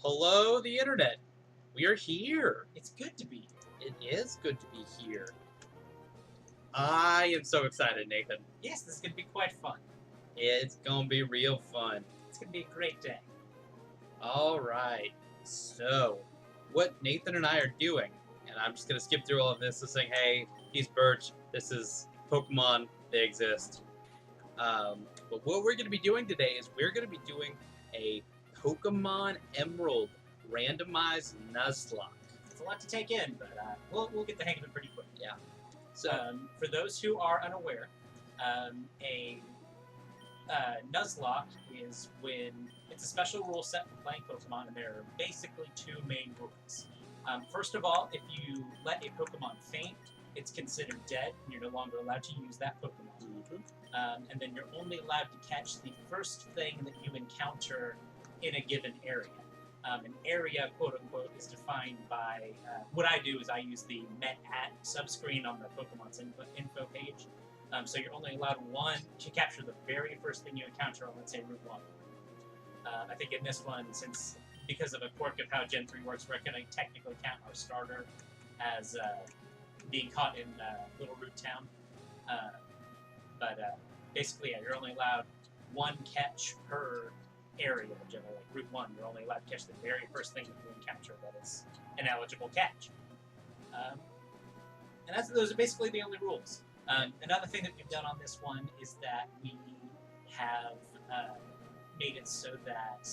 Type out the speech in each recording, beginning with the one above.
Hello, the internet. We are here. It's good to be here. It is good to be here. I am so excited, Nathan. Yes, this is going to be quite fun. It's gonna be real fun. It's going to be a great day. All right. So, what Nathan and I are doing, and I'm just gonna skip through all of this, is saying, "Hey, he's Birch. This is Pokemon. They exist." But what we're gonna be doing today is we're gonna be doing a Pokemon Emerald randomized Nuzlocke. It's a lot to take in, but we'll get the hang of it pretty quick. Yeah. So, for those who are unaware, a Nuzlocke is when it's a special rule set for playing Pokemon, and there are basically two main rules. First of all, if you let a Pokemon faint, it's considered dead, and you're no longer allowed to use that Pokemon. And then you're only allowed to catch the first thing that you encounter in a given area. An area, quote-unquote, is defined by... what I do is I use the Met At subscreen on the Pokemon's info page. So you're only allowed one to capture the very first thing you encounter on, let's say, Route 1. I think in this one, because of a quirk of how Gen 3 works, we're going to technically count our starter as being caught in Little Root Town. But basically, yeah, you're only allowed one catch per area, generally. Like Route 1, you're only allowed to catch the very first thing that you encounter that is an eligible catch. And those are basically the only rules. Another thing that we've done on this one is that we have made it so that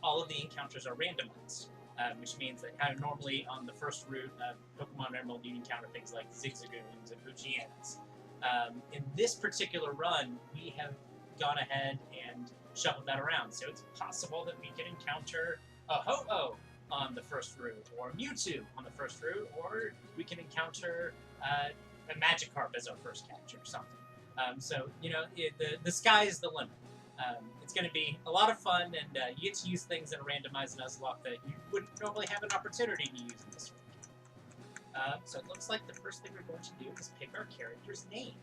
all of the encounters are randomized, which means that kind of normally on the first route of Pokemon Emerald you encounter things like Zigzagoons and Poochyens. In this particular run, we have gone ahead and shuffled that around, so it's possible that we can encounter a Ho-Oh on the first route, or Mewtwo on the first route, or we can encounter a Magikarp as our first catch or something. So, you know, the sky is the limit. It's going to be a lot of fun, and you get to use things in a randomized Nuzlocke that you wouldn't normally have an opportunity to use in this week. So it looks like the first thing we're going to do is pick our character's name.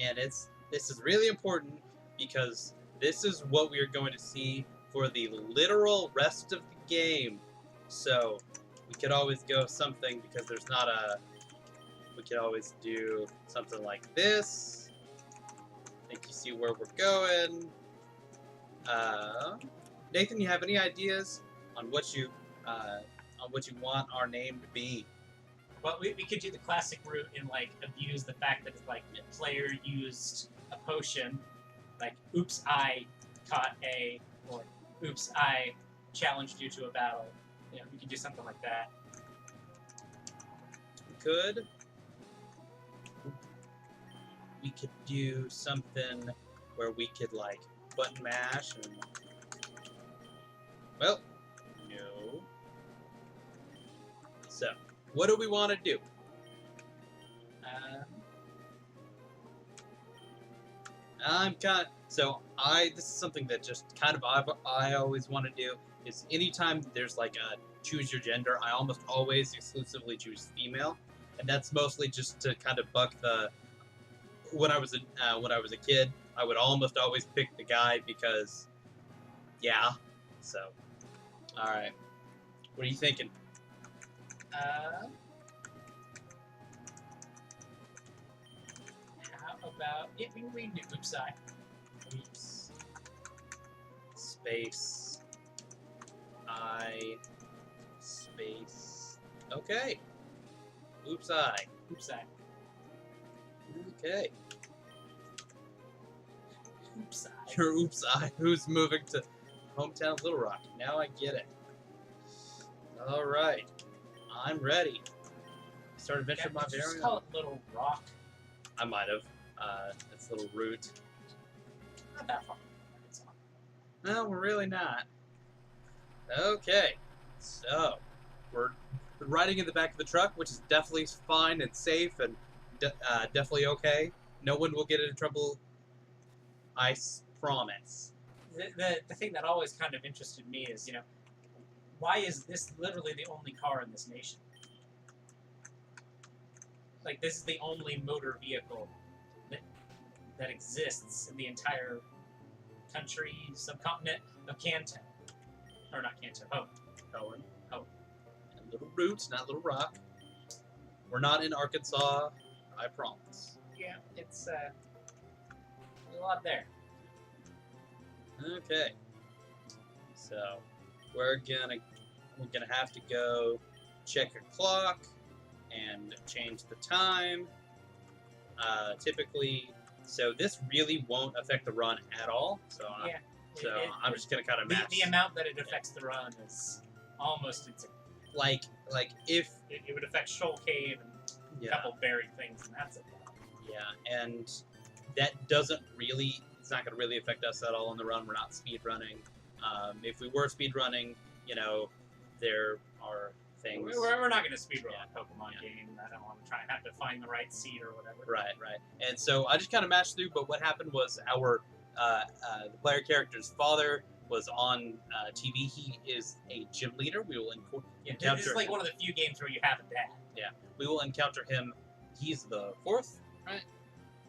and this is really important because this is what we are going to see for the literal rest of the game. So we could always go something, because there's not a... We could always do something like this. I think you see where we're going. Nathan, you have any ideas on what you want our name to be? Well, we could do the classic route and, like, abuse the fact that it's like the player used a potion, like, oops, I caught a, or oops, I challenged you to a battle. You know, we could do something like that. Could. We could do something where we could, like, button mash and... Well, no. So, what do we want to do? This is something that just kind of I always want to do, is anytime there's like a choose your gender, I almost always exclusively choose female. And that's mostly just to kind of buck the... When I was a kid, I would almost always pick the guy because, yeah. So, all right. What are you thinking? How about... Yeah, we can read oops, I. Oops. Space. I. Space. Okay. Oops, I. Oops, I. Okay. Oops, I. Your oops, I. Who's moving to hometown of Little Rock? Now I get it. All right. I'm ready. Start adventure my very own. Just call it Little Rock. I might have. It's Little Root. Not that far. It's fine. No, we're really not. Okay. So, we're riding in the back of the truck, which is definitely fine and safe and definitely okay. No one will get into trouble. I promise. The thing that always kind of interested me is, you know, why is this literally the only car in this nation? Like, this is the only motor vehicle that exists in the entire country, subcontinent of Kanto. Or not Kanto, Hoenn. Hoenn. Hoenn. And Little Roots, not Little Rock. We're not in Arkansas, I promise. Yeah, it's there's a lot there. Okay. So we're gonna have to go check a clock and change the time. Typically, so this really won't affect the run at all. So Yeah. I'm just gonna kind of match. The amount that it affects the run is almost insane. Like if It would affect Shoal Cave and a couple buried things, and that's it. Yeah, and that doesn't really. It's not gonna really affect us at all on the run. We're not speed running. If we were speed running, there are things. We're not going to speedrun a Pokemon game. I don't want to try and have to find the right seed or whatever. Right. And so I just kind of matched through, but what happened was our the player character's father was on TV. He is a gym leader. We will encounter. This is like one of the few games where you have a dad. Yeah, we will encounter him. He's the 4th, right?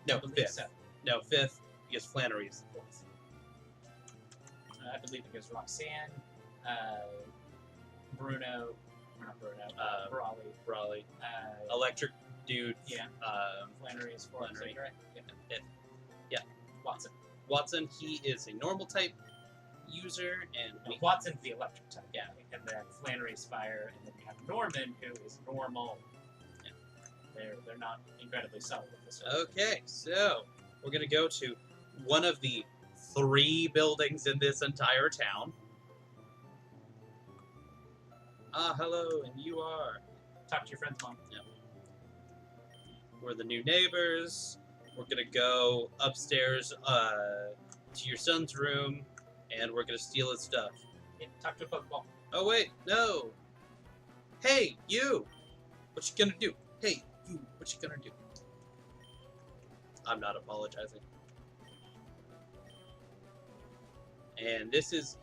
No, 5th. So. No, 5th, because Flannery is the 4th. I believe it goes Roxanne, Bruno, or not Bruno, Brawley. Electric Dude. Yeah. Flannery is 4th. Flannery. So right? Yeah. Watson, he is a normal type user, and Watson's the electric type. Yeah. And then Flannery's fire, and then you have Norman, who is normal. Yeah. They're not incredibly subtle with this one. Okay, so we're gonna go to one of the 3 buildings in this entire town. Hello, and you are? Talk to your friend's mom. Yeah. We're the new neighbors. We're gonna go upstairs to your son's room, and we're gonna steal his stuff. Yeah, talk to a Pokeball. Oh wait, no. Hey, you! What you gonna do? Hey, you! What you gonna do? I'm not apologizing. And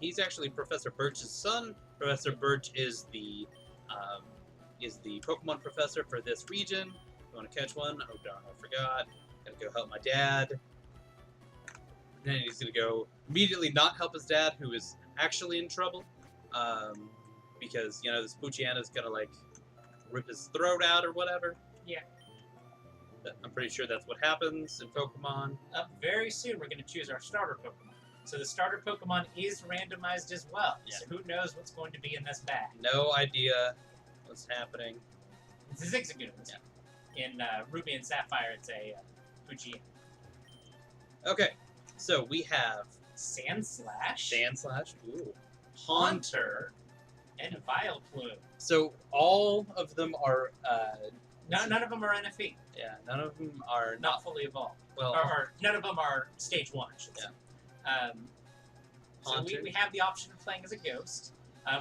he's actually Professor Birch's son. Professor Birch is the Pokemon professor for this region. You want to catch one? Oh darn, I forgot. Gotta go help my dad. And then he's gonna go immediately not help his dad, who is actually in trouble. Because, this Poochyana's gonna, rip his throat out or whatever. Yeah. I'm pretty sure that's what happens in Pokemon. Very soon we're gonna choose our starter Pokemon. So the starter Pokemon is randomized as well. Yeah. So who knows what's going to be in this bag? No idea what's happening. It's a Zigzagoon. Yeah. In Ruby and Sapphire, it's a Poochyena. Okay, so we have Sandslash, ooh, Haunter, and Vileplume. So all of them are. None of them are NFE. Yeah, none of them are not fully evolved. Well, or none of them are stage 1, I should say. So we have the option of playing as a ghost,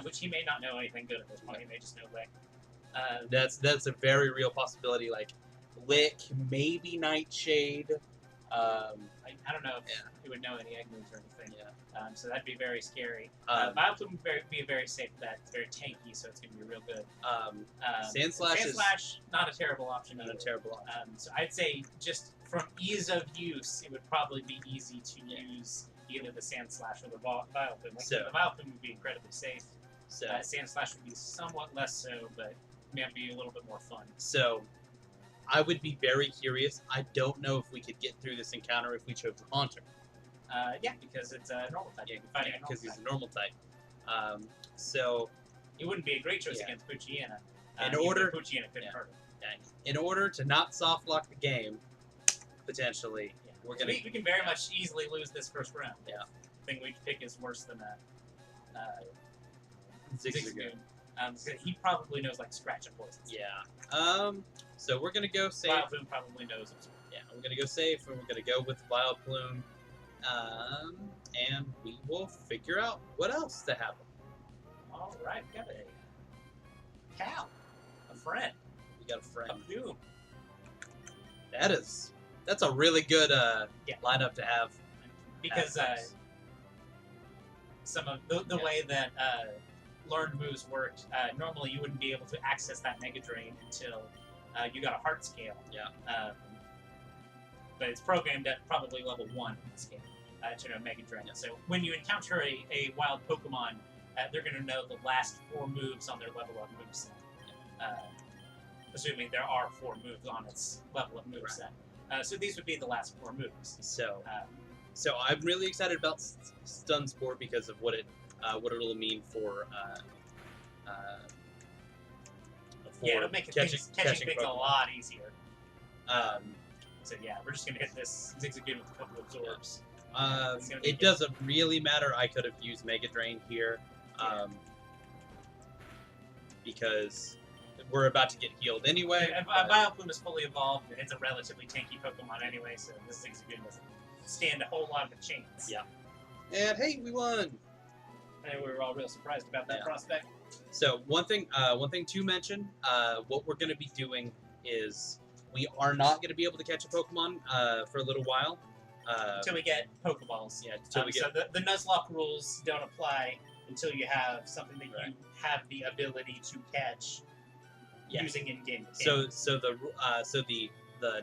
which he may not know anything good at this point. He may just know Lick. That's a very real possibility. Like Lick, maybe Nightshade. I don't know if he would know any egg moves or anything. Yeah. So that'd be very scary. Vileplume would be a very safe bet. It's very tanky, so it's going to be real good. Sandslash, not a terrible option. Not a terrible option. So I'd say just from ease of use, it would probably be easy to use either the Sandslash or the Vileplume. So the Vileplume would be incredibly safe. So Sandslash would be somewhat less so, but might be a little bit more fun. So I would be very curious. I don't know if we could get through this encounter if we chose the Haunter. Yeah, because it's a normal type. Yeah, because he's a normal type. So it wouldn't be a great choice against Poochyena. Poochyena couldn't hurt him. In order to not soft lock the game, potentially, we're gonna. We can very much easily lose this first round. Yeah. The thing we pick is worse than Zigzagoon. He probably knows scratch and poison. Yeah. So we're gonna go safe. Vileplume probably knows him. Yeah, we're gonna go safe, and we're gonna go with Vileplume. And we will figure out what else to happen. All right, we got a cow, a friend. We got a friend. A Doom. That's a really good lineup to have. Because some of the way that learned moves worked, normally you wouldn't be able to access that Mega Drain until you got a Heart Scale. Yeah. But it's programmed at probably level 1 in this game to know Mega Drain. Yeah. So when you encounter a wild Pokemon they're going to know the last 4 moves on their level up moveset. Assuming there are 4 moves on its level up moveset. So these would be the last 4 moves. So I'm really excited about Stun Spore because of what it'll mean for it'll make catching things Pokemon a lot easier. So yeah, we're just gonna hit this Zigzagoon with a couple of absorbs. It doesn't really matter. I could have used Mega Drain here, because we're about to get healed anyway. And Vileplume is fully evolved, and it's a relatively tanky Pokemon anyway, so this Zigzagoon doesn't stand a whole lot of a chance. Yeah. And hey, we won! And we were all real surprised about that prospect. So one thing to mention, what we're going to be doing is we are not going to be able to catch a Pokemon for a little while. Until we get Pokeballs. Yeah, until we get... So the Nuzlocke rules don't apply until you have something that you have the ability to catch using in-game mechanics. So the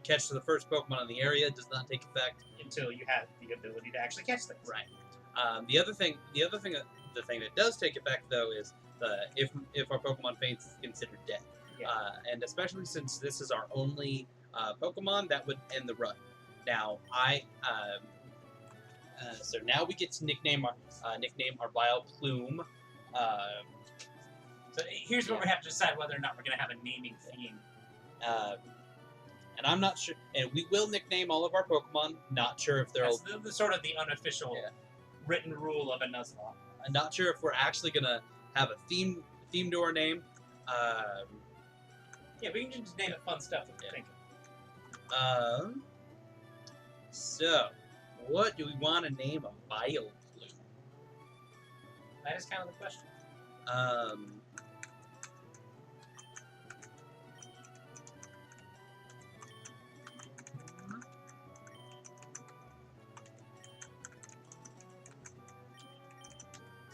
catch to the first Pokemon in the area does not take effect until you have the ability to actually catch things. Right. The thing that does take effect though is if our Pokemon faints, it's considered dead. Yeah. And especially since this is our only Pokemon, that would end the run. Now so now we get to nickname our Vileplume. So here's where we have to decide whether or not we're going to have a naming theme. And I'm not sure. And we will nickname all of our Pokemon. Not sure if they'll... That's the sort of the unofficial written rule of a Nuzlocke. I'm not sure if we're actually going to have a theme to our name. Yeah, we can just name it fun stuff that we're thinking. So, what do we want to name a Vileplume? That is kind of the question.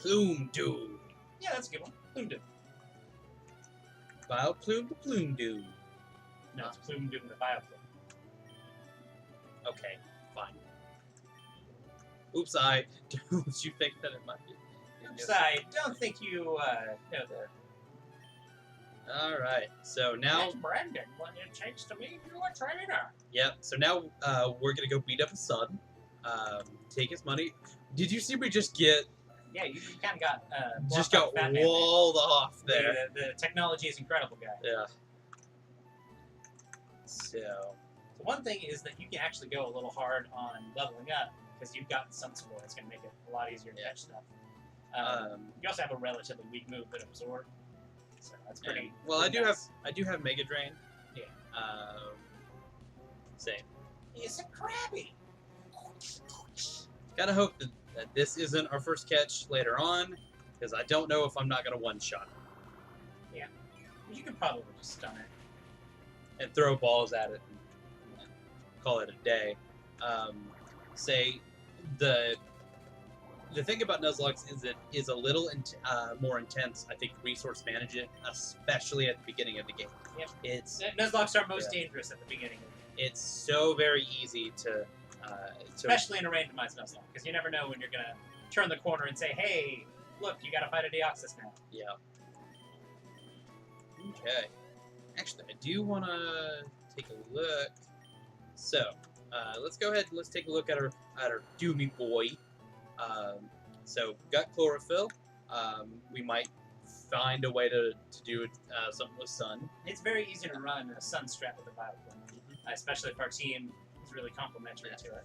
PLUMEDOOM. Yeah, that's a good one. PLUMEDOOM. Vileplume to PLUMEDOOM. No, it's PLUMEDOOM to Vileplume. Okay, fine. Oops, don't you think that it might be? Oops, I don't think you know the... Alright, so now... That's Brandon. What it takes to make you a trainer. Yep, so now we're gonna go beat up his son. Take his money. Did you see me just get... Yeah, you kind of got... just got walled off there. The technology is incredible, guys. Yeah. So one thing is that you can actually go a little hard on leveling up because you've got Sun Spore. It's going to make it a lot easier to catch stuff. You also have a relatively weak move that Absorb, so that's pretty. Well, pretty nice. I do have Mega Drain. Yeah. Same. It's a Krabby. Gotta hope that this isn't our first catch later on, because I don't know if I'm not gonna one-shot it. Yeah. You could probably just stun it. And throw balls at it and call it a day. Say the thing about Nuzlocke is it is a little more intense. I think resource management, especially at the beginning of the game. Yep. Nuzlocke are most dangerous at the beginning. It's so very easy to especially in a randomized Nuzlocke, because you never know when you're gonna turn the corner and say, "Hey, look, you gotta fight a Deoxys now." Yeah. Okay. Actually, I do want to take a look. So, let's go ahead and let's take a look at our Doomy boy. So, we've got Chlorophyll. We might find a way to do something with Sun. It's very easy to run a Sun strat with a Vileplume, especially if our team is really complementary to it.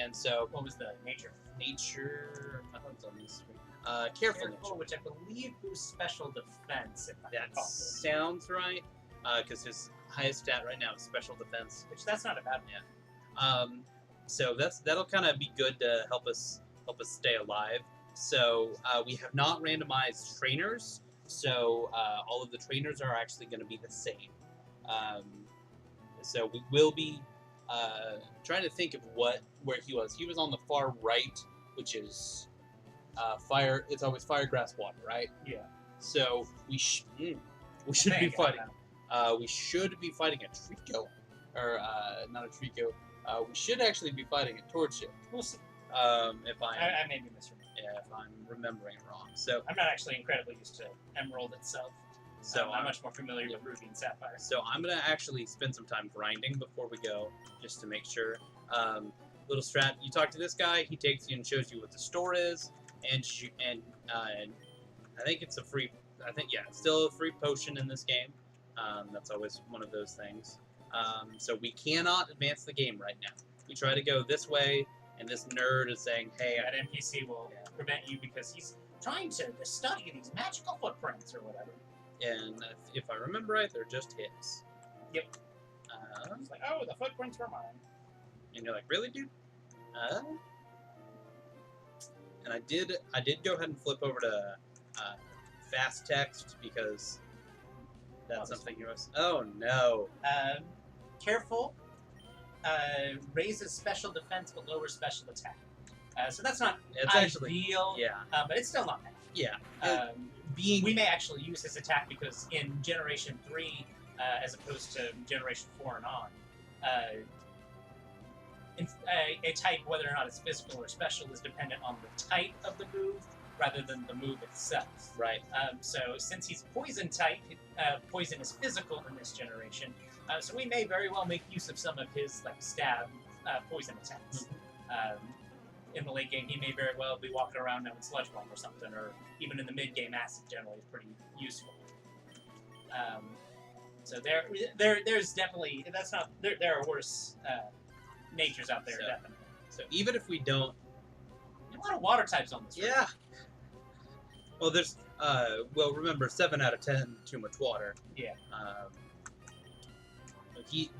And so, what was the nature? Nature. I thought it was on this screen. Careful nature, which I believe boosts special defense. If I that sounds right. Because his highest stat right now is special defense. Which that's not a bad one. Yeah. So that'll kind of be good to help us stay alive. So we have not randomized trainers. So all of the trainers are actually going to be the same. So we will be trying to think of where he was. He was on the far right, which is fire. It's always fire, grass, water, right? Yeah. So we should be fighting. We should be fighting a Trico, or not a Trico. We should actually be fighting a Torchic. We'll see. If I may be misremembering. if I'm remembering it wrong. So I'm not actually incredibly used to Emerald itself. so I'm much more familiar with Ruby and Sapphire. So I'm gonna actually spend some time grinding before we go, just to make sure. Little strat. You talk to this guy. He takes you and shows you what the store is, and I think it's a free. I think it's still a free potion in this game. That's always one of those things. So we cannot advance the game right now. We try to go this way, and this nerd is saying, "Hey, That NPC will prevent you because he's trying to study these magical footprints or whatever." And if I remember right, they're just hits. Yep. It's like, oh, the footprints were mine. And you're like, really, dude? And I did go ahead and flip over to fast text because that's something you was. Oh no. Careful. Raises special defense but lowers special attack. So that's not It's actually ideal. yeah. But it's still not bad. Yeah. We may actually use his attack because in Generation 3, as opposed to Generation 4 and on, a type, whether or not it's physical or special, is dependent on the type of the move rather than the move itself. Right. So since he's poison type, poison is physical in this generation, so we may very well make use of some of his like stab poison attacks. In the late game, he may very well be walking around now with Sludge Bomb or something, or even in the mid game, Acid generally is pretty useful. So there's definitely there are worse natures out there, definitely. So even if we don't, a lot of water types on this. Yeah. Well, there's well, remember 7 out of 10 too much water. Yeah.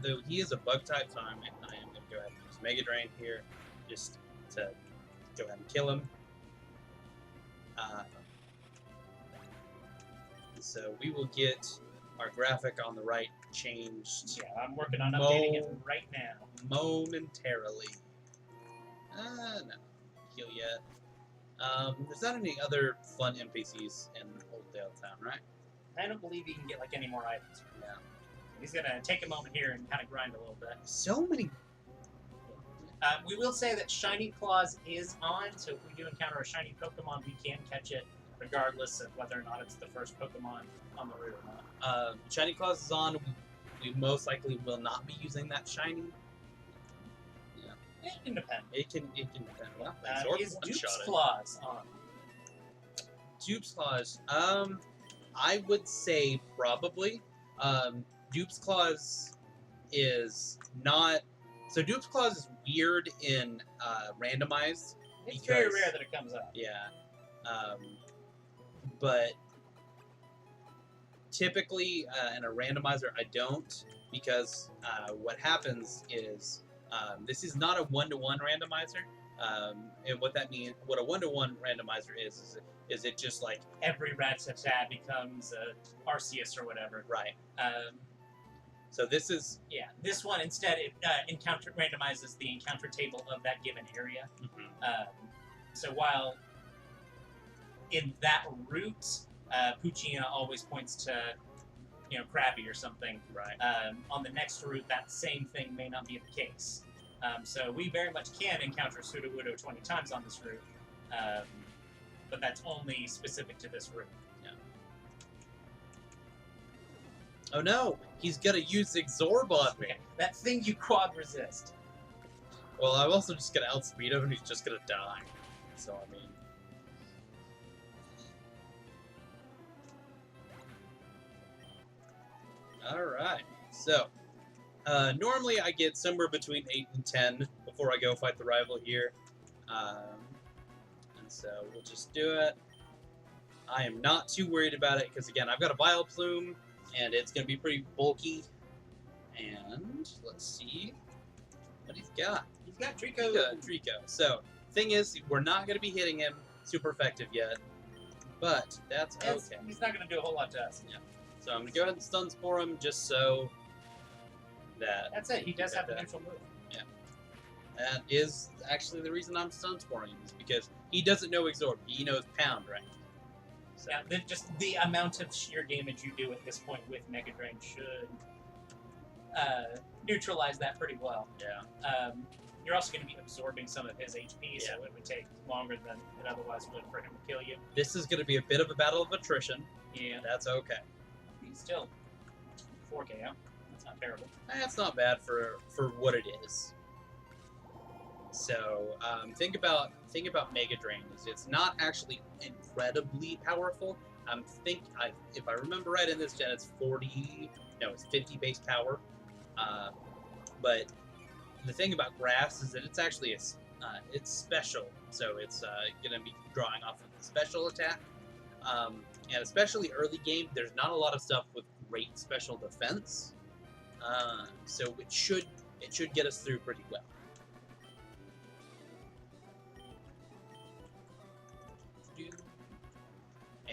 Though he is a bug type, so I am going to go ahead and use Mega Drain here, just to go ahead and kill him. So we will get our graphic on the right changed. Yeah, I'm working on updating it right now. Momentarily. No. Heal yet. There's not any other fun NPCs in Oakdale Town, right? I don't believe you can get like any more items. Yeah. He's gonna take a moment here and kind of grind a little bit. So many. We will say that Shiny Claws is on, so if we do encounter a shiny Pokemon, we can catch it, regardless of whether or not it's the first Pokemon on the route or not. Shiny Claws is on. We most likely will not be using that shiny. Yeah. It can depend. It can depend. Well, is Duke's Claws on? Duke's Claws. I would say probably. Duke's Claws is not. So Duke's Claws is weird in Randomized. It's very rare that it comes up. Yeah. But typically in a randomizer, I don't, because what happens is this is not a one-to-one randomizer. And what that means, what a one-to-one randomizer is it just like every Rattata becomes a Arceus or whatever. Right. So this is this one instead it randomizes the encounter table of that given area. Mm-hmm. So while in that route, Poochyena always points to Krabby or something. Right. On the next route, that same thing may not be the case. So we very much can encounter Sudowoodo 20 times on this route, but that's only specific to this route. Yeah. Oh no, he's gonna use Exorb on me. Okay. That thing you quad resist. Well, I'm also just gonna outspeed him and he's just gonna die. So, I mean... Alright, so... normally I get somewhere between 8 and 10 before I go fight the rival here. And so we'll just do it. I am not too worried about it because, again, I've got a Vileplume and it's going to be pretty bulky. And let's see what he's got. He's got Trico. He's got Trico. So, thing is, we're not going to be hitting him super effective yet, but that's okay. He's not going to do a whole lot to us. Yeah. So I'm going to go ahead and Stun Spore him just so that... That's it. He does have the neutral move. Yeah. That is actually the reason I'm Stun Sporing him, is because he doesn't know Exorb. He knows Pound, right? So. Yeah, just the amount of sheer damage you do at this point with Mega Drain should neutralize that pretty well. Yeah. You're also going to be absorbing some of his HP, so it would take longer than it otherwise would for him to kill you. This is going to be a bit of a battle of attrition. Yeah. That's okay. He's still 4 KO. That's not terrible. That's not bad for what it is. So think about Mega Drain. It's not actually incredibly powerful. If I remember right, in this gen, it's 50 base power. But the thing about Grass is that it's actually it's special, so it's going to be drawing off of the special attack. And especially early game, there's not a lot of stuff with great special defense. So it should get us through pretty well.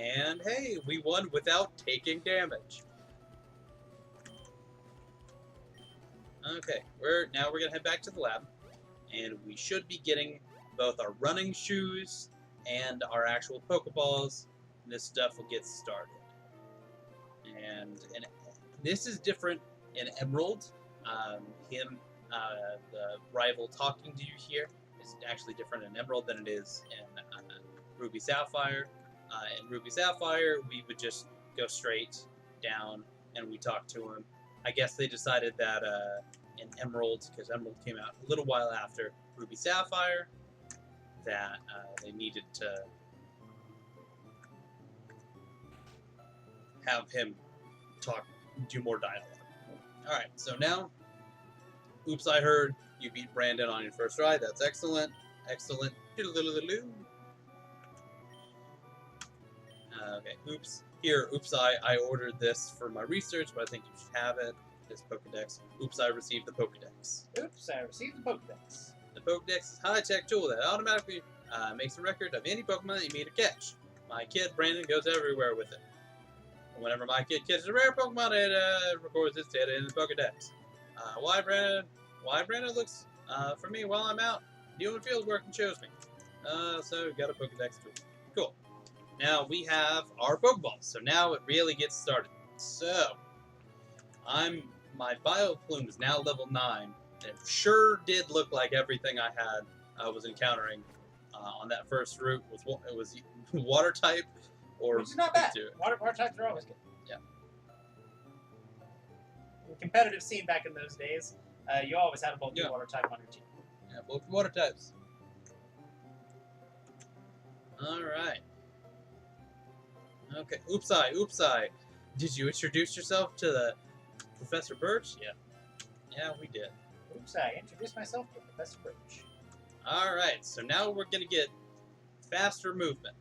And hey, we won without taking damage. Okay, we're gonna head back to the lab, and we should be getting both our running shoes and our actual Pokeballs. And this stuff will get started. And this is different in Emerald. The rival talking to you here is actually different in Emerald than it is in Ruby Sapphire. In Ruby Sapphire, we would just go straight down and we talk to him. I guess they decided that in Emerald, because Emerald came out a little while after Ruby Sapphire, that they needed to have him do more dialogue. Alright, so now, oops, I heard you beat Brandon on your first ride. That's excellent. Excellent. Okay, oops. Here, oops, I ordered this for my research, but I think you should have it. This Pokedex. Oops, I received the Pokedex. Oops, I received the Pokedex. The Pokedex is a high-tech tool that automatically makes a record of any Pokemon that you meet or catch. My kid, Brandon, goes everywhere with it. Whenever my kid catches a rare Pokemon, it records its data in the Pokedex. Why Brandon looks for me while I'm out doing field work and shows me. So we've got a Pokedex tool. Cool. Now we have our Pokeballs, so now it really gets started. So, my Bioplume is now level 9. It sure did look like everything I was encountering on that first route was water type, or which is not bad. Water types are always good. Yeah. In the competitive scene back in those days, you always had a bulky water type on your team. Yeah, bulky water types. All right. Okay, oopsie. Did you introduce yourself to the Professor Birch? Yeah. Yeah, we did. Oops, I introduced myself to Professor Birch. Alright, so now we're going to get faster movement.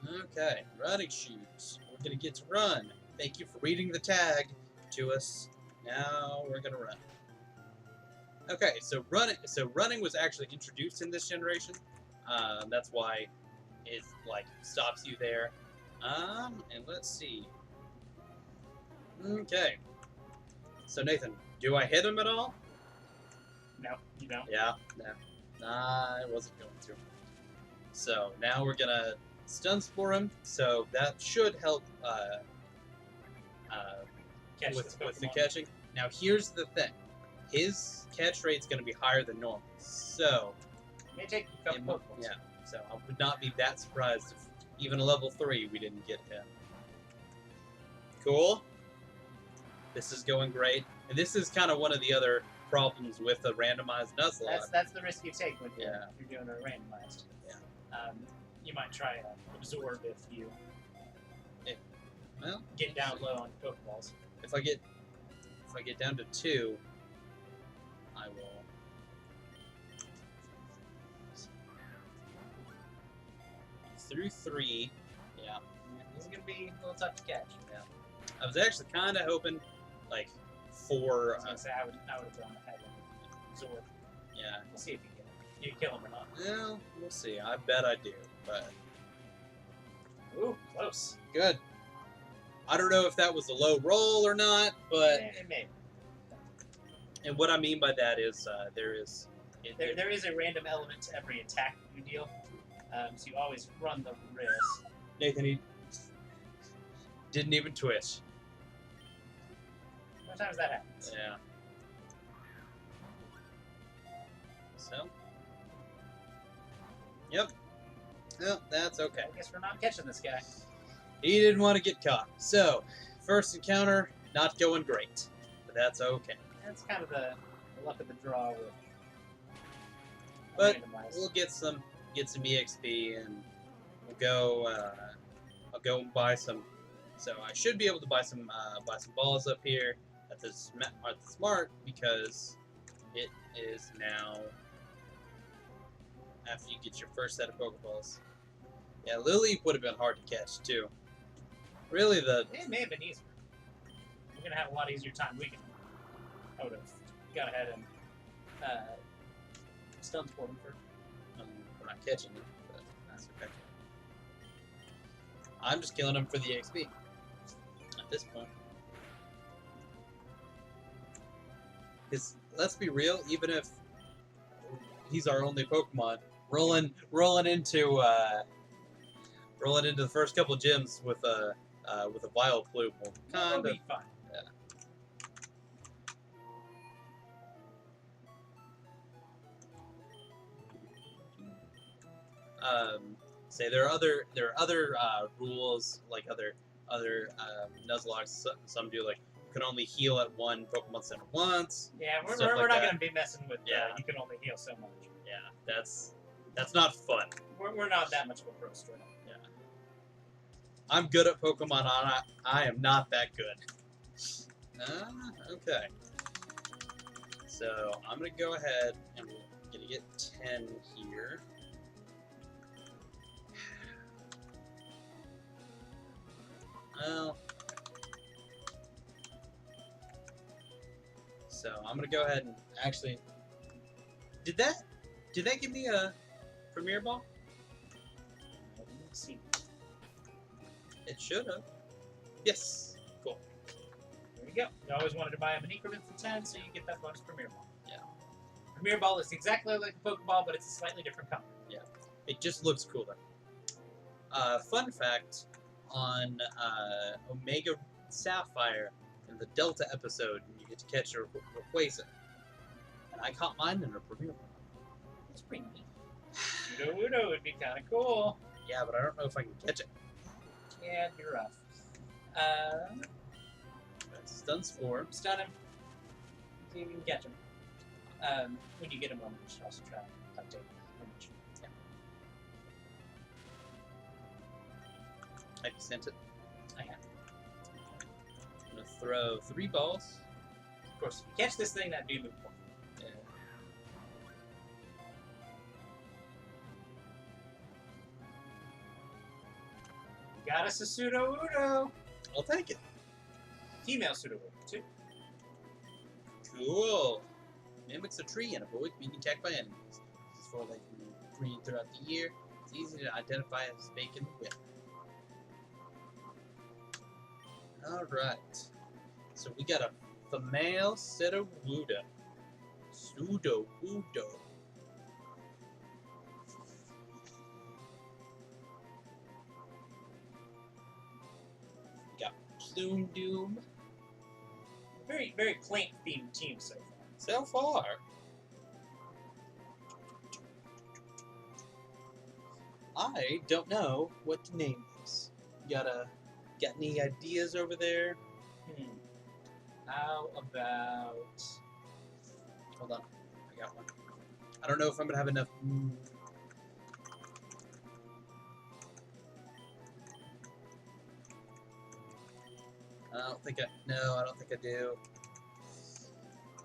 Okay, running shoes. We're going to get to run. Thank you for reading the tag to us. Now we're going to run. Okay, so running was actually introduced in this generation. That's why it stops you there. And let's see. Okay. So Nathan, do I hit him at all? No, you don't. Yeah, no. Nah, I wasn't going to. So now we're gonna stun spore him. So that should help with the catching. Now here's the thing. His catch rate's gonna be higher than normal. So it may take you a couple Pokeballs. Yeah. So I would not be that surprised if even a level 3 we didn't get him. Cool. This is going great. And this is kind of one of the other problems with a randomized Nuzlocke. That's the risk you take when you're doing a randomized. Yeah. You might try to absorb if you well, get down low on your Pokeballs. If I get down to 2, I will. Through 3, yeah. This is gonna be a little tough to catch. Yeah. I was actually kind of hoping, for. I was gonna say I would have gone ahead and absorb. Yeah. We'll see if you get him. You kill him or not. Well, we'll see. I bet I do, but. Ooh, close. Good. I don't know if that was a low roll or not, but. It may. And what I mean by that is there is a random element to every attack that you deal. So you always run the risk. Nathan, he didn't even twitch. Sometimes that happens. Yeah. So. Yep. Well, that's okay. I guess we're not catching this guy. He didn't want to get caught. So, first encounter, not going great. But that's okay. That's kind of the luck of the draw with But randomized. we'll get some EXP and we'll go. I'll go and buy some. So I should be able to buy some balls up here at the smart because it is now after you get your first set of Pokeballs. Yeah, Lily would have been hard to catch too. Really, It may have been easier. We're gonna have a lot easier time. I would have got ahead and stun sport him for. we're not catching it, but that's okay. I'm just killing him for the XP at this point. Because let's be real, even if he's our only Pokemon, rolling into the first couple gyms with a Vile Plume will kind of be fine. Say there are other rules like other Nuzlocks. Some do like you can only heal at one Pokemon Center once. Yeah, we're stuff not like going that. to be messing with. Yeah. You can only heal so much. Yeah, that's not fun. We're not that much of a pro straight up. Yeah, I'm good at Pokemon. I am not that good. Okay. So I'm gonna go ahead and we're gonna get 10 here. Well, so I'm gonna go ahead and actually. Did that give me a Premier Ball? Let's see. It should have. Yes. Cool. There you go. You always wanted to buy them in increments of 10, so you get that bonus Premier Ball. Yeah. Premier Ball is exactly like a Pokeball, but it's a slightly different color. Yeah. It just looks cooler. Fun fact on Omega Sapphire in the Delta episode, you get to catch a Rayquaza. And I caught mine in a Premier Ball. That's pretty neat. Udo would be kind of cool. Yeah, but I don't know if I can catch it. Yeah, it'd be rough. Stun Spore. Stun him. See if you can catch him. When you get a moment, you should also try to update how much. Yeah. Have you sent it? I have. I'm gonna throw 3 balls. Of course, if you catch this thing, that'd be a move point. Yeah. Got us a Pseudo Udo. I'll take it. Female Pseudo Udo, too. Cool. Mimics a tree and avoids being attacked by enemies. This is for like green throughout the year. It's easy to identify as making the whip. Alright. So we got a female Pseudo-Udo. Pseudo-Udo. We got PLUMEDOOM. Very, very quaint themed team so far. So far. I don't know what to name this. Got any ideas over there? How about... Hold on. I got one. I don't know if I'm gonna have enough. I don't think I do.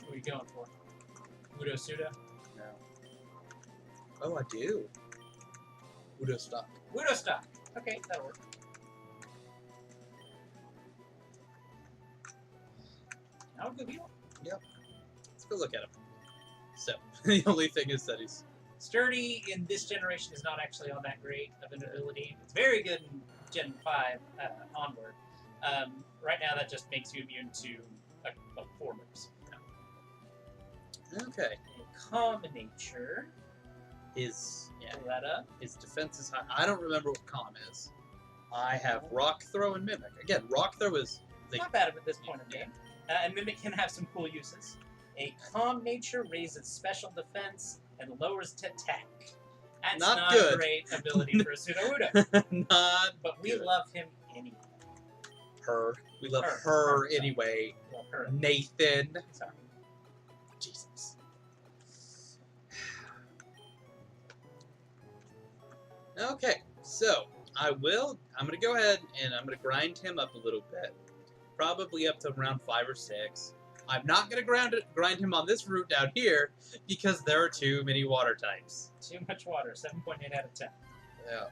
What are you going for? Udo Pseudo? No. Oh, I do. Udo stock. Udo stock! Okay, that'll work. I'll give you one. Yep. Let's go look at him. So, the only thing is that he's... Sturdy in this generation is not actually all that great of an ability. It's very good in Gen 5 onward. Right now, that just makes you immune to 4 moves. Okay. Calm Nature. Pull that up. His defense is high. I don't remember what Calm is. I have Rock Throw and Mimic. Again, Rock Throw is... Not bad at this point in the game. And Mimic can have some cool uses. A Calm Nature raises special defense and lowers to tech. That's Not not good. a great ability for a Sudowoodo. Not But we good. love him anyway. Her. We love Her. her Sorry. anyway. Love her. Nathan. Sorry. Jesus. Okay, so I'm gonna go ahead and I'm gonna grind him up a little bit. Probably up to around 5 or 6. I'm not gonna grind him on this route down here because there are too many water types. Too much water. 7.8 out of 10. Yeah.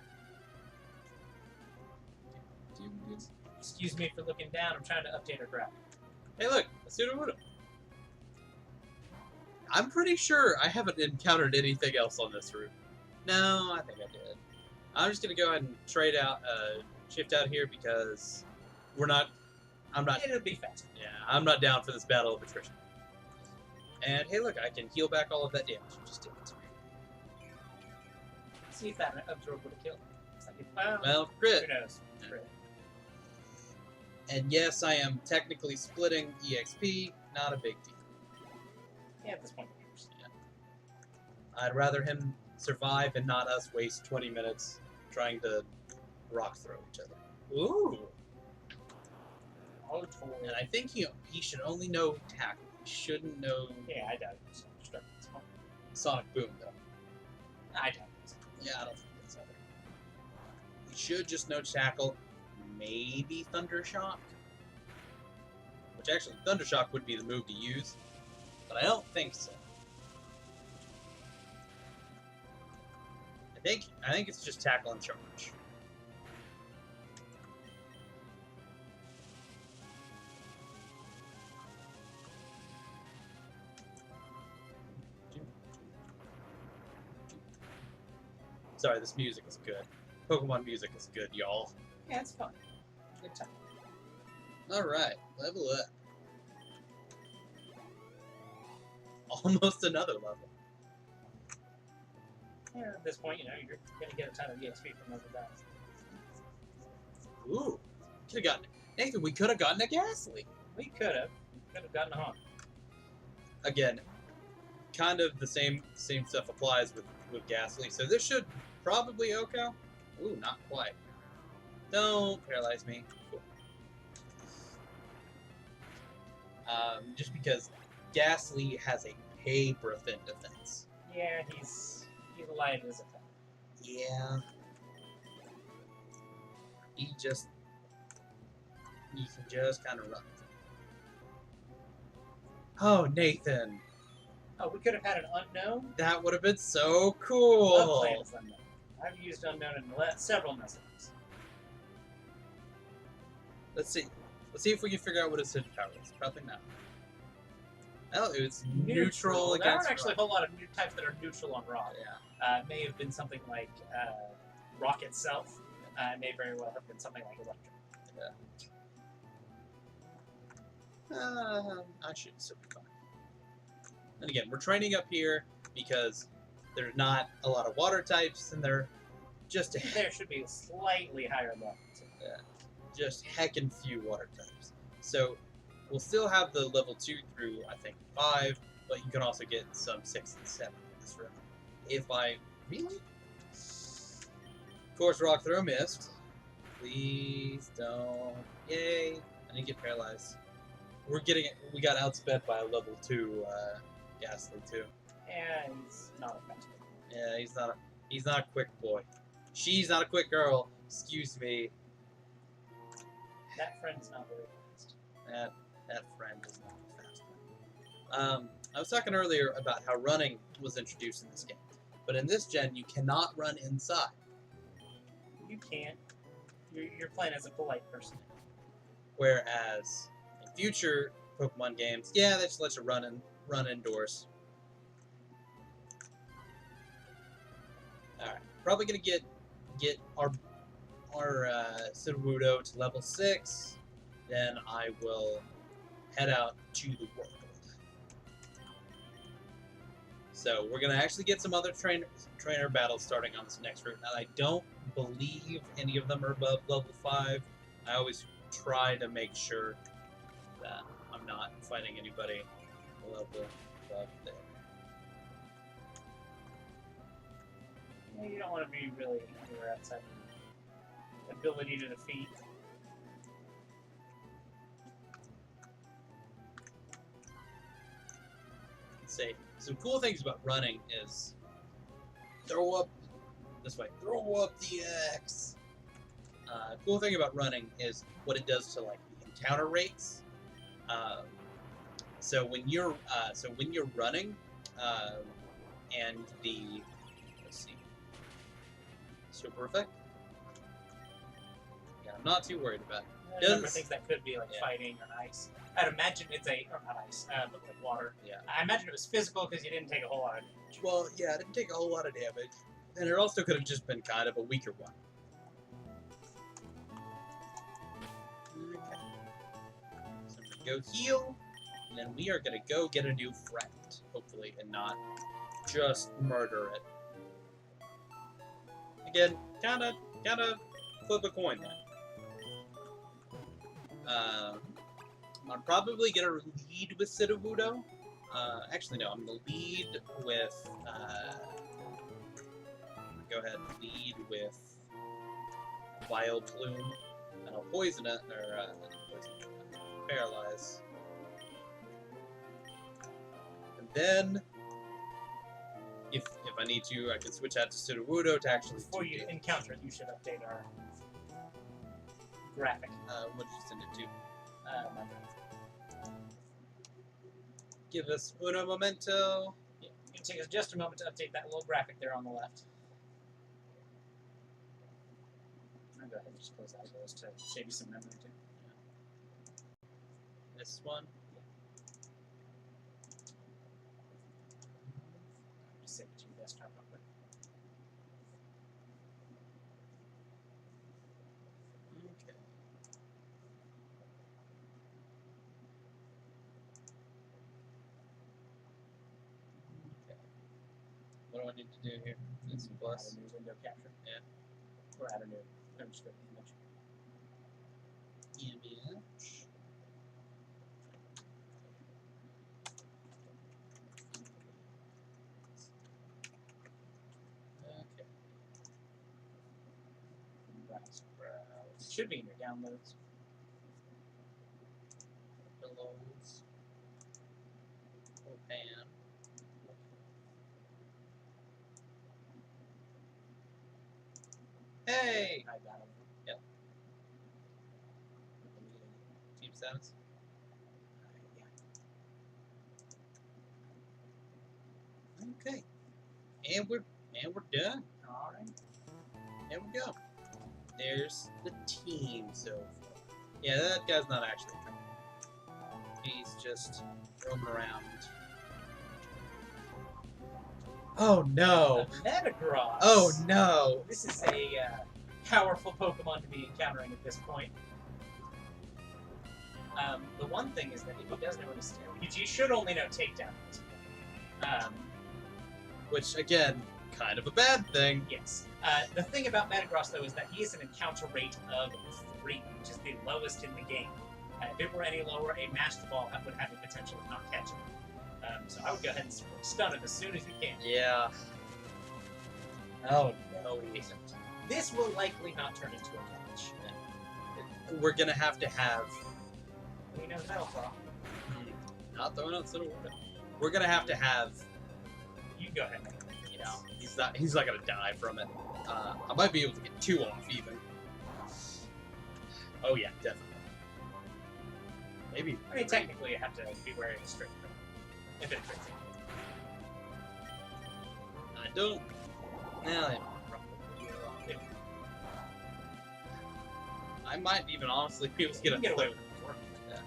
Excuse me for looking down. I'm trying to update our graphic. Hey, look, a Sudowoodo. I'm pretty sure I haven't encountered anything else on this route. No, I think I did. I'm just gonna go ahead and shift out here because I'm not. It'll be fast. Yeah, I'm not down for this battle of attrition. And hey, look, I can heal back all of that damage you just did to me. See if that absorb would have killed. Well, crit. Who knows? Crit. And yes, I am technically splitting EXP. Not a big deal. Yeah, at this point. I'd rather him survive and not us waste 20 minutes trying to rock throw each other. Ooh. Oh, totally. And I think he should only know tackle. He shouldn't know Yeah, I doubt it. Sonic Boom, though. I doubt it. Yeah, I don't think that's either. He should just know tackle. Maybe Thunder Shock. Which actually, Thunder Shock would be the move to use. But I don't think so. I think it's just tackle and charge. Sorry, this music is good. Pokemon music is good, y'all. Yeah, it's fun. Good time. Alright, level up. Almost another level. Yeah, at this point, you're going to get a ton of EXP from those guys. Ooh. Could have gotten Nathan, we could have gotten a Ghastly. We could have. Gotten a haunt. Again, kind of the same stuff applies with Ghastly, so this should probably OHKO. Ooh, not quite. Don't paralyze me. Cool. Just because Ghastly has a paper thin defense. Yeah, he's light as a feather. Yeah. You can just kind of run. Oh, Nathan. Oh, we could have had an unknown? That would have been so Love cool. playing as unknown. I've used unknown in several messages. Let's see if we can figure out what his hidden power is. Probably not. Oh, it's neutral There against aren't actually a rock. whole lot of new types that are neutral on rock. Yeah. It may have been something like rock itself. It may very well have been something like electric. I should still be fine. And again, we're training up here because there's not a lot of water types, and they're just There should be a slightly higher level. just heckin' few water types. So we'll still have the level 2 through, I think, 5, but you can also get some 6 and 7 in this room. If I... Really? Of course, Rock Throw missed. Please don't. Yay. I didn't get paralyzed. We got outsped by a level 2 Ghastly, too. And he's not a fast one. Yeah, he's not a quick boy. She's not a quick girl. Excuse me. That friend's not very fast. That friend is not a fast one. I was talking earlier about how running was introduced in this game, but in this gen, you cannot run inside. You can't. You're playing as a polite person. Whereas in future Pokemon games, yeah, they just let you run indoors. All right, probably gonna get our Sudowoodo to level 6. Then I will head out to the world. So we're gonna actually get some other trainer battles starting on this next route, and I don't believe any of them are above level 5. I always try to make sure that I'm not fighting anybody level above there. Yeah, you don't want to be really anywhere outside the ability to defeat. Say some cool things about running is throw up this way, throw up the X. Cool thing about running is what it does to like the encounter rates. So when you're running, and the let's see, super effect. Yeah, I'm not too worried about it. A number of things that could be like fighting or ice. I'd imagine it's or not ice, but like water. Yeah. I imagine it was physical because you didn't take a whole lot of damage. Well, yeah, it didn't take a whole lot of damage, and it also could have just been kind of a weaker one. Okay. So I'm gonna go heal, and then we are gonna go get a new friend, hopefully, and not just murder it. Again, kinda flip a coin there. I'm probably gonna lead with Sudowoodo. Actually, no, I'm gonna lead with. Go ahead and lead with Wild Plume, and I'll poison it, or paralyze. And then, if I need to, I can switch out to Sudowoodo to actually. Before you encounter it, you should update our graphic. What did you send it to? My bad. Give us uno momento. Yeah, it can take us just a moment to update that little graphic there on the left. I'll go ahead and just close out of those to save you some memory too. This one. Just save it to your desktop real quick. Okay. What do I need to do here? It's plus. Add a new window capture. Yeah. Or add a new. I'm just going to image. Image. Okay. Browse. It should be in your downloads. Pillows. Pan. Hey! Hide that over. Yep. Team status. Yeah. Okay. And we're done. All right. There we go. There's the team so far. Yeah, that guy's not actually coming. He's just roaming around. Oh no! A Metagross. Oh no! This is a powerful Pokemon to be encountering at this point. The one thing is that if he does know what to you should only know Takedown at this point. Which, again, kind of a bad thing. Yes. The thing about Metagross, though, is that he has an encounter rate of 3, which is the lowest in the game. If it were any lower, a Master Ball would have the potential of not catching him. So I would go ahead and stun him as soon as you can. Yeah. Oh no, he isn't. This will likely not turn into a catch. We're gonna have to have. We know Metal Claw. Not throwing out Sudowoodo. We're gonna have to have. You go ahead. You know, he's not gonna die from it. I might be able to get 2 off even. Oh yeah, definitely. Maybe. I mean, technically, you have to be wearing a string. If it fits. I don't. Nah, I might even honestly be able to get a away with it before. Yeah.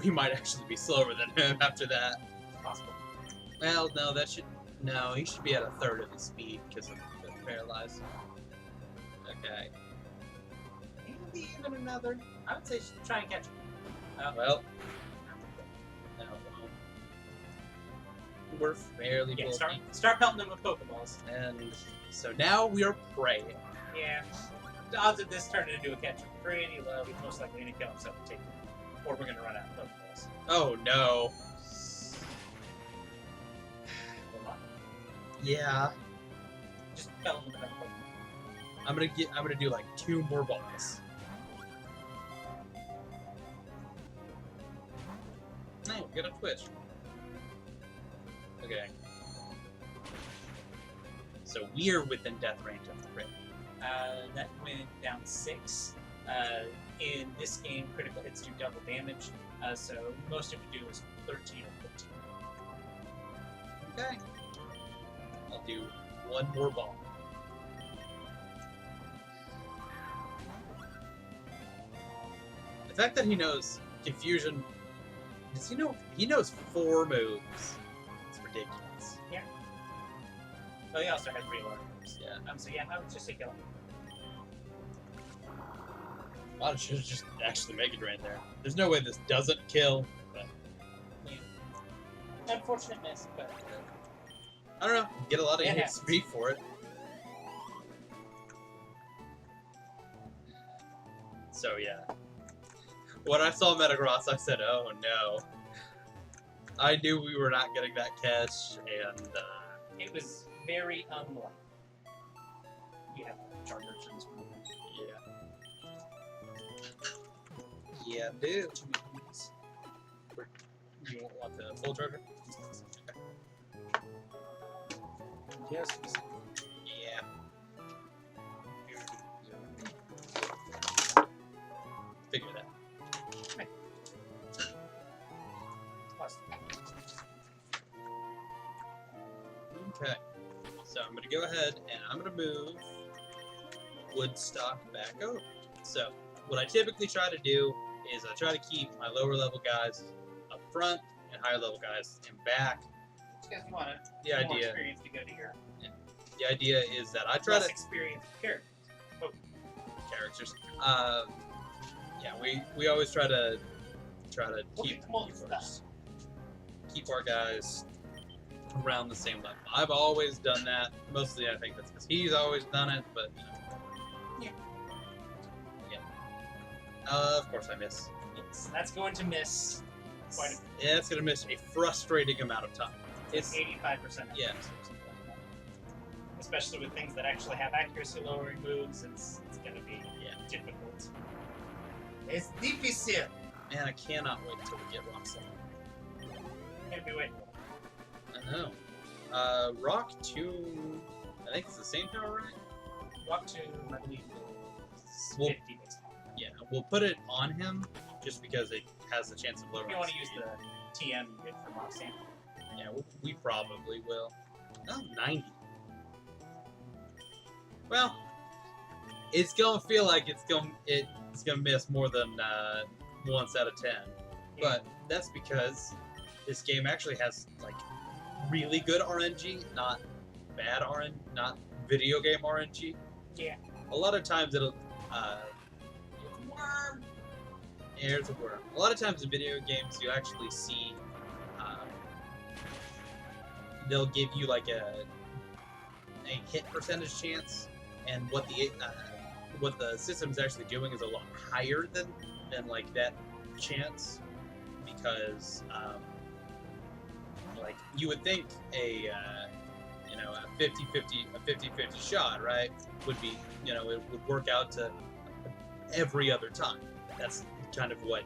We might actually be slower than him after that. It's possible. Well, no, that should. No, he should be at 1/3 of his speed because of the paralyzed. Okay. Maybe even another. I would say try and catch him. Well. No, we're fairly Yeah, bulky. start pelting them with Pokeballs. And so now we are praying. Yeah. The odds of this turning into a catch are pretty low. He's most likely going to kill himself and take it. Or we're going to run out of Pokeballs. Oh no. Yeah. Just fell into that Pokemon. I'm gonna do like 2 more balls. No, get a twitch. Okay. So we're within death range of the crit. That went down 6. In this game, critical hits do double damage, so most of you do is 13 or 15. Okay. I'll do 1 more ball. The fact that he knows confusion. Does he know? He knows 4 moves. It's ridiculous. Yeah. Well, he also has real art moves. Yeah. So yeah, I would just say kill him. I should have just actually make it right there. There's no way this doesn't kill. But Yeah. Unfortunate miss, but I don't know. Get a lot of It XP for it. So yeah. When I saw Metagross, I said, "Oh no!" I knew we were not getting that catch, and it was very unlucky. You have chargers in this room. yeah, dude. Too many moves. You want the full charger? Yes. Yeah. Figure that. Okay. So I'm gonna go ahead and I'm gonna move Woodstock back over. So what I typically try to do is I try to keep my lower level guys up front and higher level guys in back. Because you want The more idea, experience to go to your the idea is that I try less to experienced character. characters. Yeah, we always try to keep keep our guys around the same level. I've always done that. Mostly, I think that's because he's always done it. But Yeah. Of course, I miss. Yes, that's going to miss quite a bit. Yeah, it's gonna miss a frustrating amount of time. It's 85%. Yeah. Especially with things that actually have accuracy lowering moves, it's going to be difficult. It's difícil. Man, I cannot wait until we get Rock Slide. Can't be waiting. I know. Rock 2, I think it's the same power, right? Rock 2, I believe, is 50 basically. Yeah, we'll put it on him just because it has the chance of lowering If you want to speed. use the TM you get from Roxanne. Yeah, we probably will. Oh, 90. Well, it's gonna feel like it's gonna miss more than once out of 10, but that's because this game actually has like really good RNG, not bad RNG, not video game RNG. Yeah. A lot of times it'll it's a worm. Here's a worm. A lot of times in video games you actually see they'll give you like a hit percentage chance, and what the system's actually doing is a lot higher than like that chance, because like you would think a 50-50 shot, right, would be, it would work out to every other time. That's kind of what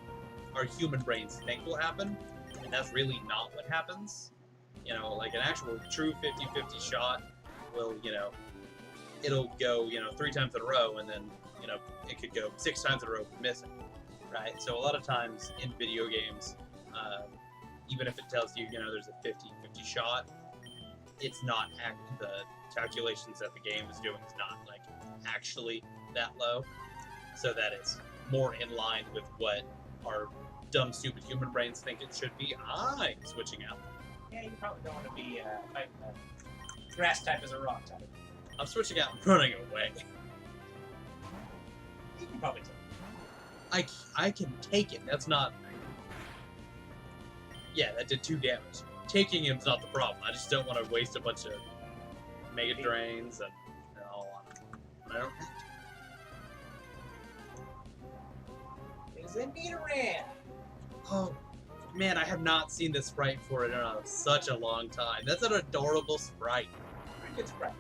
our human brains think will happen, and that's really not what happens. Like an actual true 50-50 shot will, it'll go, 3 times in a row, and then, it could go 6 times in a row with missing, right? So a lot of times in video games, even if it tells you, there's a 50-50 shot, it's not the calculations that the game is doing is not like actually that low, so that it's more in line with what our dumb, stupid human brains think it should be. I'm switching out. Yeah, you probably don't want to be fighting a grass type as a rock type. I'm switching out and running away. You can probably take it. I can take it. That's not. Yeah, that did 2 damage. Taking him's not the problem. I just don't want to waste a bunch of Mega Drains and all on him. There's a Nidoran! Oh, man, I have not seen this sprite for such a long time. That's an adorable sprite. pretty good sprite.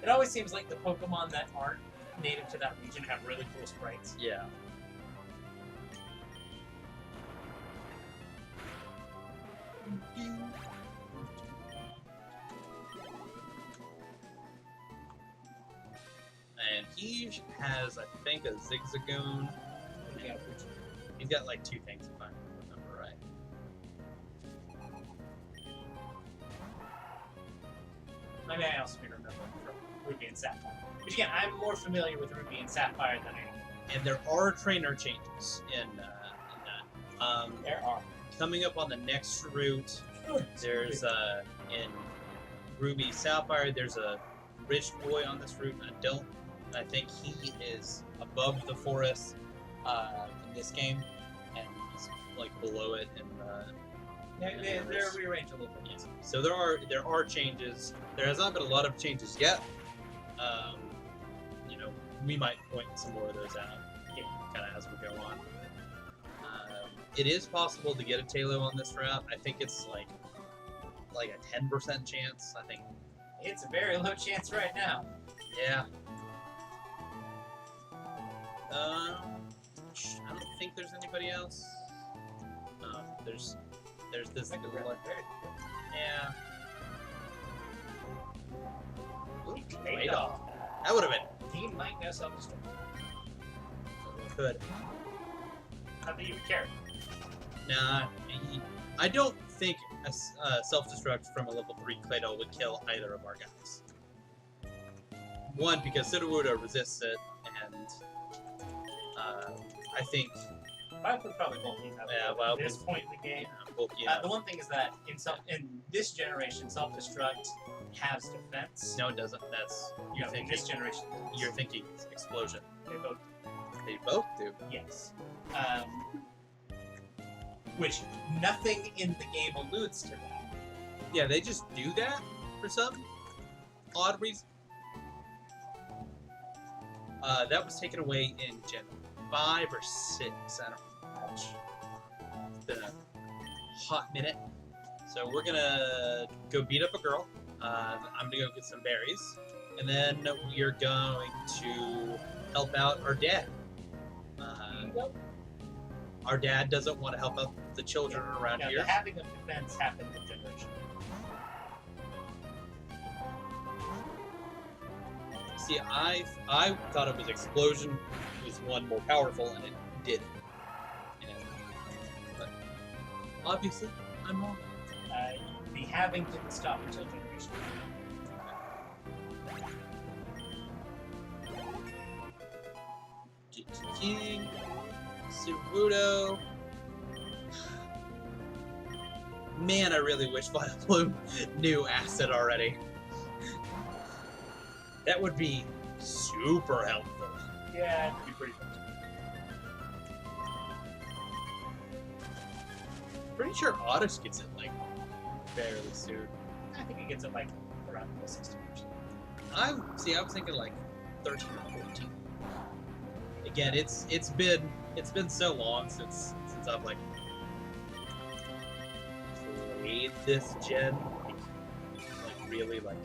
It always seems like the Pokemon that aren't native to that region have really cool sprites. Yeah. And he has, I think, a Zigzagoon. Yeah. He's got like 2 things, if I remember right. I mean, I also remember from Ruby and Sapphire. But again, I'm more familiar with Ruby and Sapphire than I am. And there are trainer changes in that. There are. Coming up on the next route, there's in Ruby Sapphire, there's a rich boy on this route. I think he is above the forest in this game, and he's like below it in They're rearranged a little bit. Yes. So there are changes. There has not been a lot of changes yet. You know, we might point some more of those out, kind of as we go on. It is possible to get a Taillow on this route. I think it's like a 10% chance. I think It's a very low chance right now. Yeah. I don't think there's anybody else. There's this little one. Yeah. Ooh, trade off. That would have been. He might know self-destruct. Could. Not that you would care. Nah, I don't think a self-destruct from a level 3 Claydol would kill either of our guys. One, because Sudowoodo resists it, and I think... Vileplume probably won't need that Yeah, at this point in the game. Bulky The one thing is that in this generation, self-destruct has defense. No, it doesn't. That's... In this generation. You're thinking explosion. They both They both do. Yes. Which nothing in the game alludes to that. Yeah, they just do that for some odd reason. That was taken away in Gen 5 or 6. I don't know. It's been a hot minute. So we're gonna go beat up a girl. I'm gonna go get some berries. And then we are going to help out our dad. Our dad doesn't want to help out the children around here. The having of defense happened in generation. See, I thought it was explosion was one more powerful, and it did. But obviously, I'm wrong. The having didn't stop until generation. King, Sudowoodo. Man, I really wish Vileplume knew Acid already. That would be super helpful. Yeah, it'd be pretty fun. Pretty sure Oddish gets it like fairly soon. I think it gets it like around 60%. I was thinking like 13 or 14. Again, it's been so long since I've like played this gen, like really like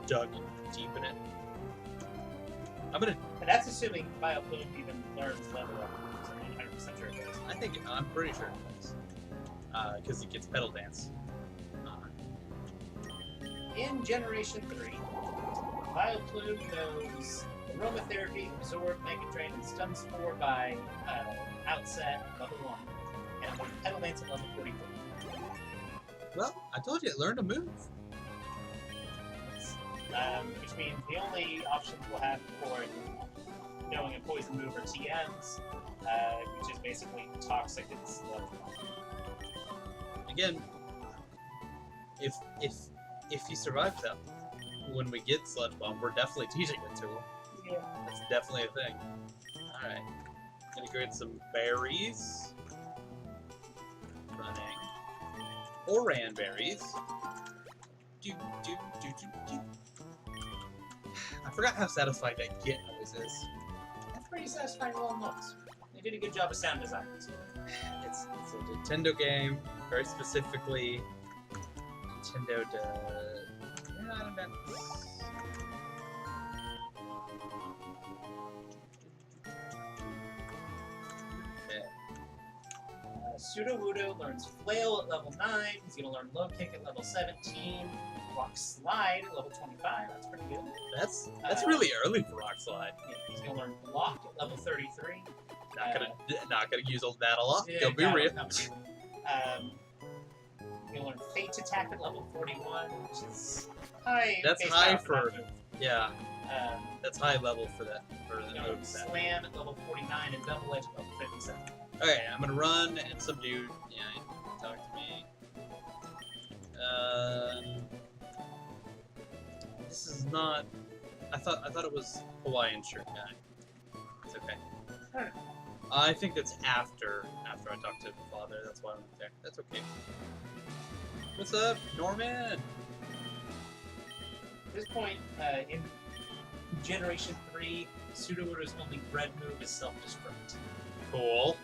dug deep in it. And that's assuming Vileplume even learns level up. I'm 100% sure it does. I'm pretty sure it does. Because it gets Petal Dance. In Generation 3, Vileplume knows Aromatherapy, Absorb, Mega Drain, and Stun Spore by Outset, level 1, and Petal Dance at level 44. Well, I told you it learned a move. Which means the only options we'll have for knowing a poison move are TMs, which is basically toxic and slow. Again, if he survives that, when we get Sludge Bomb, we're definitely teaching it to him. Yeah. That's definitely a thing. Alright. Gonna go get some berries. Running. Oran berries. I forgot how satisfying that get noise is. That's pretty satisfying little noise. They did a good job of sound design. It's a Nintendo game, very specifically. Nintendo does. Sudowoodo learns Flail at level 9. He's going to learn Low Kick at level 17. Rock Slide at level 25. That's pretty good. That's really early for Rock Slide. Yeah, he's going to learn Block at level 33. Not gonna use that a lot. Yeah, Go be real. He's going to learn Fate Attack at level 41, which is high. That's high for yeah. That's high level for that. Slam at level 49 and Double Edge at level 57. Okay, I'm gonna run and subdue. Yeah, talk to me. This is not. I thought it was Hawaiian shirt guy. It's okay. I think that's after I talked to my father. That's why I'm there. That's okay. What's up, Norman? At this point, in Generation 3, Sudowoodo's only red move is Self-Destruct. Cool.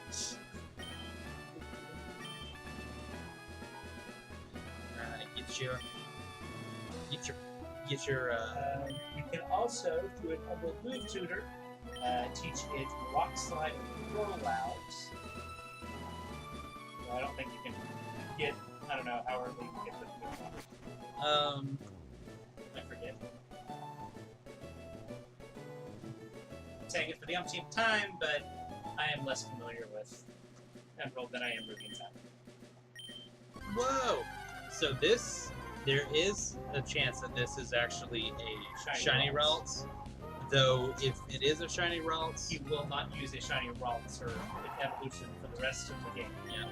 Get your. You can also, through an Emerald Move Tutor, teach it Rock Slide and Rollout. Well, I don't think you can get. I don't know how early you can get the move. I forget. I'm saying it for the umpteenth time, but I am less familiar with Emerald than I am Ruby and Sapphire. Whoa! So there is a chance that this is actually a shiny Ralts. Though, if it is a shiny Ralts, you will not use a shiny Ralts or evolution for the rest of the game. Yeah.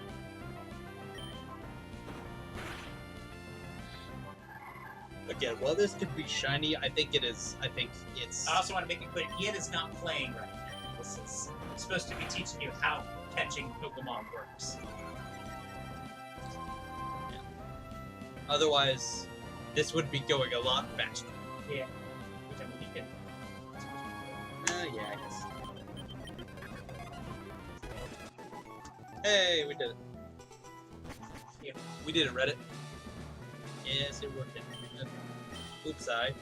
Again, while this could be shiny, I think it's. I also want to make it clear, Ian is not playing right now. This is supposed to be teaching you how catching Pokemon works. Yeah. Otherwise, this would be going a lot faster. Yeah. Which I mean, you can. Yeah, I guess. Hey, we did it. Yeah. We did it, Reddit. Yes, it worked. Oops, I.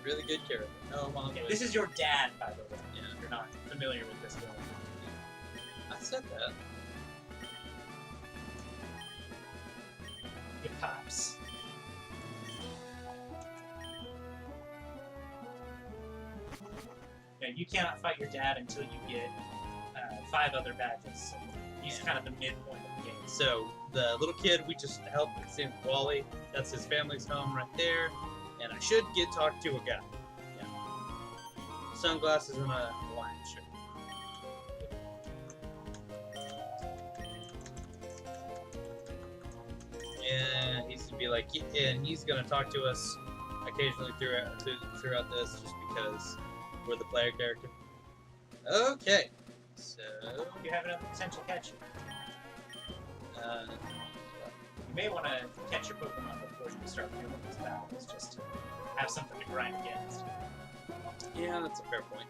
Really good character. Oh, Mom. Okay, this is your dad, by the way. Yeah. You're not familiar with this one. I said that. It pops. Yeah, you cannot fight your dad until you get 5 other badges. So he's kind of the midpoint of the game. So the little kid we just helped with St. Wally, that's his family's home right there, and I should get talked to a guy. Yeah. Sunglasses and a Hawaiian shirt. And he's gonna be like, and he's gonna talk to us occasionally throughout this, just because we're the player character. Okay, so You have another potential catcher. You may want to catch your Pokemon before you start doing these battles, just to have something to grind against. yeah, that's a fair point.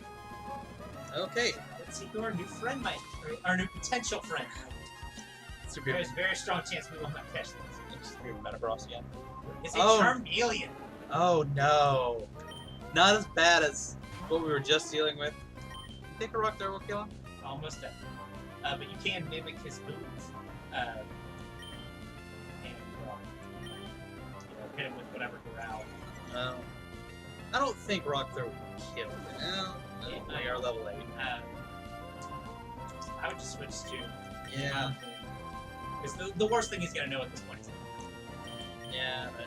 Okay, Let's see who our new friend might be, our new potential friend might be. There's a very strong chance we will not catch this. Metagross again. It's a Oh. Charmeleon. Oh no, not as bad as what we were just dealing with. You think a rock there will kill him? Almost done. But you can mimic his move. And hit him with whatever growl. I don't think rock there will kill him. No, they are level 8. I would just switch to. Yeah. Because the worst thing he's going to know at this point is. Yeah, but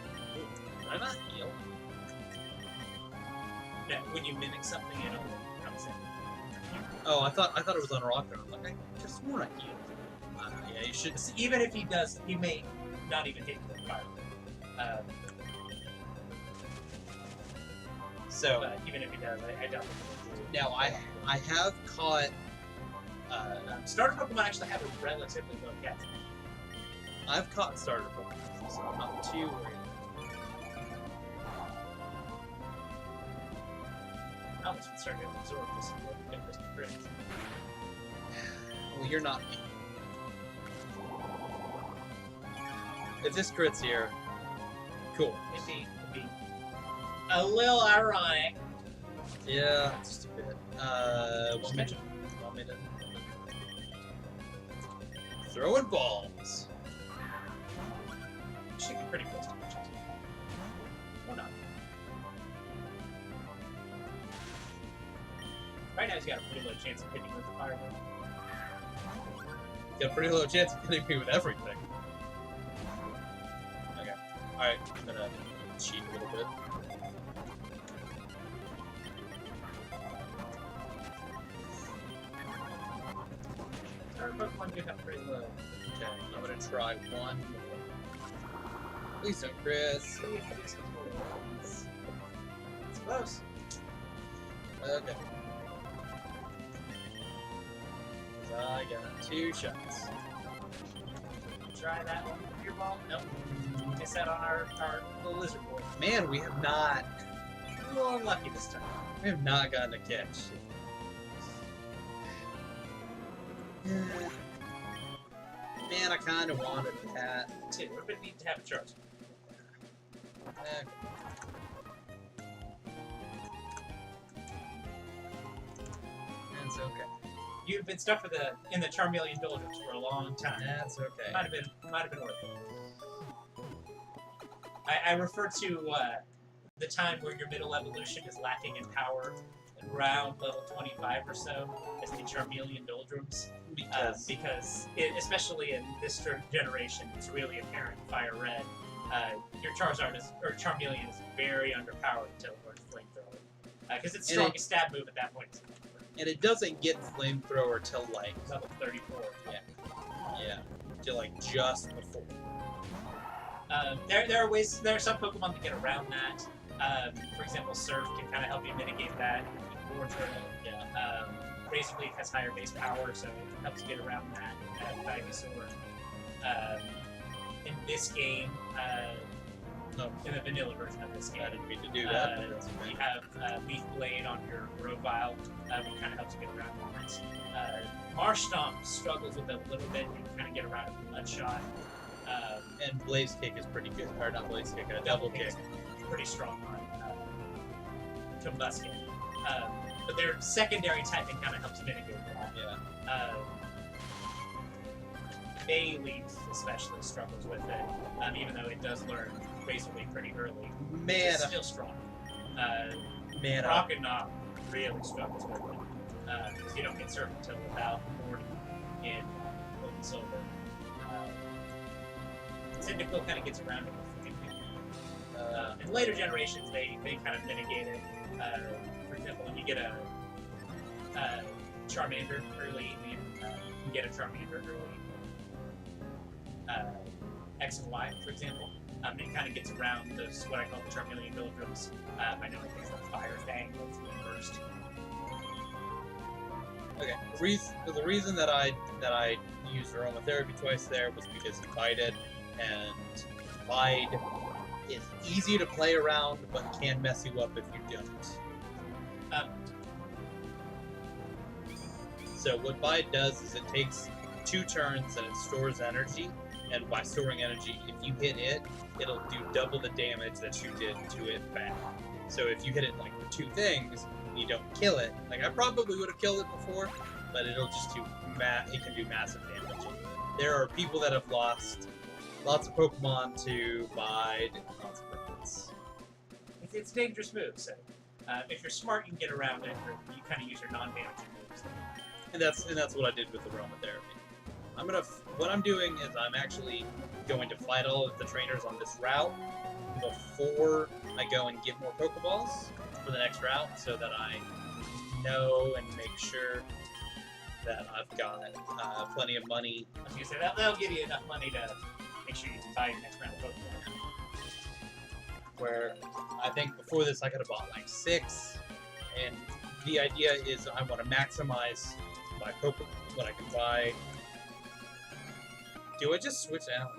I'm not heal. No, when you mimic something, it'll come in. Oh, I thought it was on rock there. I'm like, I just swore I healed. Yeah, you should. Even if he does, he may not even hit the fire. So But even if he does, I doubt it. now I have caught. Starter Pokemon actually have a relatively low catch. I've caught starter Pokemon, so I'm not too worried. Now this would start to absorb this and get this crit. Well, you're not me. If this crit's here, Cool. It'd be a little ironic. Yeah, just a bit. One minute. Throwing balls. Should be pretty close to each other. Or not. Right now he's got a pretty low chance of hitting with the fireball. Got a pretty low chance of hitting me with everything. Okay. Alright, I'm gonna cheat a little bit. Our Pokemon do have pretty low. Okay, I'm gonna try one more. Please don't, Chris. It's close. Okay. I got 2 shots. Try that one with your ball. Nope. Miss out on our little lizard boy. Man, we have not A little unlucky this time. gotten a catch. Man, I kind of wanted that. Too. We're gonna need to have a charge. Okay. That's okay. You've been stuck in the Charmeleon doldrums for a long time. That's okay. Might have been worth it. I refer to the time where your middle evolution is lacking in power around level 25 or so as the Charmeleon doldrums. Because especially in this generation, it's really apparent in Fire Red. Your Charmeleon is very underpowered until it learns Flamethrower. Because its strongest stab move at that point is And it doesn't get Flamethrower till like level 34. yeah, till like just before. There are some Pokemon that get around that. For example, Surf can kind of help you mitigate that. Yeah. Razor Leaf has higher base power, so it helps you get around that. Ivysaur. In this game, in the vanilla version of this game, I didn't mean to do that. But that's okay. you have Leaf Blade on your Grovyle, which kind of helps you get around it. Marsh Stomp struggles with it a little bit. You can kind of get around it with Bloodshot. And Blaze Kick is pretty good. Or not Blaze Kick, a Double Kick. Pretty strong on Combustion. But their secondary typing kind of helps mitigate that. Yeah. Bayleaf especially struggles with it, even though it does learn Razor Leaf pretty early. Man, It's still strong. man, Rocket Knob really struggles with it, because you don't get Surf until about 40 in Gold and Silver. Cyndaquil kind of gets around it with Flaming. In later generations, they kind of mitigate it. For example, when you get a Charmander early, you can get a Charmander early. X and Y, for example. It kind of gets around those, what I call the Charmeleon doldrums, by knowing things like Fire Fang that's the first. Okay. The reason that I used aromatherapy twice there was because he bited, and bite is easy to play around, but can mess you up if you don't. So what bite does is it takes 2 turns and it stores energy, and by storing energy, if you hit it, it'll do double the damage that you did to it back. So if you hit it like with 2 things, and you don't kill it, like I probably would have killed it before, but it'll just do it can do massive damage. There are people that have lost lots of Pokemon to Bide and consequences. It's a dangerous move, so if you're smart, you can get around it, or you kind of use your non-damaging moves. And that's what I did with the aromatherapy. What I'm doing is I'm actually going to fight all of the trainers on this route before I go and get more Pokeballs for the next route, so that I know and make sure that I've got plenty of money. I was gonna say that'll give you enough money to make sure you can buy your next round of Pokemon. Where I think before this I could have bought like 6, and the idea is I want to maximize my Pokemon, what I can buy. Do I just switch out?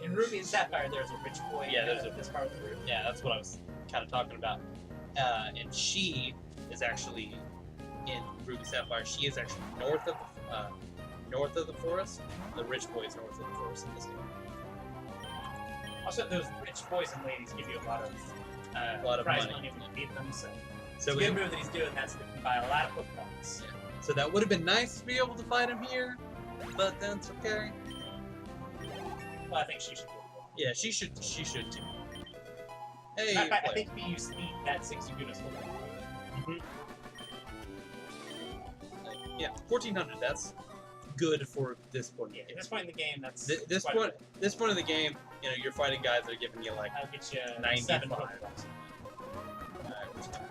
In Ruby and Sapphire, there's a rich boy. Yeah, there's this part of the room. Yeah, that's what I was kind of talking about. And she is actually in Ruby Sapphire. She is actually north of the forest. The rich boy is north of the forest in this game. Also, those rich boys and ladies give you a lot of prize money when you beat them. So it's a good move that he's doing. That's that can buy a lot of Pokeballs. Yeah. So that would have been nice to be able to fight him here, but that's okay. Well, I think she should do it. Yeah, she should too. Hey, I think if you use speed, that 6 you good as well. Yeah, 1400. That's good for this point. Yeah, at this point in the game, that's this point of the game. You know, you're fighting guys that are giving you like I'll get you 95. 7 Pokeballs. Alright, we're just gonna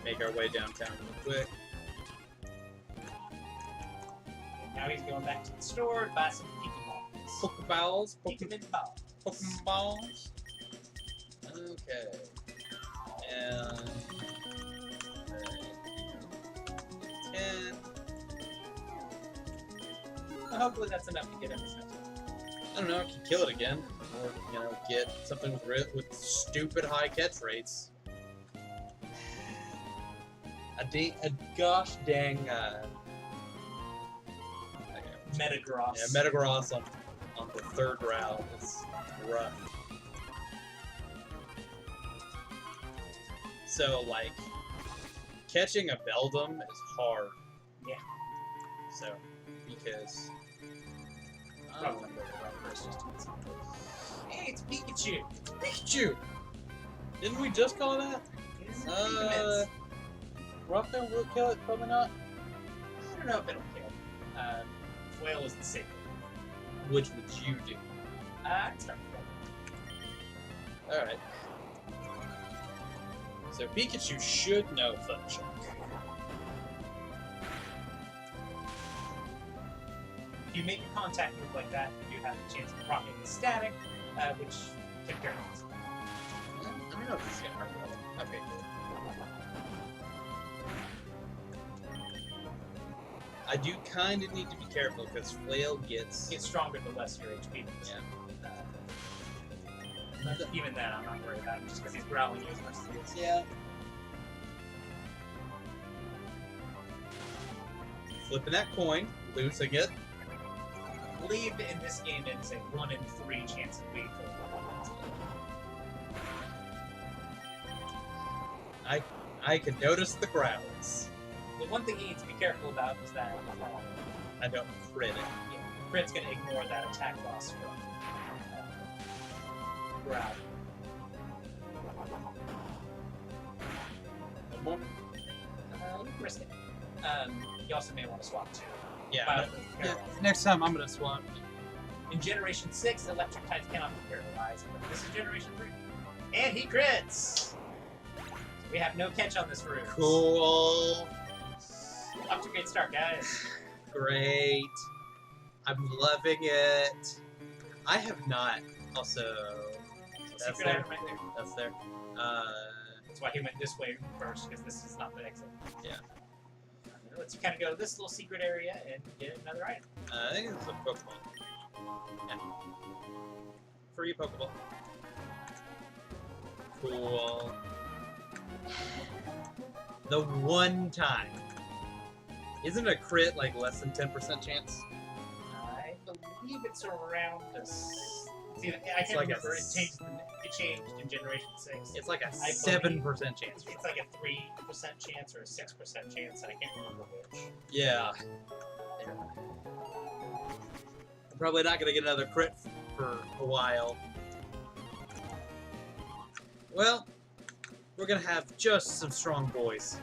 make our way downtown real quick. Now he's going back to the store to buy some Pokeballs. Pokeballs. Okay. And 10. Well, hopefully that's enough to get him this next one. I don't know. I can kill it again, or you know, get something with stupid high catch rates. A gosh dang. Metagross. Yeah, Metagross on the 3rd round is rough. So, like, catching a Beldum is hard. Yeah. So, because... Probably just hey, it's Pikachu! Pikachu! Didn't we just call that? Rockdale will kill it, probably not. I don't know if it'll kill. Flail is the safe. Which would you do? It's not Alright. So Pikachu should know Thundershock. If you make a contact move like that, you do have a chance of proccing the static, which can paralyze. I don't know if this is gonna hurt well. Okay, good. I do kind of need to be careful because Flail gets stronger the less your HP is. Yeah. Even then, I'm not worried about him just because he's growling you as much as he is. Yeah. Flipping that coin, losing it. I believe in this game it's a 1 in 3 chance of being killed. I can notice the growls. The one thing he needs to be careful about is that I don't crit it. Yeah, crit's going to ignore that attack loss from growl. One more? You can risk it. You also may want to swap too. Yeah. Next time I'm gonna swap. In Generation 6, electric types cannot be paralyzed, but this is Generation 3. And he crits! We have no catch on this route. Cool. Off to a great start, guys. Great. I'm loving it. I have not. Also, that's there. Right there. That's there. That's why he went this way first, because this is not the exit. Yeah. Let's kind of go to this little secret area and get another item. I think it's a Pokeball. Yeah. Free Pokeball. Cool. The one time. Isn't a crit like less than 10% chance? I believe it's around this. See, I can't like remember. It changed in Generation 6. It's like a 7% chance. It's like a 3% chance or a 6% chance, and I can't remember which. Yeah. I'm probably not going to get another crit for a while. Well, we're going to have just some strong boys.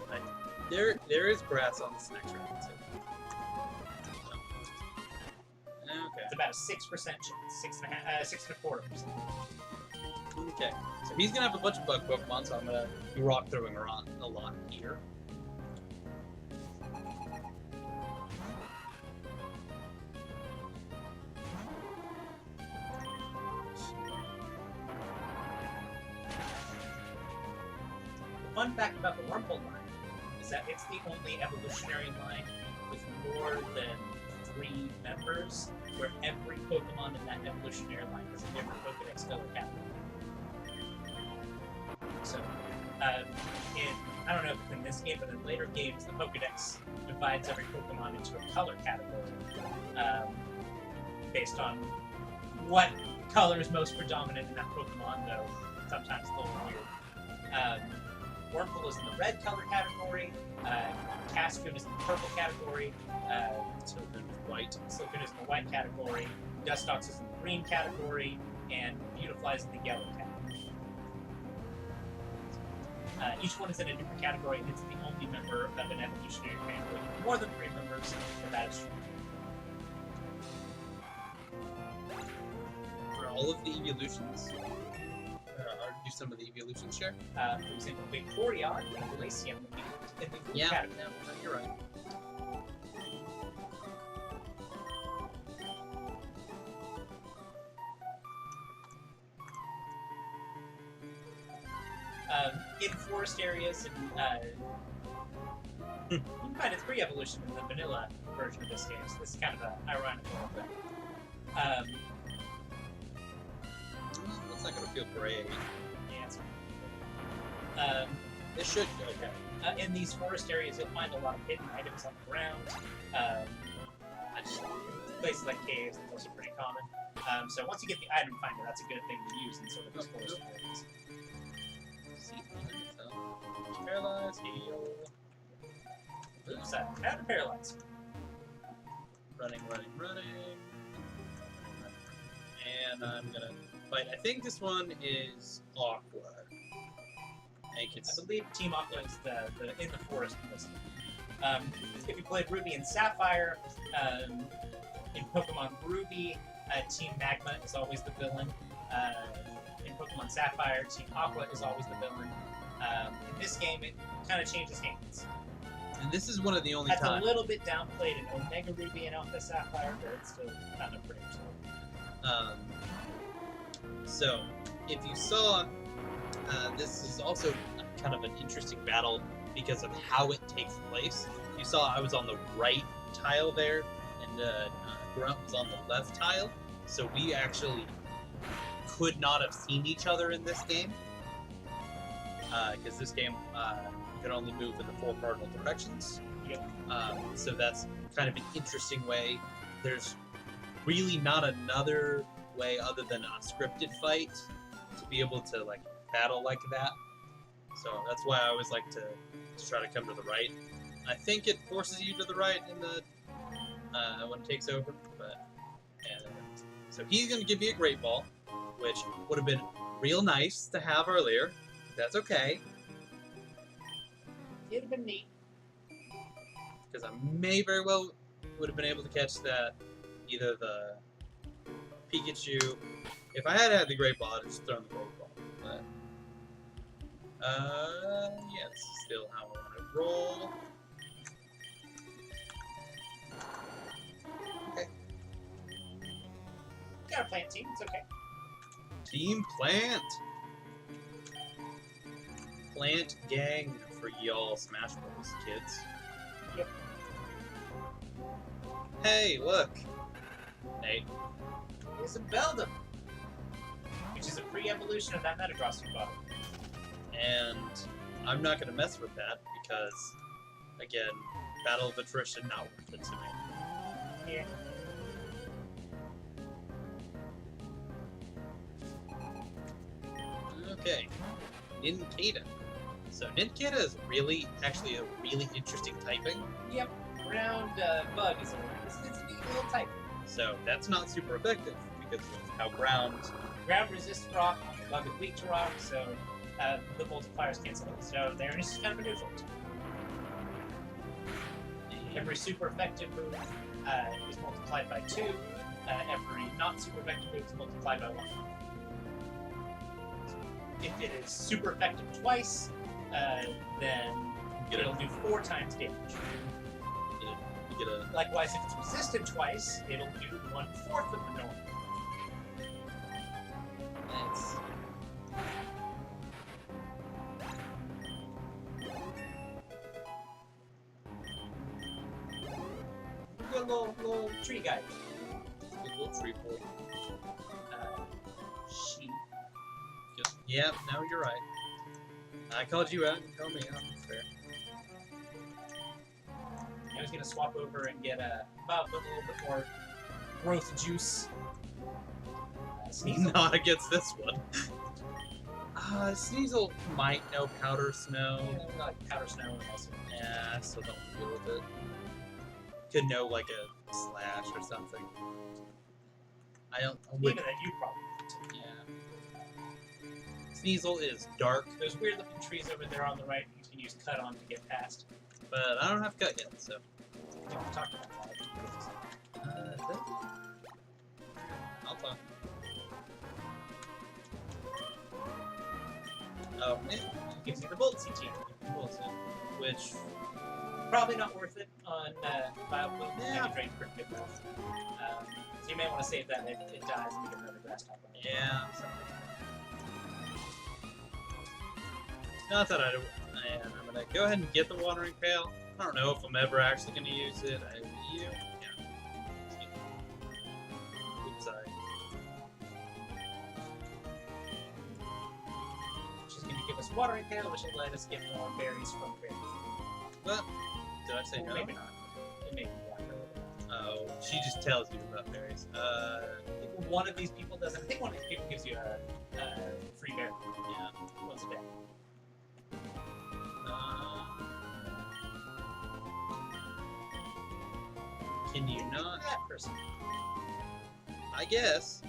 Like, there is grass on this next round, too. Okay. It's about a 6% chance, 6.25%. Okay, so he's gonna have a bunch of bug Pokemon, so I'm gonna be rock throwing around a lot here. The fun fact about the Wurmple line is that it's the only evolutionary line with more than 3 members, where every Pokemon in that evolutionary line has a different Pokedex color category. So, I don't know if it's in this game, but in later games, the Pokedex divides every Pokemon into a color category based on what color is most predominant in that Pokemon, though sometimes a little weird. Wurmple is in the red color category. Cascoon is in the purple category. Sylvan is white. Silcoon is in the white category. Dustox is in the green category. And Beautifly is in the yellow category. Each one is in a different category, and it's the only member of an evolutionary family with more than 3 members, and that is true. For all of the evolutions? Do some of the evolutions share? For example, Vaporeon and Glaceon would be in the blue category. No, you're right. In forest areas, and you can find its pre-evolution in the vanilla version of this game, so this is kind of an ironic little thing. It's not going to feel great. Yeah, it's It should go okay. in these forest areas, you'll find a lot of hidden items on the ground. Places like caves, those are pretty common. So once you get the item finder, that's a good thing to use in sort of these forest areas. Paralyzed, heal. Oops, I'm out of paralyzed. Running. And I'm gonna fight. I think this one is Aqua. I think it's. I believe Team Aqua is the in the forest list. If you played Ruby and Sapphire, in Pokemon Ruby, Team Magma is always the villain. In Pokemon Sapphire, Team Aqua is always the villain. In this game, it kind of changes hands. And this is one of the only That's times. a little bit downplayed in Omega Ruby and Alpha Sapphire, but it's still kind of pretty slow. So, if you saw, this is also kind of an interesting battle because of how it takes place. You saw I was on the right tile there, and Grunt was on the left tile, so we actually could not have seen each other in this game. Because this game you can only move in the 4 cardinal directions. Yep. So that's kind of an interesting way. There's really not another way other than a scripted fight to be able to like battle like that. So that's why I always like to try to come to the right. I think it forces you to the right in the when it takes over. But so he's gonna give me a Great Ball, which would have been real nice to have earlier. That's okay. It'd have been neat. Because I may very well would have been able to catch that, either the Pikachu. If I had the Great Ball, I'd have just thrown the Great Ball. But, yeah, this is still how I want to roll. Okay. Got a plant team, it's okay. Team Plant! Plant gang for y'all Smash Bros. Kids. Yep. Hey, look! Nate. It's a Beldum, which is a pre-evolution of that Metagross you bought. And I'm not going to mess with that because, again, Battle of Attrition not worth it to me. Yeah. Okay, Nincada. So Nincada is actually a really interesting typing. Yep. Ground bug is a neat little type. So that's not super effective because of how ground. Ground resists rock, bug is weak to rock, so the multipliers cancel each out there, and it's just kind of a neutral. Every super effective move is multiplied by 2. Every not super effective move is multiplied by 1. If it is super effective twice, then it'll do 4 times damage. You get a Likewise, if it's resisted twice, it'll do 1/4 of the normal. nice. Good little tree guy. Good little tree boy. Sheep. Yeah, no, you're right. I called you out. You called me out. Fair. I was gonna swap over and get a little bit more growth juice. Sneasel. Not against this one. Sneasel might know Powder Snow. Yeah, like Powder Snow and also. Yeah, I still don't deal with it. Could know like a slash or something. I don't. Even that you probably. Yeah. Sneasel is dark, There's weird looking trees over there on the right you can use cut on to get past. but I don't have cut yet, so. We talked about that. I'll talk. Oh, yeah. Gives you the bullet CT. Which, Probably not worth it on BioPlume. Yeah. It drains pretty good health. So you may want to save that if it dies and you get another grass type on it. yeah. Not that I don't. And I'm gonna go ahead and get the watering pail. I don't know if I'm ever actually gonna use it. Yeah. Oops, She's going to give us watering pail, which will let us get more berries from berries. But did I say no? Maybe not. It may be after. Oh, she just tells you about berries. I think one of these people doesn't. I think one of these people gives you a free berry. Yeah. Once a day. Can you not? That person. I guess.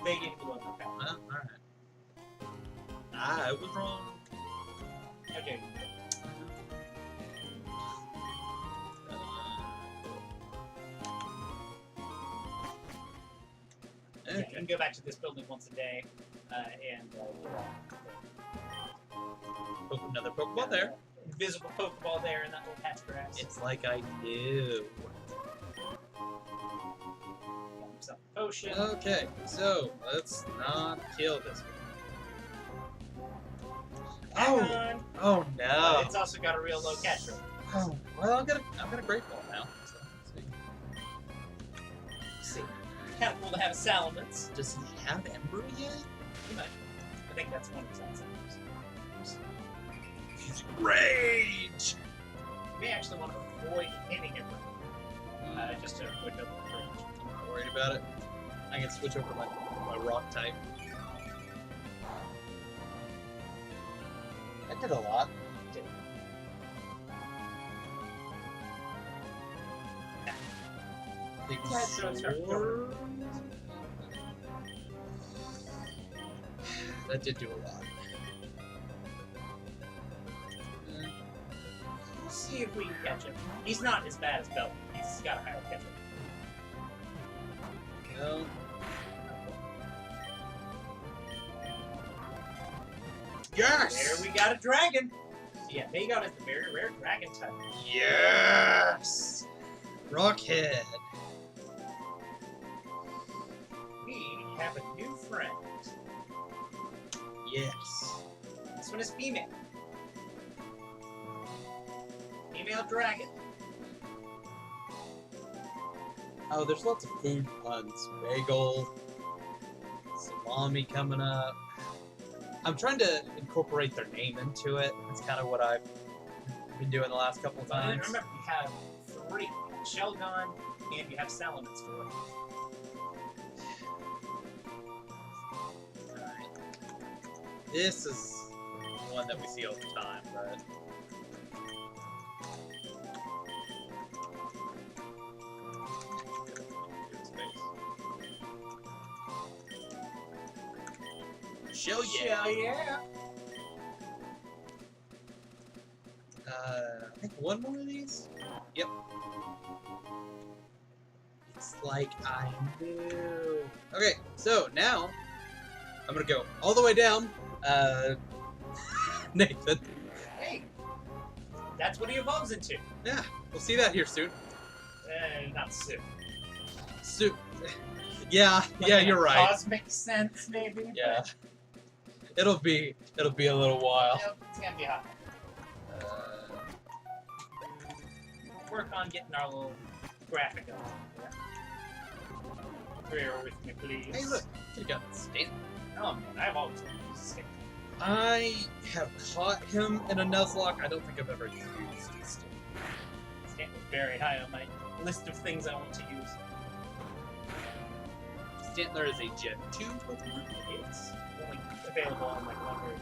They get you one more pound. Alright. I was wrong. Okay. Yeah, you can go back to this building once a day and Poke another Pokeball there. Invisible Pokeball there in that little patch of grass. It's like I knew. Some potion. Okay, so let's not kill this one. Hang on. Oh no! It's also got a real low catch rate. Oh well, I'm gonna Great Ball now. So let's see. See, kind of cool to have a Salamence. Does he have Ember yet? He might. I think that's one of his Salamence. He's Rage. We actually want to avoid hitting him, just to avoid double range. I'm not worried about it. I can switch over my Rock type. I did a lot. Big sword. That did do a lot. We'll see if we can catch him. He's not as bad as Belt. He's got a higher catch rate. No. Yes! There we got a dragon! Yeah, Vagon is the very rare dragon type. Yes! Rockhead. We have a new friend. Yes. This one is female. Female dragon. Oh, there's lots of food puns. Bagel, salami coming up. I'm trying to incorporate their name into it. That's kind of what I've been doing the last couple of And times. remember, you have 3. Shelgon, and you have Salamence for it. Alright. This is one that we see all the time, but... Shell yeah! yeah! I think one more of these? Yep. It's like I knew. Okay, so now I'm gonna go all the way down. Nathan. Hey! That's what he evolves into. Yeah, we'll see that here soon. Not soon. Soon. Yeah, yeah, you're right. Cosmic sense, maybe? Yeah. It'll be a little while. Yep, it's gonna be hot. Work on getting our little graphic on. Yeah. Bear with me, please. Hey, look, could've got Stan. Oh man, I've always wanted to use a stick. I have caught him in a Nuzlocke. I don't think I've ever used a Stan. Stick was very high on my list of things I want to use. Stantler is a Gen 2 Pokemon. It's only available on like one route.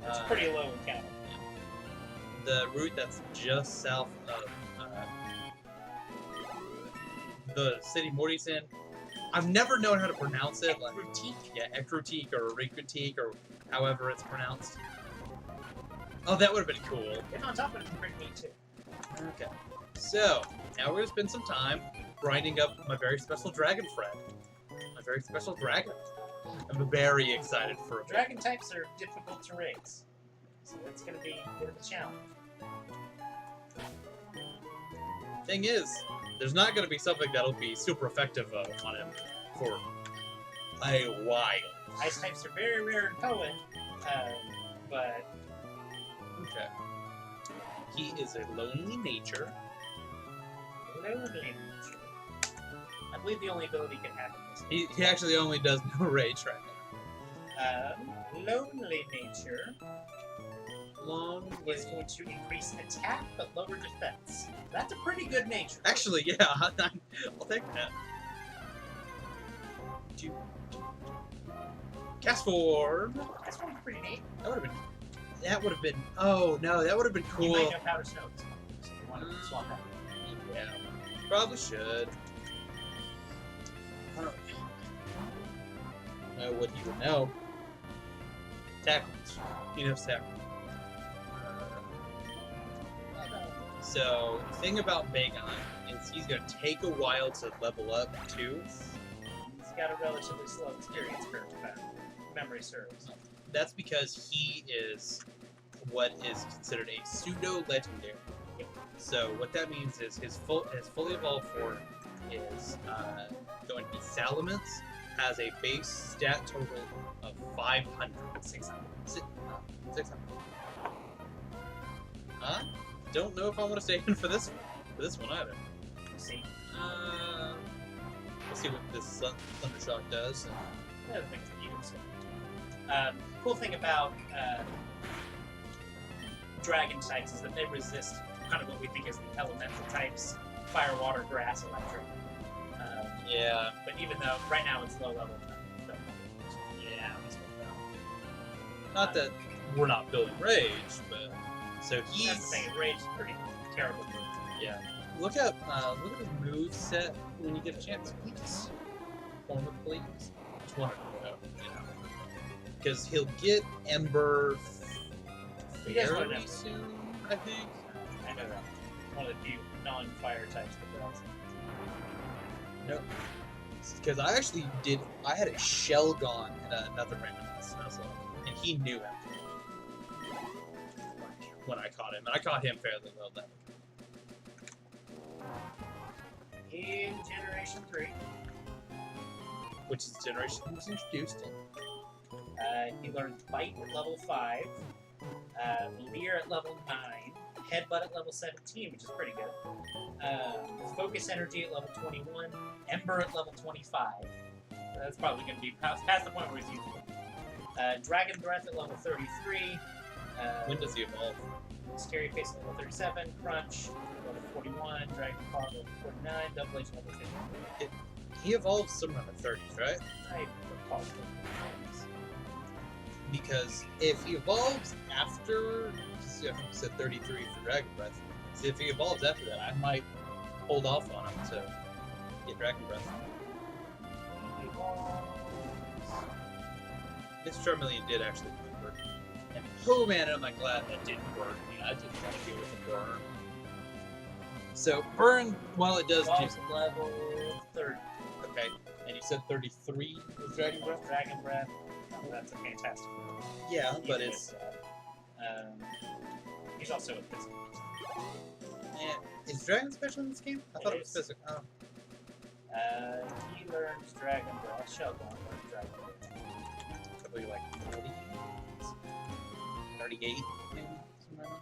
It's pretty low in count. The route that's just south of the city Morty's in. I've never known how to pronounce it. Like, Ekrutique or Rikutique or however it's pronounced. Oh, that would have been cool. And on top of it, it's pretty neat too. Okay. So, now we're going to spend some time grinding up my very special dragon friend. My very special dragon. I'm very excited for it. Dragon types are difficult to raise. So that's going to be a bit of a challenge. Thing is, there's not going to be something that'll be super effective on him for a while. Ice types are very rare in Poet, but... Okay. He is a lonely nature. Lonely nature. I believe the only ability can happen this He actually only does no rage right now. Lonely nature Long is going to increase attack but lower defense. That's a pretty good nature. Actually, yeah, I'll take that. Cast Form. That's one pretty neat. That would have been. Oh no, that would have been You cool. might know Powder Stones. So you want to swap that. Yeah, probably should. I wouldn't even know. Tackles. He knows tackles. So, the thing about Bagon is he's going to take a while to level up, too. He's got a relatively slow experience curve, if memory serves. That's because he is what is considered a pseudo-legendary. So, what that means is his fully evolved form is going to be Salamence, has a base stat total of 500. 600. 600. Don't know if I want to stay in for this one either. We'll see. Let's see what this Thundershock does. The other things that you can say. Cool thing about dragon types is that they resist kind of what we think is the elemental types: fire, water, grass, electric. Yeah. But even though right now it's low level, Yeah. Not that we're not building rage, but so he's. That's the thing. Rage is pretty terrible. Yeah. Look at his move set when you get a chance. Please. Former, please. Just want to know. Because he'll get Ember fairly soon, I think. I know that. One of the few non-fire types that does. Nope. Because I had a Shelgon in another randomized Nuzlocke, and he knew him when I caught him, and I caught him fairly well then. In Generation 3. Which is the generation he was introduced in. He learns Bite at level 5, Leer at level 9, Headbutt at level 17, which is pretty good, Focus Energy at level 21, Ember at level 25. That's probably going to be past the point where he's useful. Dragon Breath at level 33. When does he evolve? Scary Face at level 37, Crunch level 41, Dragon Claw level 49, Double H level 50. He evolves somewhere in the 30s, right? I recall. Because if he evolves after, I think you said 33 for Dragon Breath. So if he evolves after that, I might hold off on him to get Dragon Breath. This Charmeleon did actually work. And oh man, am I glad that didn't work. I didn't want to deal with the burn. So burn, while it does do level 30. Okay, and you said 33 with Dragon Breath? Dragon Breath. Oh, that's a fantastic move. Yeah, but it's... he's also a physical. Is Dragon special in this game? I thought it was physical. Oh. He learns Dragon Breath. Sheldon learns Dragon Breath. Probably like 40? 38, maybe? Something like that.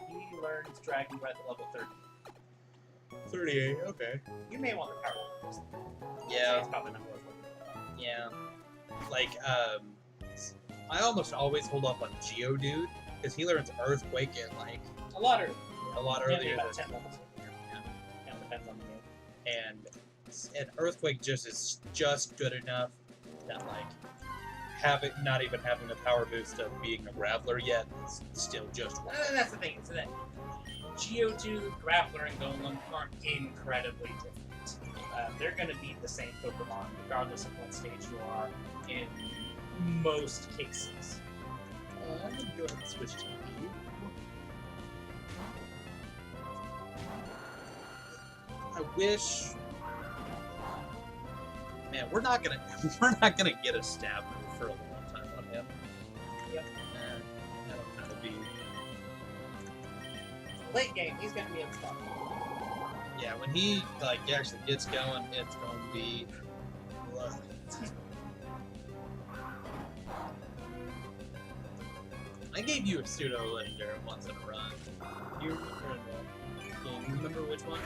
He learns Dragon Breath at level 30. 38, okay. You may want the power level. Yeah. It's probably not worth it. Yeah. Like, I almost always hold up on Geodude, because he learns Earthquake at, like, A lot earlier. A lot Maybe earlier about than 10 levels earlier. Yeah, depends on the game. and Earthquake just is just good enough that like not even having the power boost of being a grappler yet is still just And that's the thing, is that Geodude, Grappler, and Golem are incredibly different. They're going to beat the same Pokemon regardless of what stage you are in most cases. I'm gonna go ahead and switch to you. I wish. Man, we're not gonna get a stab move for a long time on him. Yep. That'll kind of be. Late game, he's going to be able to stop. Yeah, when he like actually gets going, it's going to be. I gave you a pseudo legendary once in a run. Do you remember which one?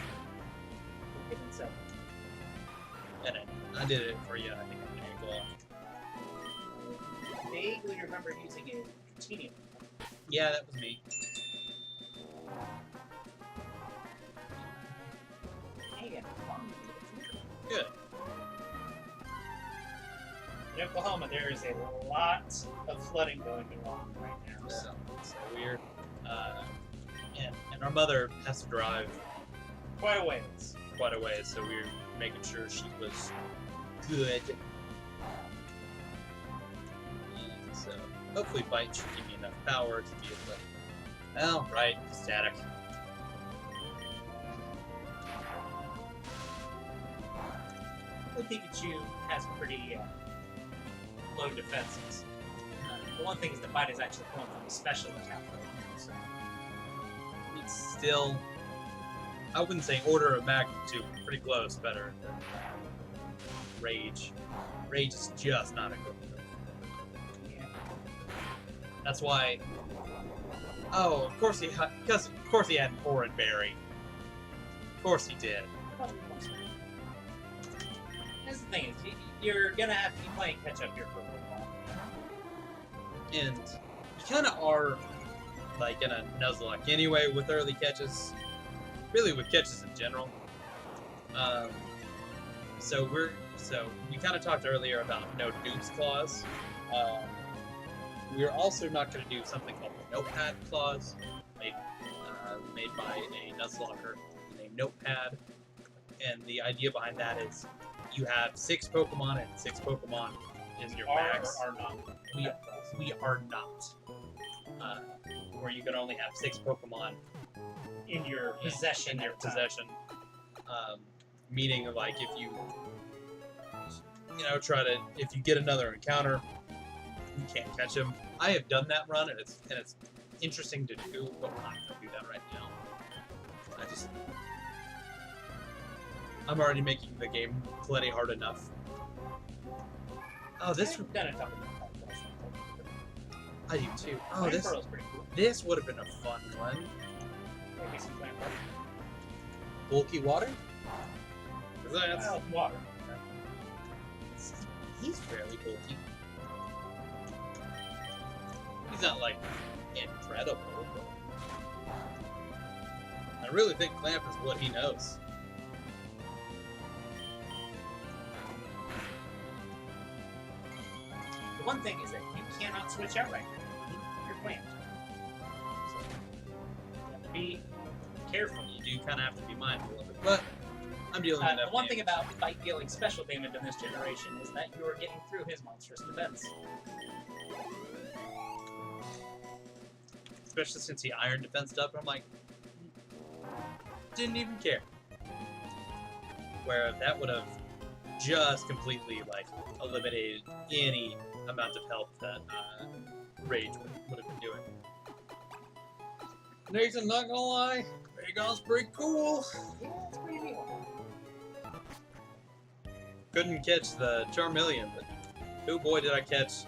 And I did it for you, I think, on Ankle. I vaguely remember using a Continuum. Yeah, that was me. Good. In Oklahoma, there is a lot of flooding going on right now. Yeah. So So weird. And our mother has to drive quite a ways. quite a ways, so we were making sure she was good. And so hopefully Bite should give me enough power to be able to. Well, right, static. I think Pikachu has pretty low defenses. The one thing is the Bite is actually going from a special attack right now, so It's still, I wouldn't say order of magnitude, pretty close, better than Rage. Rage is just not a good move. yeah. That's why. Oh, of course he had, because of course he had Oran Berry. Of course he did. That's the thing is, you're gonna have to be playing catch up here for a little while. And you kind of are like in a Nuzlocke anyway with early catches, really with catches in general. So we kind of talked earlier about no Dupes clause. We're also not going to do something called the Notepad clause, made by a Nuzlocker named Notepad. And the idea behind that is you have 6 Pokemon and 6 Pokemon is your max. Or not. We are not. Where you can only have 6 Pokemon In your possession. in your at a time. possession. Meaning, like, if you if you get another encounter, you can't catch him. I have done that run, and it's interesting to do, but we're not going to do that right now. I'm already making the game plenty hard enough. Oh, this I've done a couple of times. I do too. Oh, Flame this Pearl's pretty cool. this would have been a fun one. Maybe some Flame Pearl. Bulky water? 'Cause that's- Well, water. He's fairly bulky. He's not like incredible, but I really think Clamp is what he knows. The one thing is that you cannot switch out right now. You're clamped. So you have to be careful. You do kind of have to be mindful of it, but I'm dealing with The enough one thing damage. about Bite dealing special damage in this generation is that you are getting through his monstrous defense. Especially since he iron defensed up, I'm like, didn't even care. Where that would have just completely like eliminated any amount of health that Rage would have been doing. Nathan, not gonna lie, Raygon's pretty cool. Yeah, it's pretty neat. Couldn't catch the Charmeleon, but oh boy did I catch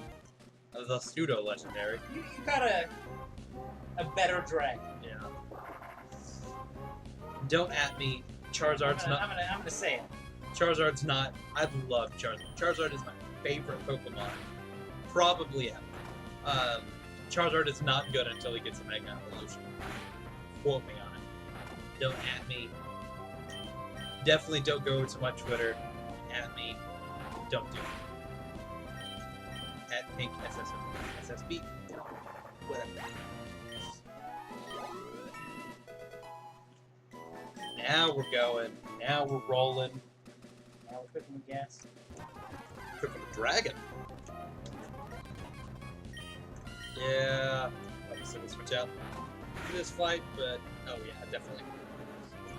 the pseudo legendary. You got a better dragon. Yeah. Don't at me. Charizard's I'm not. gonna say it. Charizard's not. I love Charizard. Charizard is my favorite Pokemon, probably ever. Charizard is not good until he gets a Mega Evolution. quote me on it. Don't at me. Definitely don't go to my Twitter. At me. Don't do it. At Pink SSB. Whatever. Now we're going. Now we're rolling. Now we're cooking with gas. Cooking a dragon. Yeah. Obviously, we'll switch out for this fight, but oh yeah, definitely.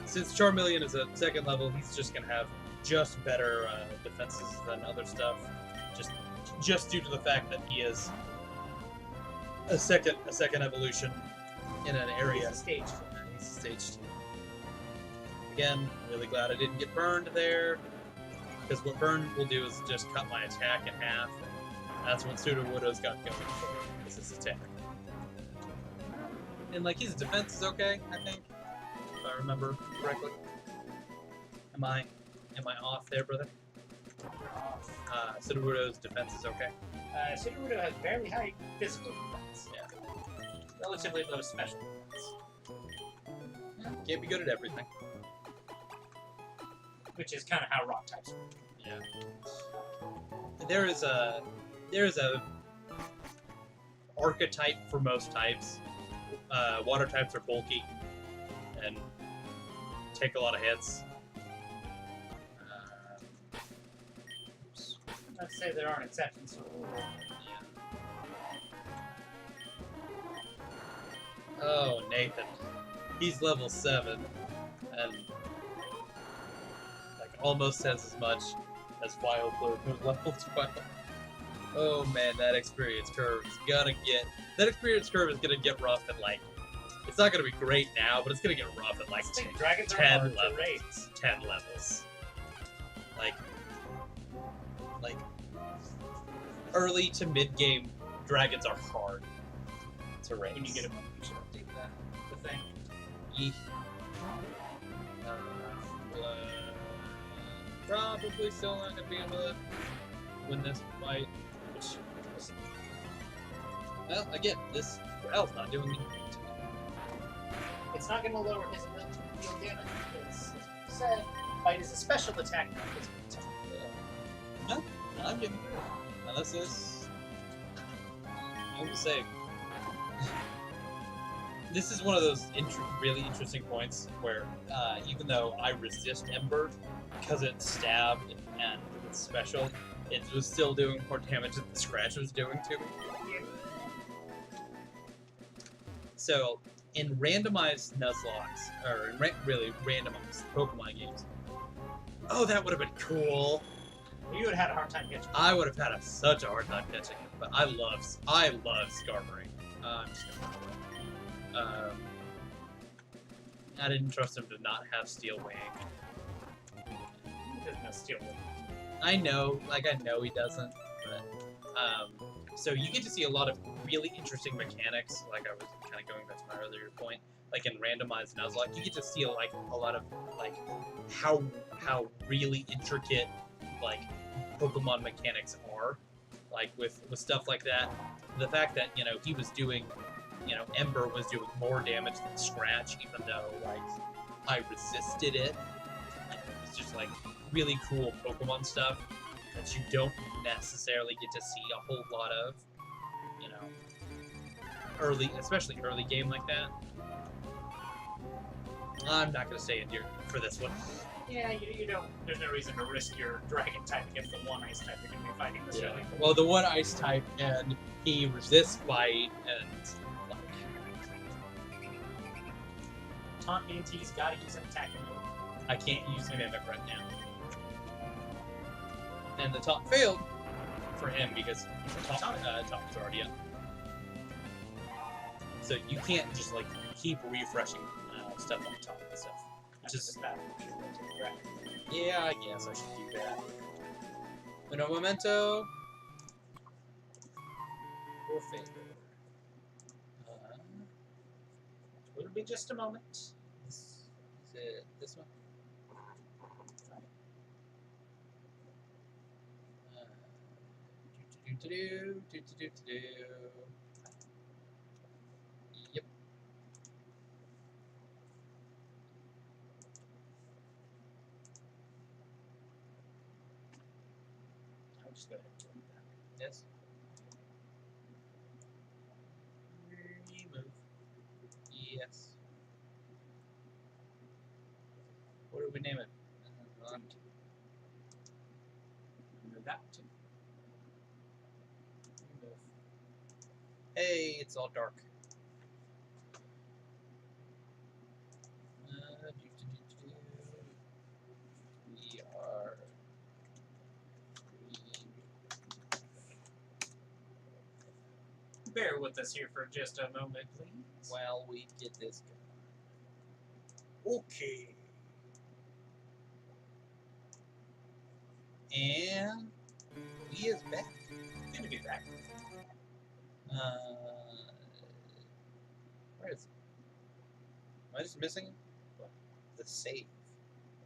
Since Charmeleon is a second level, he's just gonna have just better defenses than other stuff. Just due to the fact that he is a second evolution in an area. He's a stage. He's a stage 2. Again, really glad I didn't get burned there, because what burn will do is just cut my attack in half. And that's what Sudowoodo's got going for, is his attack. And like his defense is okay, I think, if I remember correctly. Am I off there, brother? Sudowoodo's defense is okay. Sudowoodo has very high physical defense. Yeah. Relatively low special defense. Can't be good at everything. Which is kind of how rock types work. Yeah. There is a archetype for most types. Water types are bulky and take a lot of hits. I'd say there aren't exceptions to the rule. Yeah. Oh, Nathan. He's level 7 and like almost says as much as Vileplume, who's level 12. Oh man, that experience curve is gonna get rough at like, it's not gonna be great now, but it's gonna get rough at like 10 levels. 10 levels. Like early to mid game dragons are hard to raise. When you get a moment, you should update that. The thing. Yeeh. Probably still not gonna be able to win this fight. Which, well, again, this Growl's not doing anything to me. It's not going to lower his ability to deal damage because, as you said, Bite is a special attack, not a physical attack. No, I'm getting unless this. I would say this is one of those really interesting points where, even though I resist Ember because it's stabbed and it's special, it was still doing more damage than the Scratch was doing to me. So, in randomized Nuzlocks, or in really randomized Pokemon games, oh, that would have been cool. You would have had a hard time catching him. I would have had such a hard time catching him, but I love Skarmory. I'm just gonna I didn't trust him to not have Steel Wing. He doesn't have Steel Wing. I know he doesn't, but so you get to see a lot of really interesting mechanics. Like I was kind of going back to my earlier point, like in randomized Nuzlocke, you get to see like a lot of like how really intricate like Pokemon mechanics are, like with stuff like that. The fact that he was doing, Ember was doing more damage than Scratch, even though like I resisted it. It's just like really cool Pokemon stuff that you don't necessarily get to see a whole lot of, especially early game like that. I'm not gonna say it here for this one. Yeah, you don't. There's no reason to risk your Dragon type against the one Ice type you're gonna be fighting this early. Well, the one Ice type, and he resists Bite, and like Taunt ENT's gotta use an attack move. I can't use Mimic right now. And the taunt failed for him because taunt's already up. So you can't just like keep refreshing stuff on top and stuff. Just that. Yeah, I guess I should do that. Uno momento. Or fail. It'll be just a moment. Is it this one? Yep. I'll just go ahead and delete that. Yes. Remove. Yes. What do we name it? Remove that too. Remove. Hey, it's all dark. We are. Bear with us here for just a moment, please. While we get this going. Okay. And he is back. Good to be back. Where is it? Am I just missing What? the save?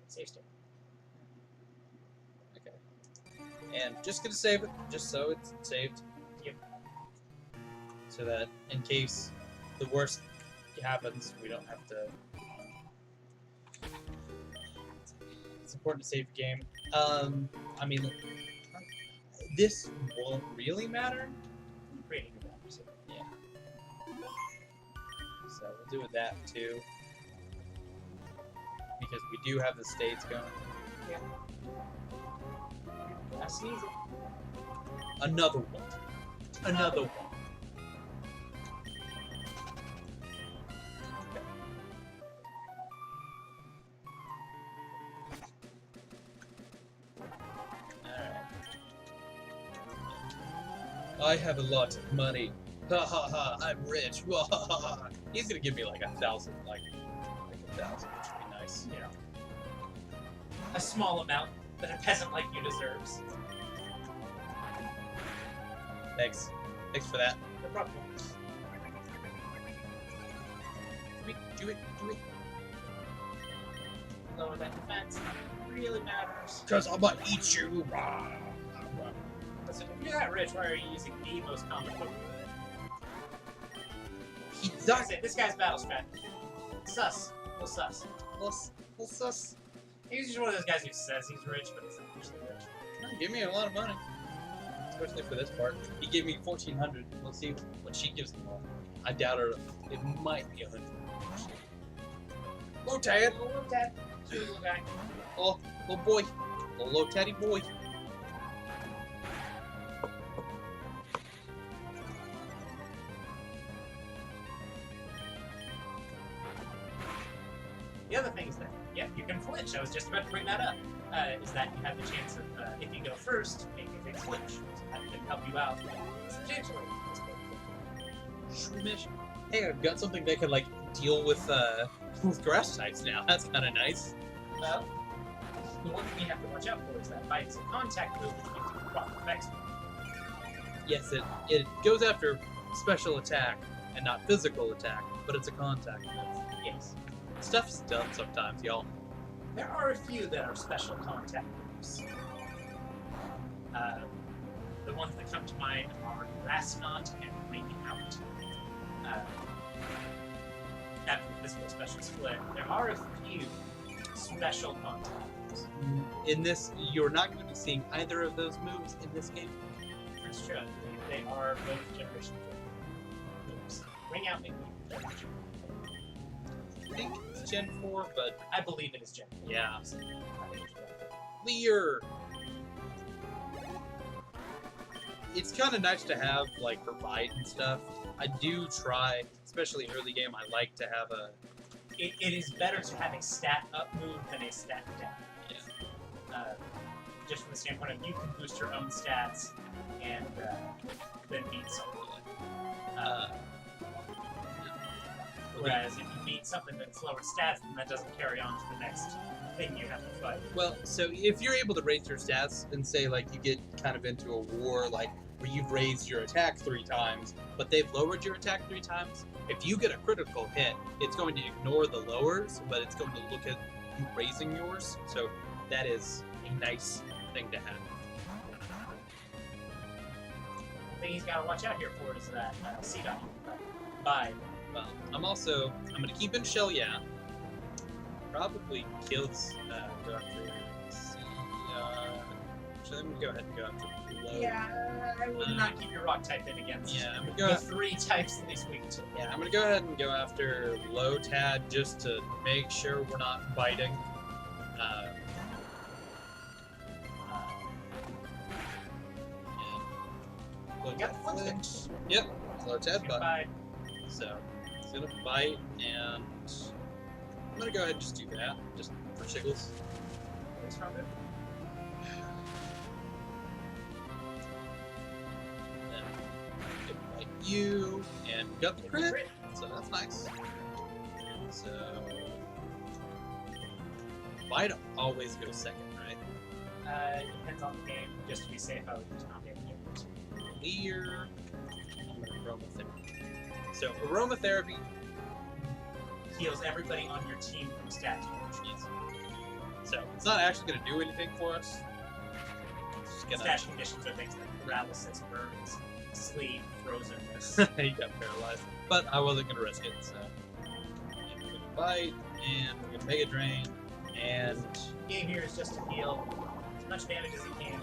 Save state. Okay. And just gonna save it, just so it's saved. Yep. So that in case the worst happens, we don't have to. It's important to save the game. I mean, this won't really matter. Creating a map, so. Yeah. So we'll do with that too. Because we do have the states going. Yeah. That's easy. Another one. Another one. I have a lot of money. Ha ha ha! I'm rich. Wah, ha, ha, ha. He's gonna give me like 1,000, like 1,000, which would be nice. Yeah. A small amount that a peasant like you deserves. Thanks. Thanks for that. No problem. Do it. Lower that defense. Really matters. Cause I'm gonna eat you. Listen, if you're that rich, why are you using the most common Pokemon? He That's does it. This guy's battle strategy. Sus. Well, sus. Well, sus. He's just one of those guys who says he's rich, but he's not actually rich. Give me a lot of money. Especially for this part. He gave me 1,400. We'll see what she gives me. I doubt her. It might be 100. Low Tad. Low Tad. Sweet little guy. Oh, little boy. Little low Taddy boy. The other thing is that, yeah, you can flinch. I was just about to bring that up. Is that you have the chance of, if you go first, making things flinch. So that can help you out substantially. Shroomish. Hey, I've got something that can like deal with grass types now. That's kind of nice. Well, the one thing you have to watch out for is that bites and contact move, which gives you proper effects. Yes, it goes after special attack and not physical attack, but it's a contact move. Yes. Stuff's dumb sometimes, y'all. There are a few that are special contact moves. The ones that come to mind are Grass Knot and Rain Out. After the physical special split, there are a few special contact moves. In this, you're not going to be seeing either of those moves in this game. That's true. They are both generation moves. Ring Out may be generation. I think it's Gen 4, but I believe it is Gen 4. yeah. I think it's Gen 4. Leer! It's kind of nice to have, like, provide and stuff. I do try, especially early game, I like to have a... It is better to have a stat up move than a stat down. Yeah. Just from the standpoint of you can boost your own stats and then beat something. Whereas if you beat something that's lower stats, then that doesn't carry on to the next thing you have to fight. Well, so if you're able to raise your stats and say, like, you get kind of into a war, like, where you've raised your attack 3 times, but they've lowered your attack 3 times, if you get a critical hit, it's going to ignore the lowers, but it's going to look at you raising yours, so that is a nice thing to have. The thing he's got to watch out here for is that C-Dot. Bye. Well, I'm going to keep in Shell, yeah. Probably kills Dr. C. Actually, I'm gonna go ahead and go after low. Yeah, I would not keep your rock type in against Yeah, I'm gonna go the after, 3 types that he's weak to. yeah, I'm gonna go ahead and go after low tad just to make sure we're not biting. Low You got tad the flip flinch. stick. Yep, low tad Good bite. bye. So he's gonna bite, and I'm gonna go ahead and just do that, just for shiggles. What's wrong with it? Then get bite you, and we got the crit, so that's nice. So bite always goes second, right? It depends on the game. Just to be safe, I would just not be able to do it. Clear. I'm gonna aromatherapy. So aromatherapy. Heals everybody on your team from stats. Yes. So it's not actually gonna do anything for us. It's just gonna. Stat conditions are things like paralysis, burns, sleep, frozenness. He got paralyzed, but I wasn't gonna risk it. So and we're gonna bite, and we're gonna Mega Drain, and The game here is just to heal as much damage as he can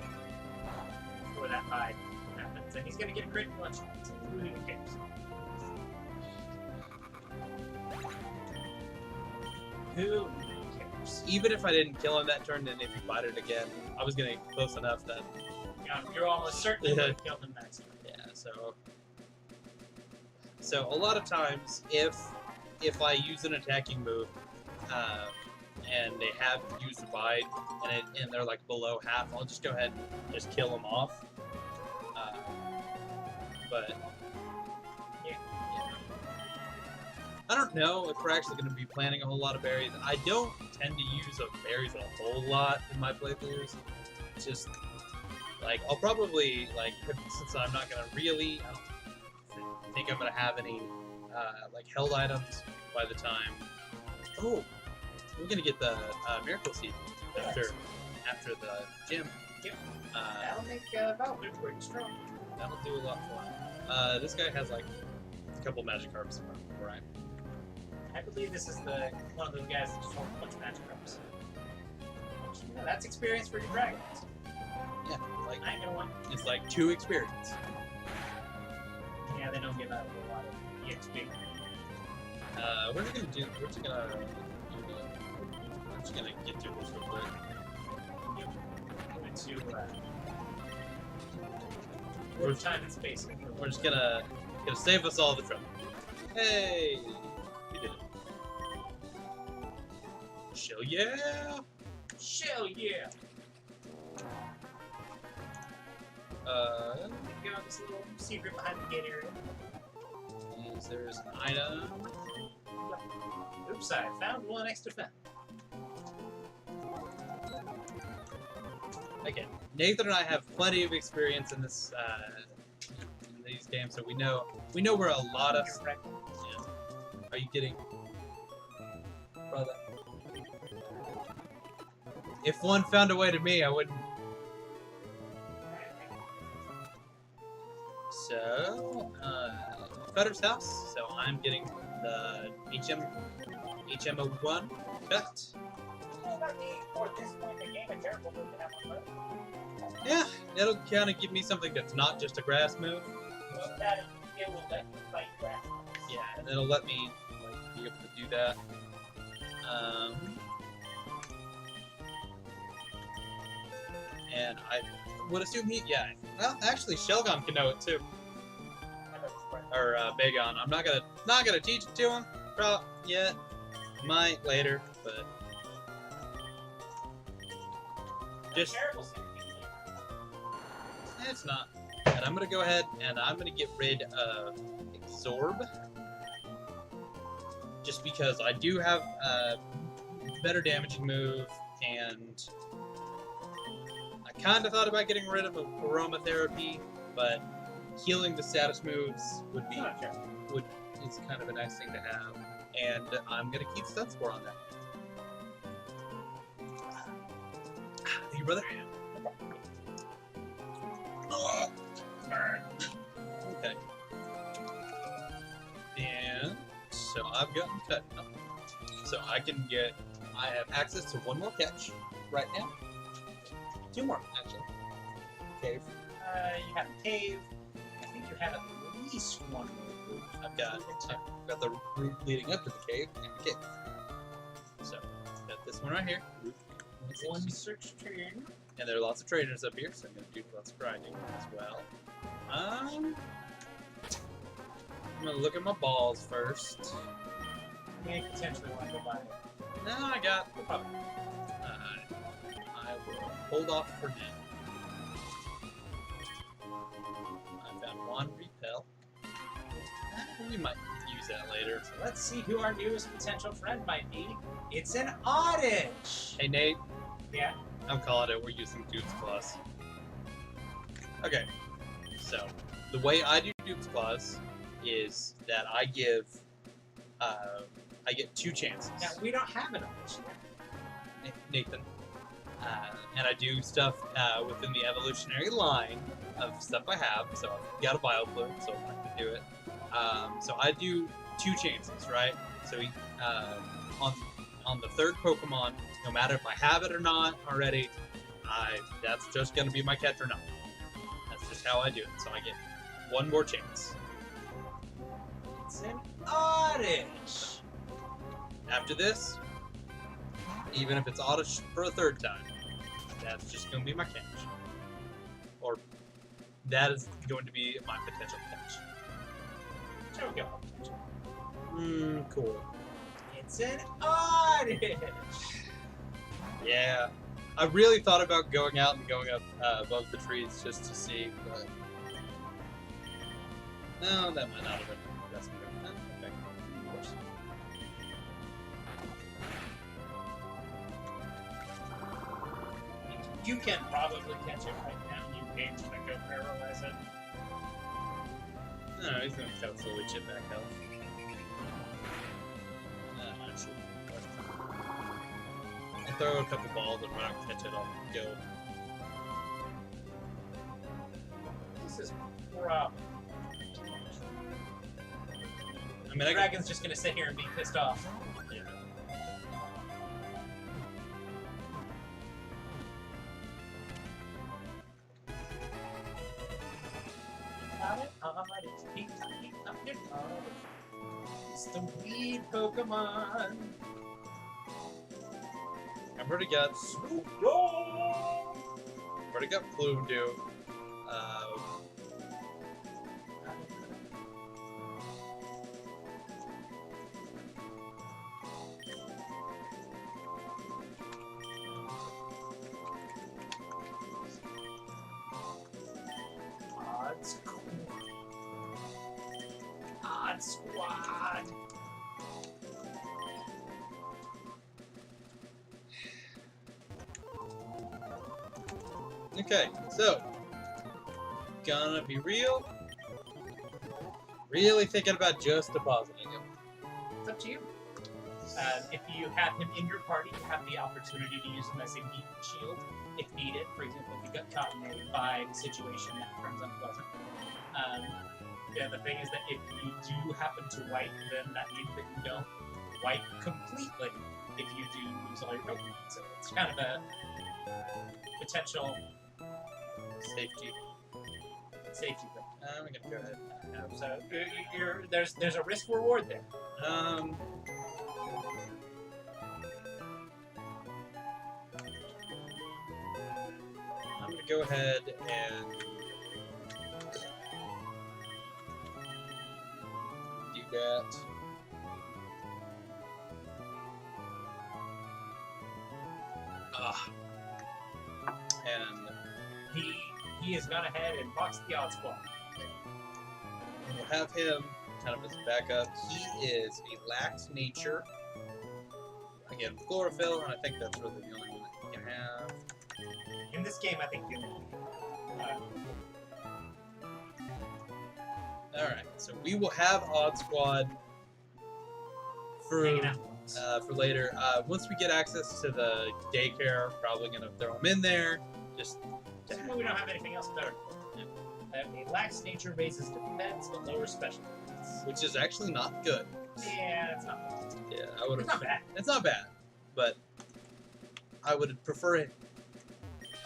before that bite happens. And he's going to get a crit punch. Who even cares? Who cares? even if I didn't kill him that turn, then if he bited again, I was getting close enough that You're almost certainly going to kill him next time. yeah. So a lot of times, if I use an attacking move, and they have used a bite, and they're like below half, I'll just go ahead and just kill them off. But Yeah. I don't know if we're actually going to be planting a whole lot of berries. I don't tend to use berries a whole lot in my playthroughs. It's just like I'll probably since I'm not going to really, I don't think I'm going to have any like held items by the time. Oh, we're going to get the miracle seed after the gym. Yep. Uh, That'll make Valkyrie pretty strong. That'll do a lot for him. This guy has like a couple magic herbs, right? I believe this is one of those guys that just holds a bunch of magic items. Yeah, that's experience for your dragons. Yeah, like I ain't gonna want. it's like 2 experience. Yeah, they don't give out a lot of EXP. We're just gonna get through this real quick. Going to We're time and space. We're just gonna save us all the trouble. Hey, we did it. Shell yeah. Shell yeah! We got this little secret behind the gate area. There's an item. Oops, I found one extra fan. Again, Nathan and I have plenty of experience in this in these games, so we know where a lot of. You're right. Yeah. Are you kidding, brother? If one found a way to me, I wouldn't. So, Fetter's house. So I'm getting the HM01 cut. Yeah, that'll kind of give me something that's not just a grass move. It will let you fight grass. Yeah, and it'll let me be able to do that. And I would assume well, actually, Shelgon can know it too, or Bagon. I'm not gonna teach it to him yet. Might later, but just it's not. And I'm gonna go ahead and I'm gonna get rid of Absorb, just because I do have a better damaging move, and I kind of thought about getting rid of aromatherapy, but healing the status moves is kind of a nice thing to have, and I'm gonna keep Stun Spore on that. Thank you, brother. Okay. And so I've gotten cut now. So I have access to 1 more catch right now. 2 more, actually. cave. You have a cave. I think you have at least one room. I've got the route leading up to the cave and the cave. So, got this one right here. Route 116. And there are lots of traders up here, so I'm going to do lots of grinding as well. I'm going to look at my balls first. You potentially want to go buy it. No, I got... No problem. I will hold off for now. I found one repel. We might use that later. So let's see who our newest potential friend might be. It's an Oddish! Hey, Nate. Yeah? I'm calling it. We're using Dupe's Claws. Okay. So, the way I do Dupe's Claws is that I give... I get 2 chances. Now, we don't have an Oddish yet. Nathan. And I do stuff within the evolutionary line of stuff I have. So I've got a Biofluid, so I can do it. So I do 2 chances, right? So on the 3rd Pokemon, no matter if I have it or not already, that's just going to be my catch or not. That's just how I do it. So I get 1 more chance. It's an Oddish! After this, even if it's Oddish for a 3rd time, that's just going to be my catch. Or that is going to be my potential catch. There we go. Cool. It's an Oddish! Yeah. I really thought about going out and going up above the trees just to see, but... No, that might not have been the best move. Okay, of course. You can probably catch it right now. You can't go paralyze it. No, he's going to kind of slowly chip back health. Actually, I'll throw a couple balls, and when I catch it, I'll go. This is probably... I mean, the dragon's just going to sit here and be pissed off. Yeah. It's the weed Pokemon. I've already got PLUMEDOOM. Odd Squad. Okay, so gonna be real. Really thinking about just depositing him. It's up to you. If you have him in your party, you have the opportunity to use him as a heat shield if needed. For example, if you got caught by the situation that turns unpleasant. Yeah, the thing is that if you do happen to wipe, then that means that you don't wipe completely if you do lose all your Pokemon. So it's kind of a potential Safety. thing. I'm gonna go ahead. So there's a risk reward there. I'm gonna go ahead and do that. And He has gone ahead and boxed the Odd Squad. we'll have him kind of as a backup. He is a lax nature. Again, chlorophyll, and I think that's really the only one that he can have. In this game, I think you Alright, so we will have Odd Squad for later. Once we get access to the daycare, probably going to throw him in there. Just we don't have anything else better. A lax nature raises defense but lowers special defense. which is actually not good. Yeah, it's not bad. Yeah, I would It's have. not bad. It's not bad, but I would prefer it.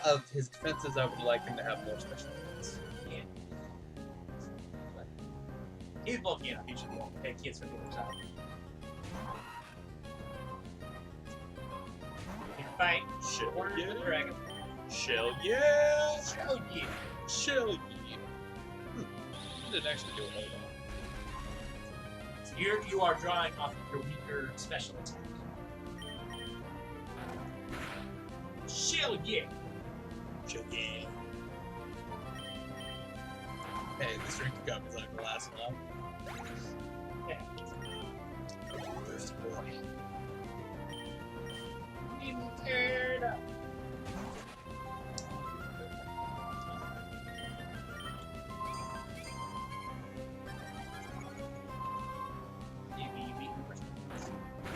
of his defenses, I would like him to have more special defense. Yeah. But he's bulky enough. He should be able to take hits from the other side. You fight. Shell Order yeah. the dragon. Shell yeah! Shell yeah. Shell yeah! He didn't actually do it. So you are drawing off of your weaker special attack. Shell yeah. Shell yeah! Hey, this drink cup is not gonna last long. Yeah. Thirsty boy. Tear it up.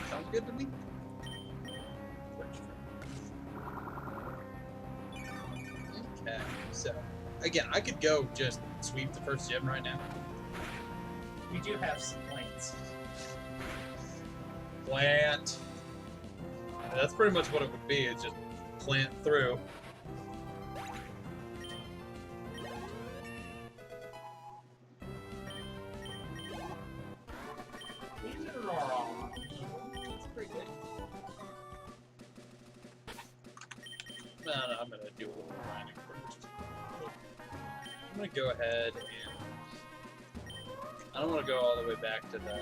Sounds good to me. Okay, so again, I could go just sweep the first gym right now. We do have some planes. Plant. That's pretty much what it would be. It's just plant through. It's pretty good. No, I'm gonna do a little grinding first. I'm gonna go ahead and I don't want to go all the way back to the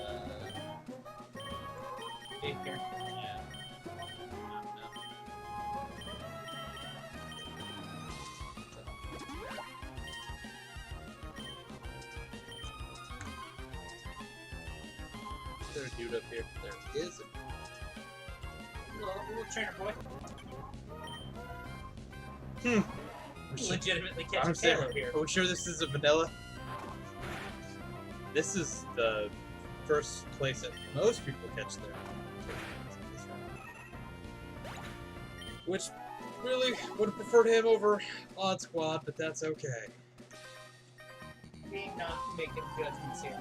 8 here. Yeah. Is there a dude up here? There is. Little trainer boy. Hmm. Legitimately catch I'm a Halo saying, here. are we sure this is a vanilla? This is the first place that most people catch their. Which really would have preferred him over Odd Squad, but that's okay. We're not making judgments here.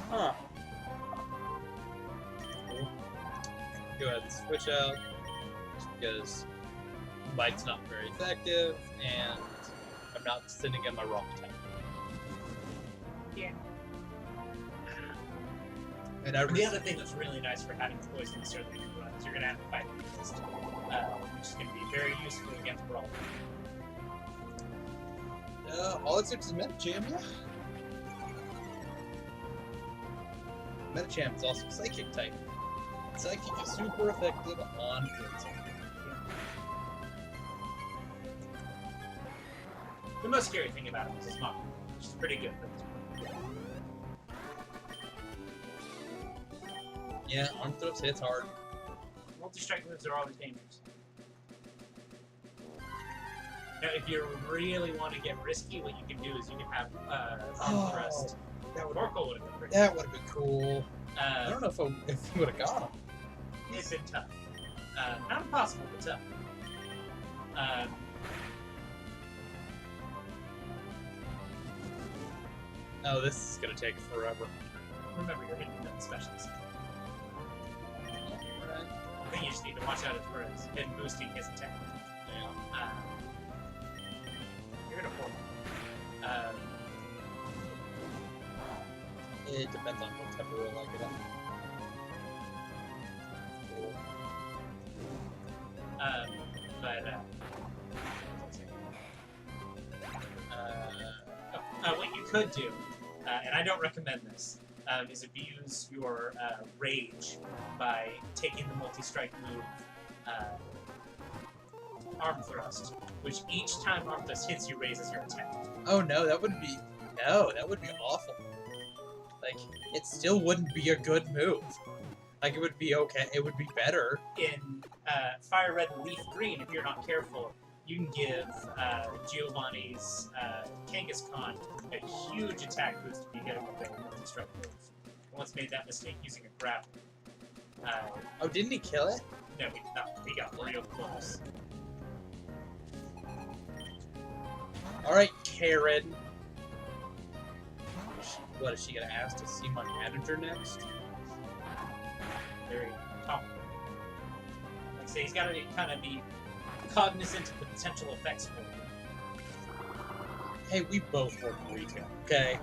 Huh. Go ahead and switch out because Bite's not very effective and I'm not sending in my wrong attack. Yeah. And I The other thing that's really nice for having poison necessarily in your run is you're going to have to fight the resist, which is going to be very useful against Brawl. all it takes is Metacham, yeah. Metacham is also Psychic type. Psychic is super effective on poison. The most scary thing about him is his mom, which is pretty good. Yeah, arm throws hits hard. Multi-strike moves are always dangerous. Now, if you really want to get risky, what you can do is you can have arm thrust. That would Oracle would have been pretty. That would have been cool. I don't know if we would have got him. It's been tough. Not impossible, but tough. Oh, this is gonna take forever. Remember, you're hitting that specialist. Alright. I think you just need to watch out for his hit boosting his attack. Yeah. You're gonna pull. It depends on what type of roll I get up. What you could do, and I don't recommend this, is abuse your rage by taking the multi-strike move arm thrust, which each time arm thrust hits you raises your attack. Oh no, that would be awful. Like, it still wouldn't be a good move. Like, it would be okay, it would be better. In Fire Red and Leaf Green, if you're not careful, you can give Giovanni's Kangaskhan a huge attack boost if you get him with a multi-strike move. Once made that mistake using a grapple. Oh, didn't he kill it? No, he did not. He got real close. Alright, Karen. What is she gonna ask to see my manager next? Very topical. Like I say, he's got to kind of be cognizant of the potential effects for you. Hey, we both work in retail, okay?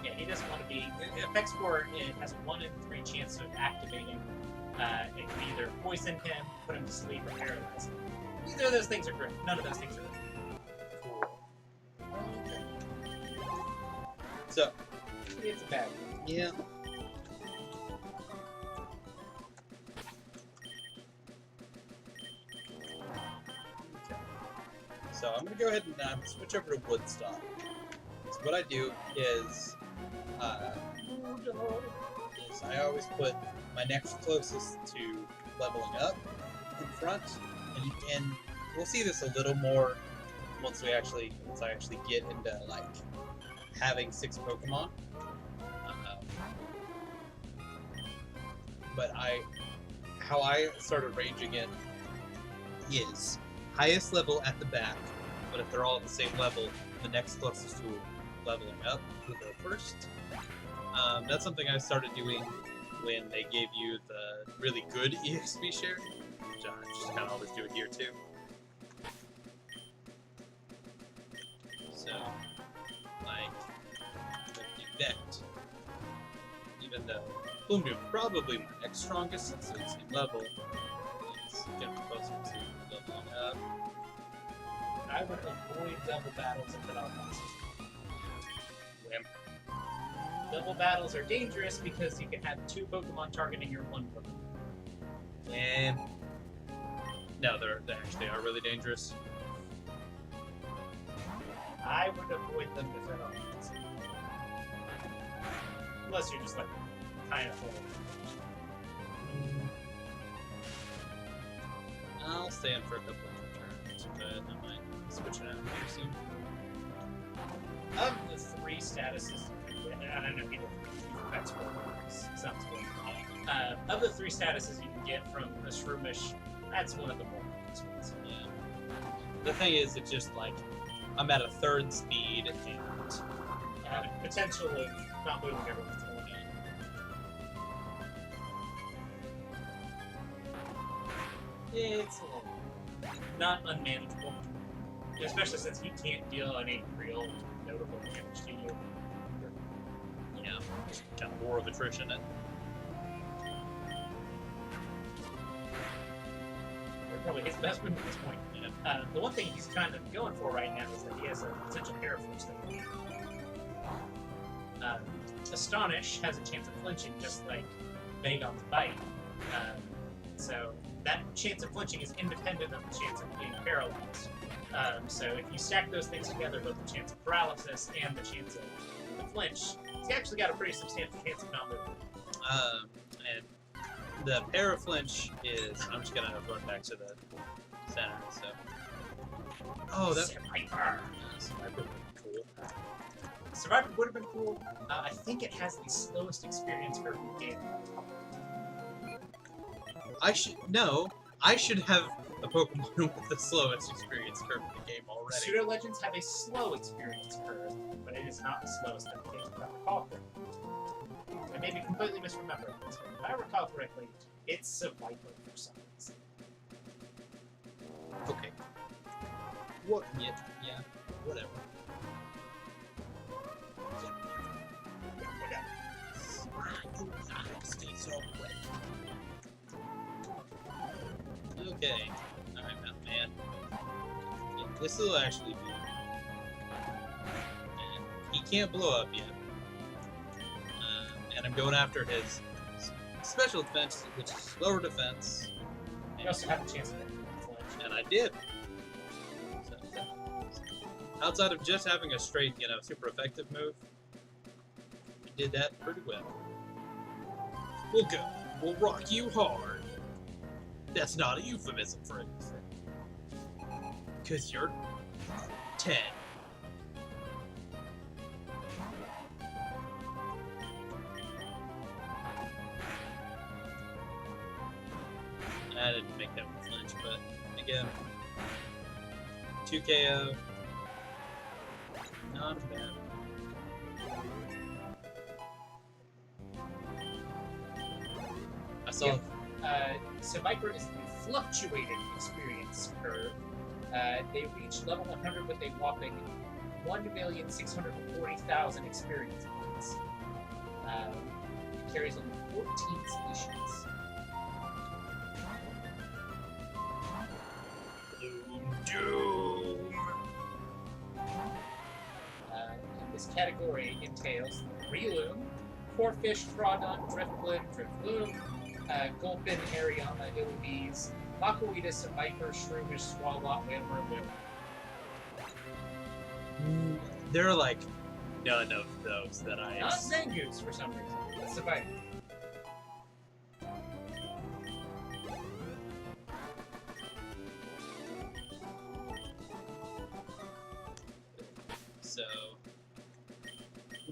Yeah, he doesn't want to be. Effects for it has a 1 in 3 chance of activating. It can either poison him, put him to sleep, or paralyze him. Neither of those things are great. None of those things are great. Cool. Okay. So, It's a bad one. yeah. Okay. So I'm gonna go ahead and switch over to Woodstock. So what I do is I always put my next closest to leveling up in front, and we'll see this a little more once I actually get into like having 6 Pokemon. But how I sort of ranging it is highest level at the back, but if they're all at the same level, the next closest to leveling up will go first. That's something I started doing when they gave you the really good EXP share, which I just kind of always do it here too. So, like, with the event, even though PLUMEDOOM probably my next strongest since it's in level, it's getting closer to leveling up. I would avoid double battles if at all possible. Wimp. Double battles are dangerous because you can have 2 Pokemon targeting your 1 Pokemon. And no, they actually are really dangerous. I would avoid them if at all possible. Unless you're just like kind of full. I'll stay in for a couple of turns, but I might switch it out here soon. Of the 3 statuses, I don't know if that's what sounds good. Of the 3 statuses you can get from a Shroomish, that's one of the more expensive. Yeah. The thing is, it's just like I'm at a 3rd speed and Potential of not moving everyone's going in. It's a little not unmanageable, especially since he can't deal any real notable damage to you. yeah, just kind of war of attrition. Or probably his best move at this point. Yeah. The one thing he's kind of going for right now is that he has a potential paraflinch thing. Astonish has a chance of flinching, just like Vagon's Bite. So that chance of flinching is independent of the chance of being paralyzed. So if you stack those things together, both the chance of paralysis and the chance of the flinch, he's actually got a pretty substantial chance of not moving. And the paraflinch is, I'm just gonna run back to the center. So, oh, that Survivor. Survivor would be cool. Survivor would have been cool. I think it has the slowest experience curve in the game. I should have a Pokemon with the slowest experience curve in the game already. Pseudo Legends have a slow experience curve, but it is not the slowest in the game, if I recall correctly. I may be completely misremembering this, but if I recall correctly, it's Survivor for some reason. Okay. What? Yeah, whatever. Stay so quick. Okay. Alright, Mountain Man. Yeah, this will actually be. And he can't blow up yet. And I'm going after his special defense, which is slower defense. You also have a chance of hitting the flinch. And I did. So, outside of just having a straight, super effective move, I did that pretty well. We'll go. We'll rock you hard. That's not a euphemism for anything. 'Cause you're 10. I didn't make that flinch, but again, 2 KO. Not bad. I saw. Yep. So Viper is the fluctuating experience curve. They reach level 100 with a whopping 1,640,000 experience points. It carries only 14 species. PLUMEDOOM. This category entails Reloom, Corfish, Troodon, Driftloom, Gulpin, Ariana, Illibes, Macoides, Viper, Shroomish, Swallow, and Merloon. There are like none of those that I. Not Zangoose for some reason. That's the Viper. So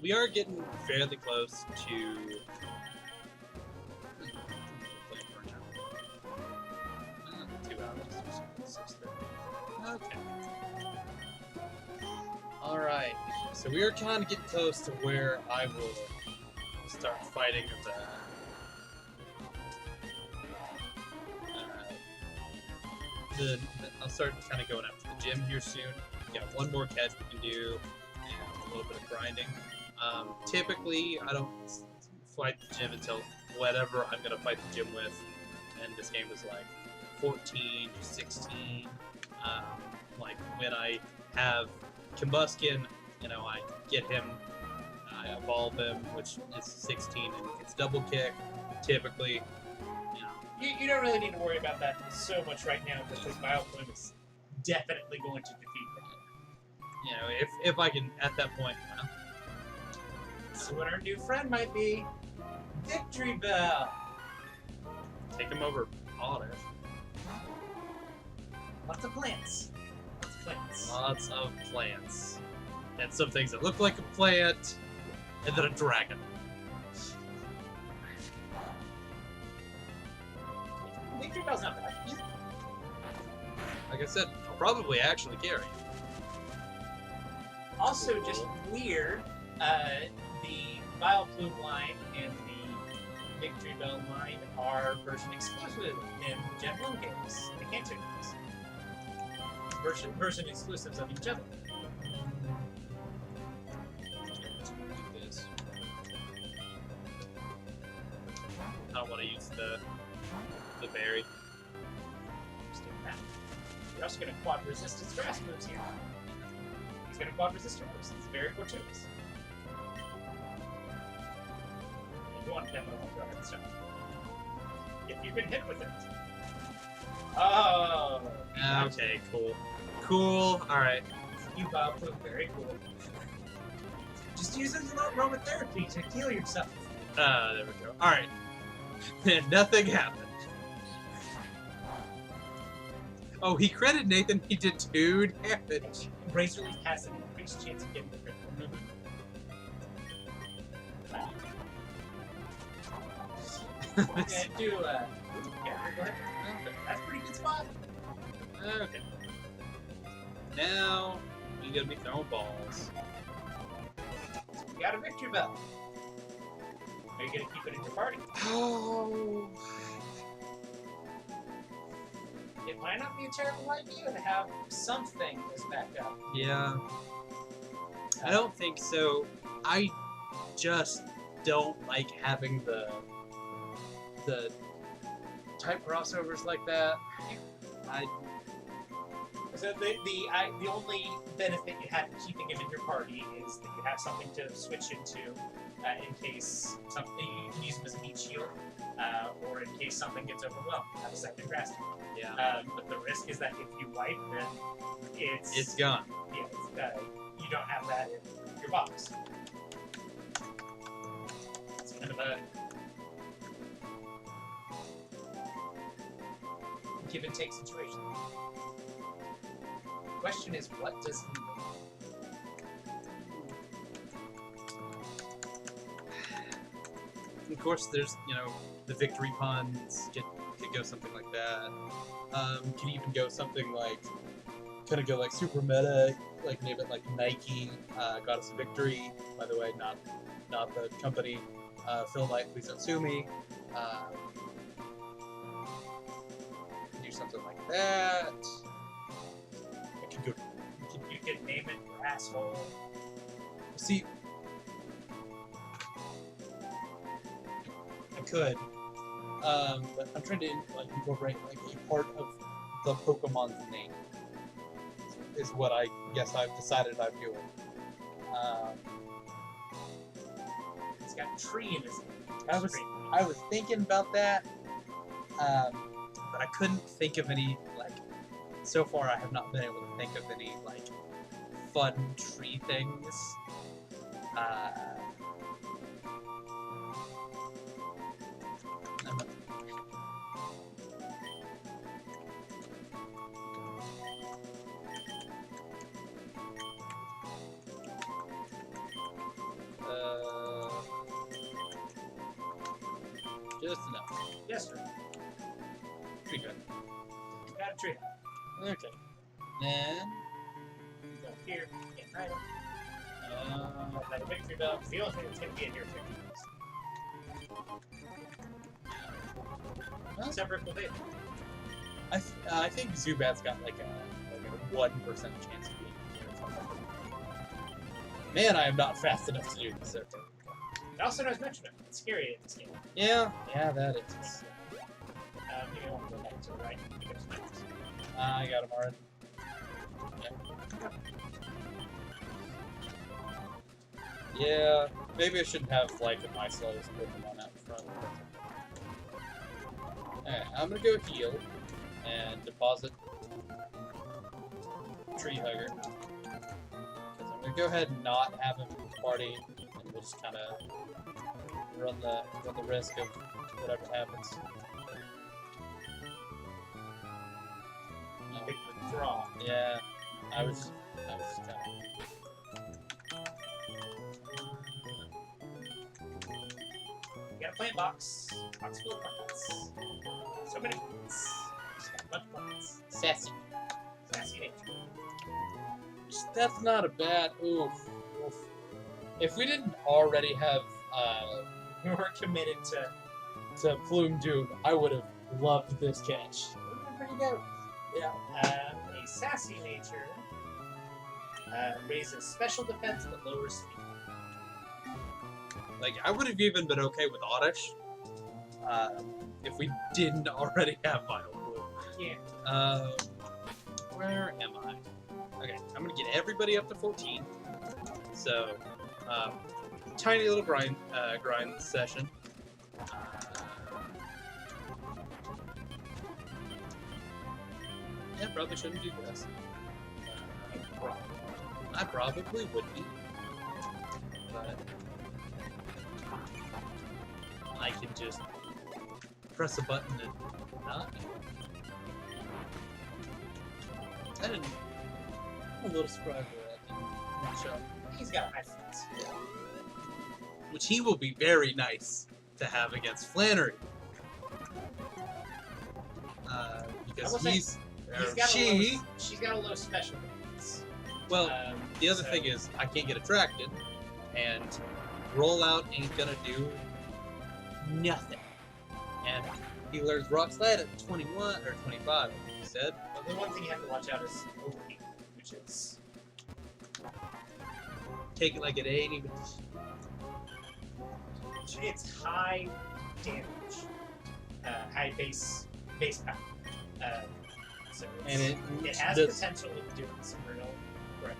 we are getting fairly close to. Okay. Alright. So we are kind of getting close to where I will start fighting I'll start kind of going after the gym here soon. We got one more catch we can do, and a little bit of grinding. Typically, I don't fight the gym until whatever I'm going to fight the gym with, and this game is like 14 to 16. Like when I have Combuskin, you know, I get him, I evolve him, which is 16, and it's double kick. Typically, you know, You don't really need to worry about that so much right now because BioPlume is definitely going to defeat them. you know, if I can at that point, well, So what our new friend might be, Victory Bell. take him over Oddish. Lots of plants. Lots of plants. Lots of plants. And some things that look like a plant, and then a dragon. Victory Bell's not bad. Like I said, I'll probably actually carry. Also, just weird, the BioPlume line and the Victory Bell line are version exclusive in Gen 1 games. They can't change this. Version exclusives of each other. Do this. I don't want to use the berry. Just doing that. You're also going to quad resist his grass moves here. He's going to quad resist your moves. It's very fortuitous. You want to demo go ahead and start. If you've been hit with it. Oh! Okay, cool. Cool, alright. You BioPlume, very cool. Just use it as aromatherapy to heal yourself. There we go. Alright. Nothing happened. Oh, he critted Nathan. He did 2 damage. Razor Leaf has an increased chance of getting the critical. Yeah, do, yeah, go ahead. That's a pretty good spot. Okay. Now, you gotta be throwing balls. You got a Victory Bell. Are you gonna keep it in your party? Oh. It might not be a terrible idea to have something as backup. Yeah. I don't think so. I just don't like having the type crossovers like that. So the only benefit you have to keeping him in your party is that you have something to switch into in case something you can use him as a heat shield, or in case something gets overwhelmed. Have a second grass tank. Yeah. But the risk is that if you wipe, then It's gone. Yeah, you don't have that in your box. It's kind of a give and take situation. The question is, what does he need? Of course, there's, you know, the victory puns could go something like that. Could even go something like kind of go like super meta, like name it like Nike, got us a victory. By the way, not the company. Phil Knight, please don't sue me. Do something like that. I could go. You can name it your asshole. See, I could, but I'm trying to like incorporate like a part of the Pokemon's name. Is what I guess I've decided I'm doing. It's got tree in his name. I was thinking about that, but I couldn't think of any like. So far, I have not been able to think of any like fun tree things. Just enough. Yes, sir. Pretty good. Got a tree. Okay. Then. Go here. Get right up. That victory bell. It's the only thing that's going to be in here. Except for Clefairy. I think Zubat's got like a 1% chance of being here. Man, I am not fast enough to do this. Okay. It also knows Metronome. It's scary in this game. Yeah, that is. Maybe I want to go back to the right. I got him already. Yeah, maybe I shouldn't have like my slowest Pokemon out front. Alright, I'm gonna go heal and deposit Tree Hugger. Because I'm gonna go ahead and not have him party, and we'll just kind of run the risk of whatever happens. Big withdrawal. Yeah, I was just kind of. You got a plant box. Box full of plants. So many plants. Just got a bunch of plants. Sassy. Sassy nature. That's not a bad. Oof. If we didn't already have We were committed to PLUMEDOOM, I would have loved this catch. pretty good. Yeah. A sassy nature raises special defense but lowers speed. Like, I would have even been okay with Oddish if we didn't already have Vital Blue. Yeah. Where am I? Okay, I'm gonna get everybody up to 14. So, tiny little grind session. Yeah, probably shouldn't do this. I probably would be. But I can just press a button and not. I'm a little surprised with that. Show. He's got high fence. Which he will be very nice to have against Flannery. Because she's got a low special defense. Well, the other thing is, I can't get attracted, and rollout ain't gonna do nothing. And he learns Rock Slide at 21 or 25, like you said. Well, the one thing you have to watch out is overheat, which is Take it like an 80. it's high damage, high base power. So it has potential of doing some real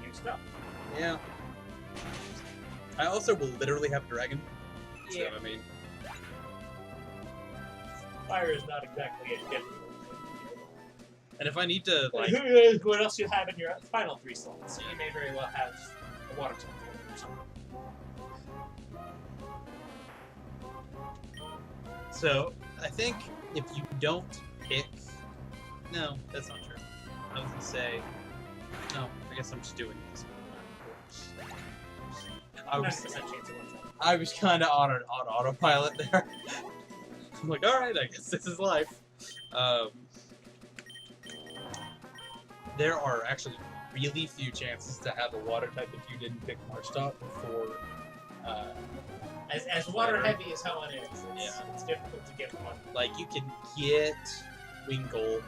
new stuff. Yeah. I also will literally have Dragon. Yeah. So, I mean, fire is not exactly a difficult thing. and if I need to, like, Who knows what else you have in your final 3 slots? So you may very well have a water type or something. so I think if you don't pick, no, that's not true. I was gonna say, no, I guess I'm just doing this. I was kind of on autopilot there. I'm like, all right, I guess this is life. there are actually really few chances to have a water type if you didn't pick Marshtomp for. As water heavy as Helen is, it's difficult to get one. Like you can get Wingull,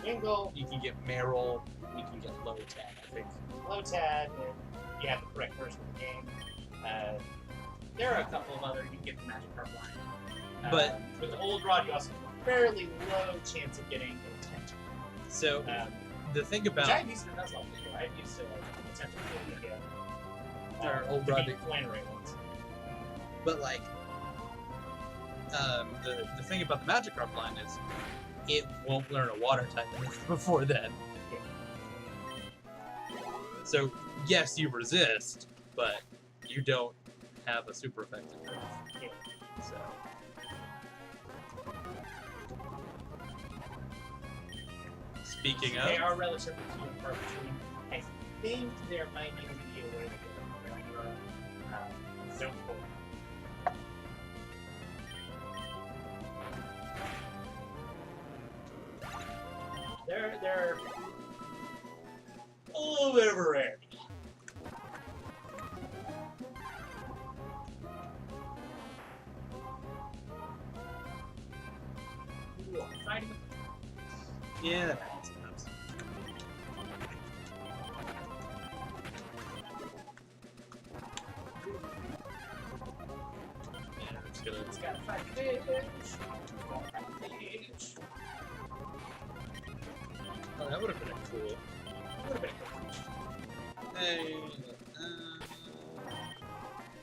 Wingull, you can get Meryl, you can get Lotad, I think. Lotad, and you have the correct version of the game. There are a couple of other, you can get the Magikarp line. But with the old rod, you also have a fairly low chance of getting Potential. So the thing about which I've used in Nuzlocke before. I've used Potential to get our old rod. Ones. But like, the thing about the Magikarp line is, it won't learn a water type before then. Yeah. So yes, you resist, but you don't have a super effective move. Yeah. So. Speaking of, they are relatively few and far between. I think there might even be a way to get your zone 4. They're a little bit of a rarity. Ooh, I'm fighting with them. Yeah, that happens sometimes. Yeah, it's gotta fight the Oh, that would have been cool. Hey,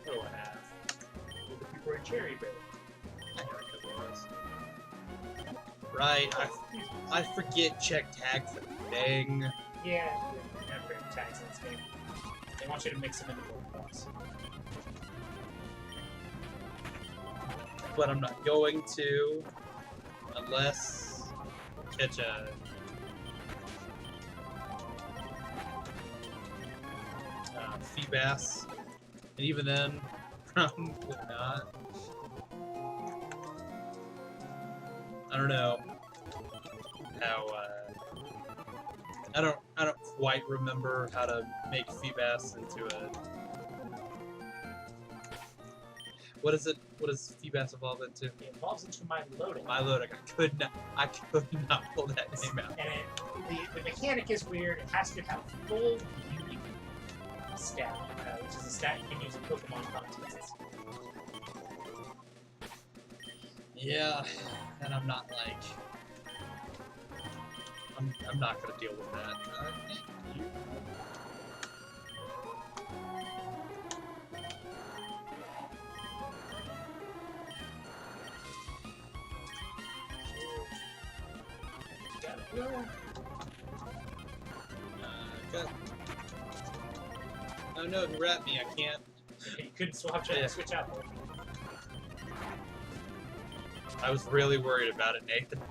what do I have? Looking for a cherry berry. I know what it was. Right, I forget check tags a thing. Yeah, never tags in this game. They want you to mix them into both box. But I'm not going to unless I catch a Feebas, and even then, probably not. I don't know how. I don't quite remember how to make Feebas into a. What is it? What does Feebas evolve into? It evolves into Milotic. Milotic. I could not pull that name out. And the mechanic is weird. It has to have full beauty stat, which is a stat you can use in Pokemon contests. Yeah, and I'm not like. I'm not gonna deal with that. Good. Oh no, he wrapped me. I can't. You couldn't switch out there. I was really worried about it, Nathan.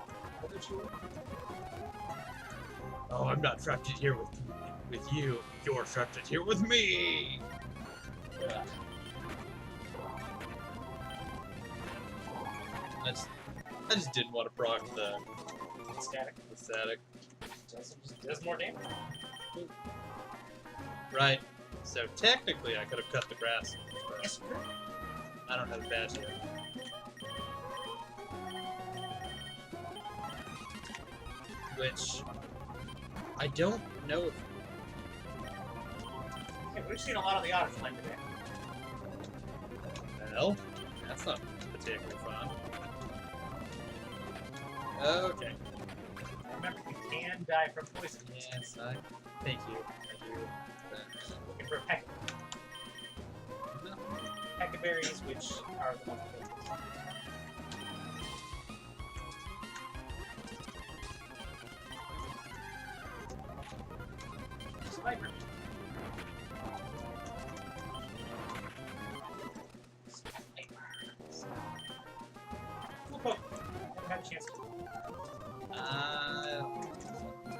Oh, I'm not trapped in here with you. You're trapped in here with me. Yeah. I just didn't want to proc the static. Does more damage. Right. So technically, I could have cut the grass. Yes, I don't have a badge yet. Which I don't know if. Okay, we've seen a lot of the otters playing today. Well, that's not particularly fun. Okay. Remember, you can die from poison. Yes, thank you. Looking for a peck. No. Peck berries, which are the ones that Sniper. Full poke. Haven't had a chance to.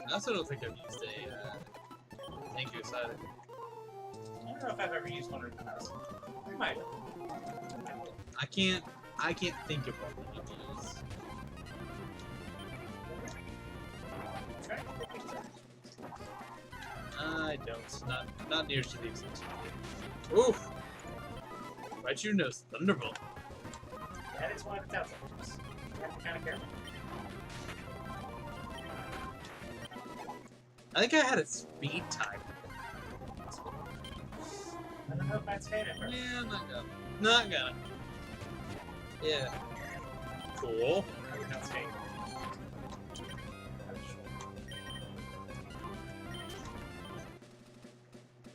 I also don't think I've used a thank you side. I don't know if I've ever used one or not. I might have. I can't think of one that I've used. don't. Not near to the extent. Oof! Right you nose, Thunderbolt. That is one of the downside. You have to kind of careful. I think I had a speed time. I don't know if that's fair. Yeah, not gonna. Yeah. Cool. I would not stay.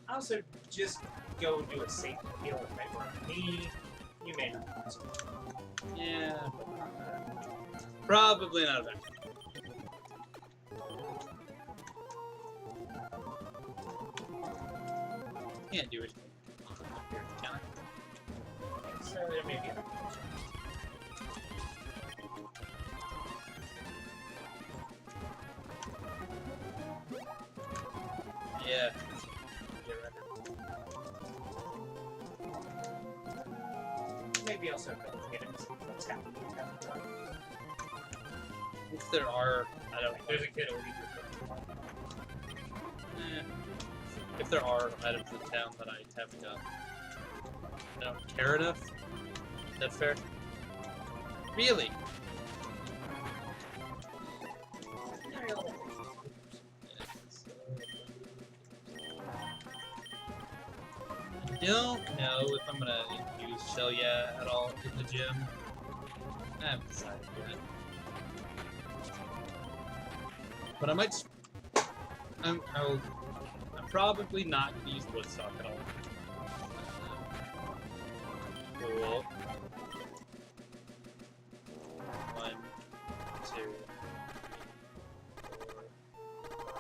I also just go do a safe heal if they were me. You may not want to. Yeah. Probably not that. Can't do it. Can I? So there may be an Yeah. maybe also go get him some If there are, I don't. There's a kid over here. If there are items in town that I haven't got, I don't care enough. Is that fair? Really? I don't know if I'm gonna use Shelia at all in the gym. I haven't decided yet. But I might. I'm probably not gonna use Woodstock at all. Cool. 1, 2, 3, 4,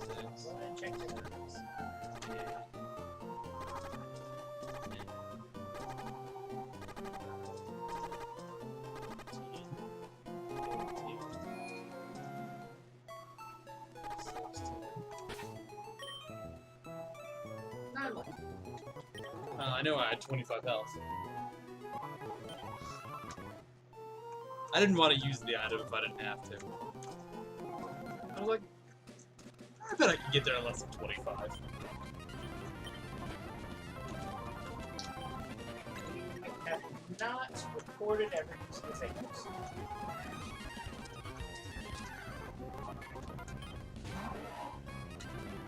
5, 6, Check this out. 8, I know I had 25 health. I didn't want to use the item if I didn't have to. I was like, I bet I could get there in less than 25. We have not recorded every use of the things.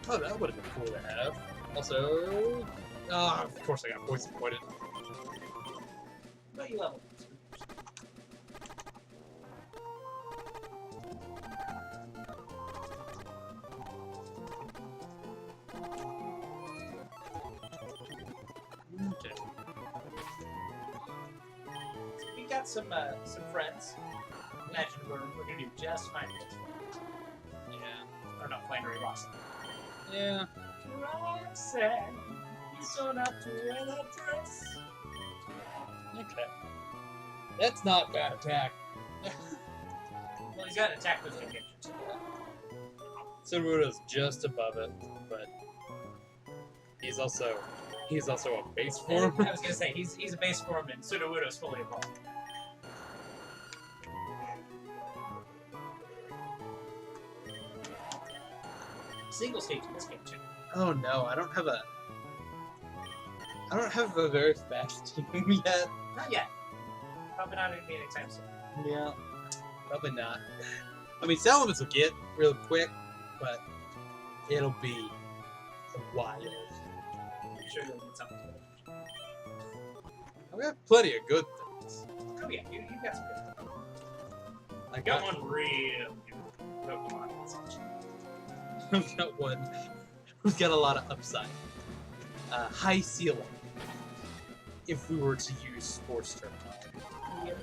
Oh, that would have been cool to have. Also, of course I got poison pointed. But you level. Okay. So we got some friends. Imagine we're gonna do just fine with this. Yeah. Or not, Flannery Ross. Yeah. Roxanne, you don't have to wear that dress. Okay. That's not bad attack. Well, he's got an attack with the too. Suruto's just above it, but he's also a base form. I was gonna say he's a base form and Sudowoodo's fully evolved. Single stage in this game too. Oh no, I don't have a very fast team yet. Not yet. Probably not gonna be anytime soon. Yeah. Probably not. I mean, Salamence will get real quick, but it'll be a while. I'm sure you'll get something. I've got plenty of good things. Oh yeah, you got some good stuff. I Got one real good Pokemon. I've got one who's got a lot of upside. High ceiling. If we were to use sports terminology. Yep.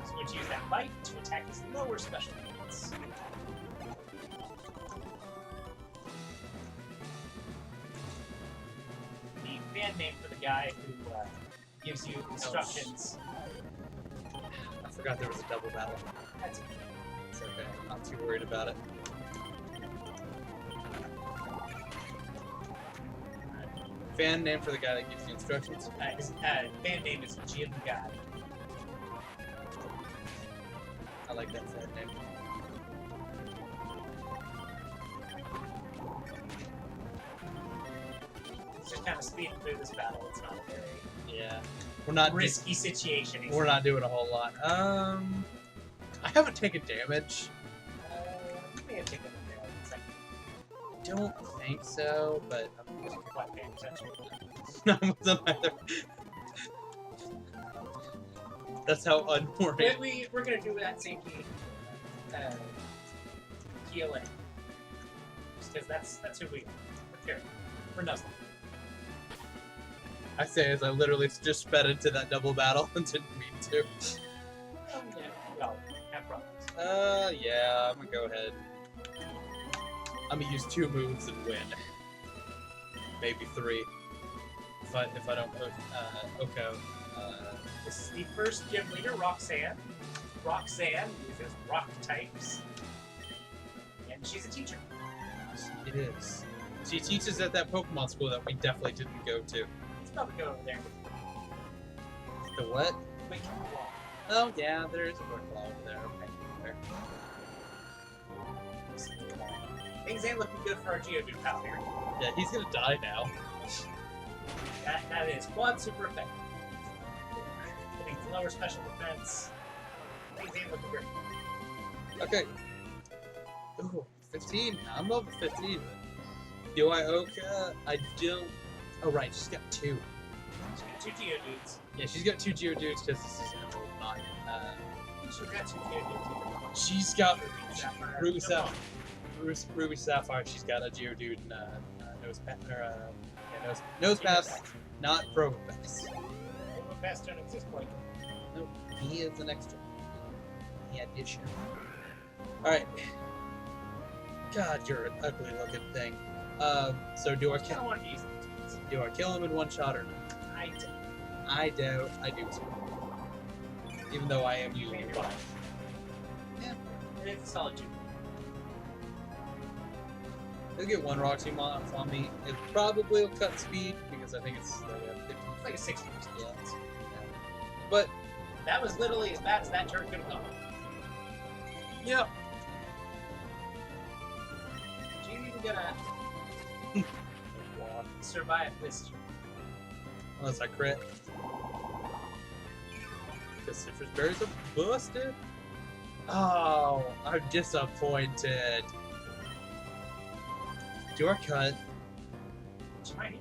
So would use that bite to attack his lower special units. The fan name for the guy who gives you instructions. I forgot there was a double battle. That's it. It's okay. I'm not too worried about it. Fan name for the guy that gives you instructions. Nice. Fan name is Jim Guy. I like that set name. It's just kind of speeding through this battle. It's not a very Yeah. We're not risky situation. We're not doing a whole lot. I haven't taken damage. You may have taken a damage. I don't think so, but I'm Wasn't quite paying attention. I wasn't either. That's how unworried. We're gonna do that safety healing. Just because that's who we are. We're careful. We're Nuzlocke. I say as I literally just sped into that double battle and didn't mean to. Oh, yeah. Well, have problems. Yeah, I'm gonna go ahead. I'm gonna use 2 moves and win. Maybe 3. If I don't Oko. This is the first gym leader, Roxanne. Roxanne uses rock types. And she's a teacher. It is. She teaches at that Pokemon school that we definitely didn't go to. Let's probably go over there. The what? Wait, Oh yeah, there is a Brookball over there. Okay. things ain't looking good for our Geodude pal here. Yeah, he's gonna die now. That is quad super effective. Getting lower special defense. Things ain't looking great. Okay. Ooh, 15. I'm over 15. Do I Oka? I don't. Oh right, she's got 2. She's got 2 Geodudes. Yeah, she's got 2 Geodudes because this is Emerald, not. She's got 2 Geodudes. She's got Sapphire. Ruby Sapphire. Ruby Sapphire. She's got a Geodude and Nose Pass, not Probopass. Probopass don't exist quite. Nope, he is an extra. He addition. Alright. God, you're an ugly looking thing. So do I kill him? Do I kill him in one shot or not? I doubt I do too. Even though I am using it. Yeah. It's a solid 2. He'll get 1 Roxy off on me. It probably will cut speed because I think it's like a 15. It's like a 60%. Yeah. But that was literally as bad as that turn could have gone. yep. Are you even gonna survive this? Unless I crit. The citrus berries are busted. Oh, I'm disappointed. Do I cut? Tiny.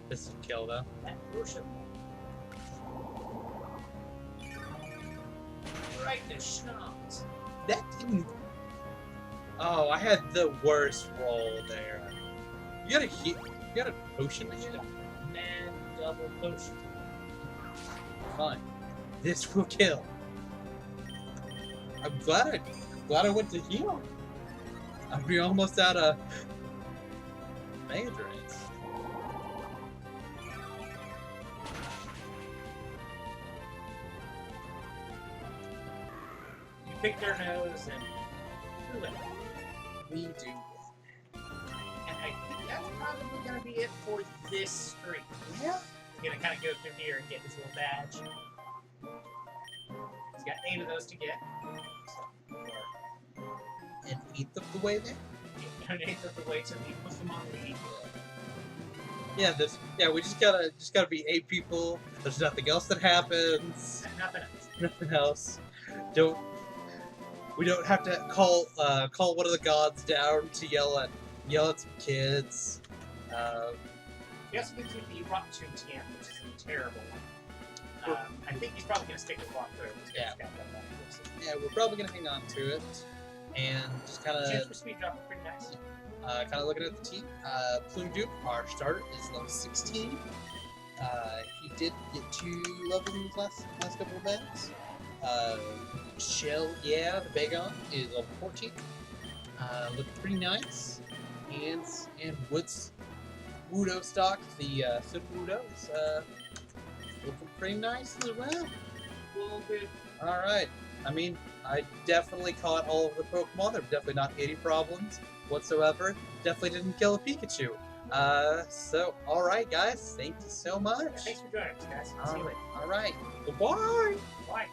This is a kill though. That potion. Right in the schnoz. That didn't. Oh, I had the worst roll there. You got a heat. You got a potion in you? Man, double potion. Fine. This will kill. I'm glad I went to heal. I'd be almost out of Mega Drains. You pick their nose and do it. We do. And I think that's probably going to be it for this streak. Yeah. He's going to kind of go through here and get his little badge. He's got 8 of those to get. And 8th of the way there? An 8th of the way to the Pokemon League. Yeah, we just gotta be 8 people. There's nothing else that happens. And nothing else. Nothing else. We don't have to call one of the gods down to yell at some kids. He also gives you the Rock Tomb TM, which is a terrible one. I think he's probably going to stick with Walk Through. Yeah. Yeah, we're probably gonna hang on to it and just kind Chance of for speed drop is pretty nice. looking at the team. PLUMEDOOM, our starter, is level 16. He did get 2 levels in his last couple of battles. Shell, yeah, the Bagon is level 14. Looking pretty nice. And Wudo stock, the Super Wudo, is looking pretty nice as well. A little bit. Alright. I mean, I definitely caught all of the Pokemon. There were definitely not any problems whatsoever. Definitely didn't kill a Pikachu. So, alright, guys. Thank you so much. Thanks for joining us, guys. See you later. Alright. Goodbye. Bye.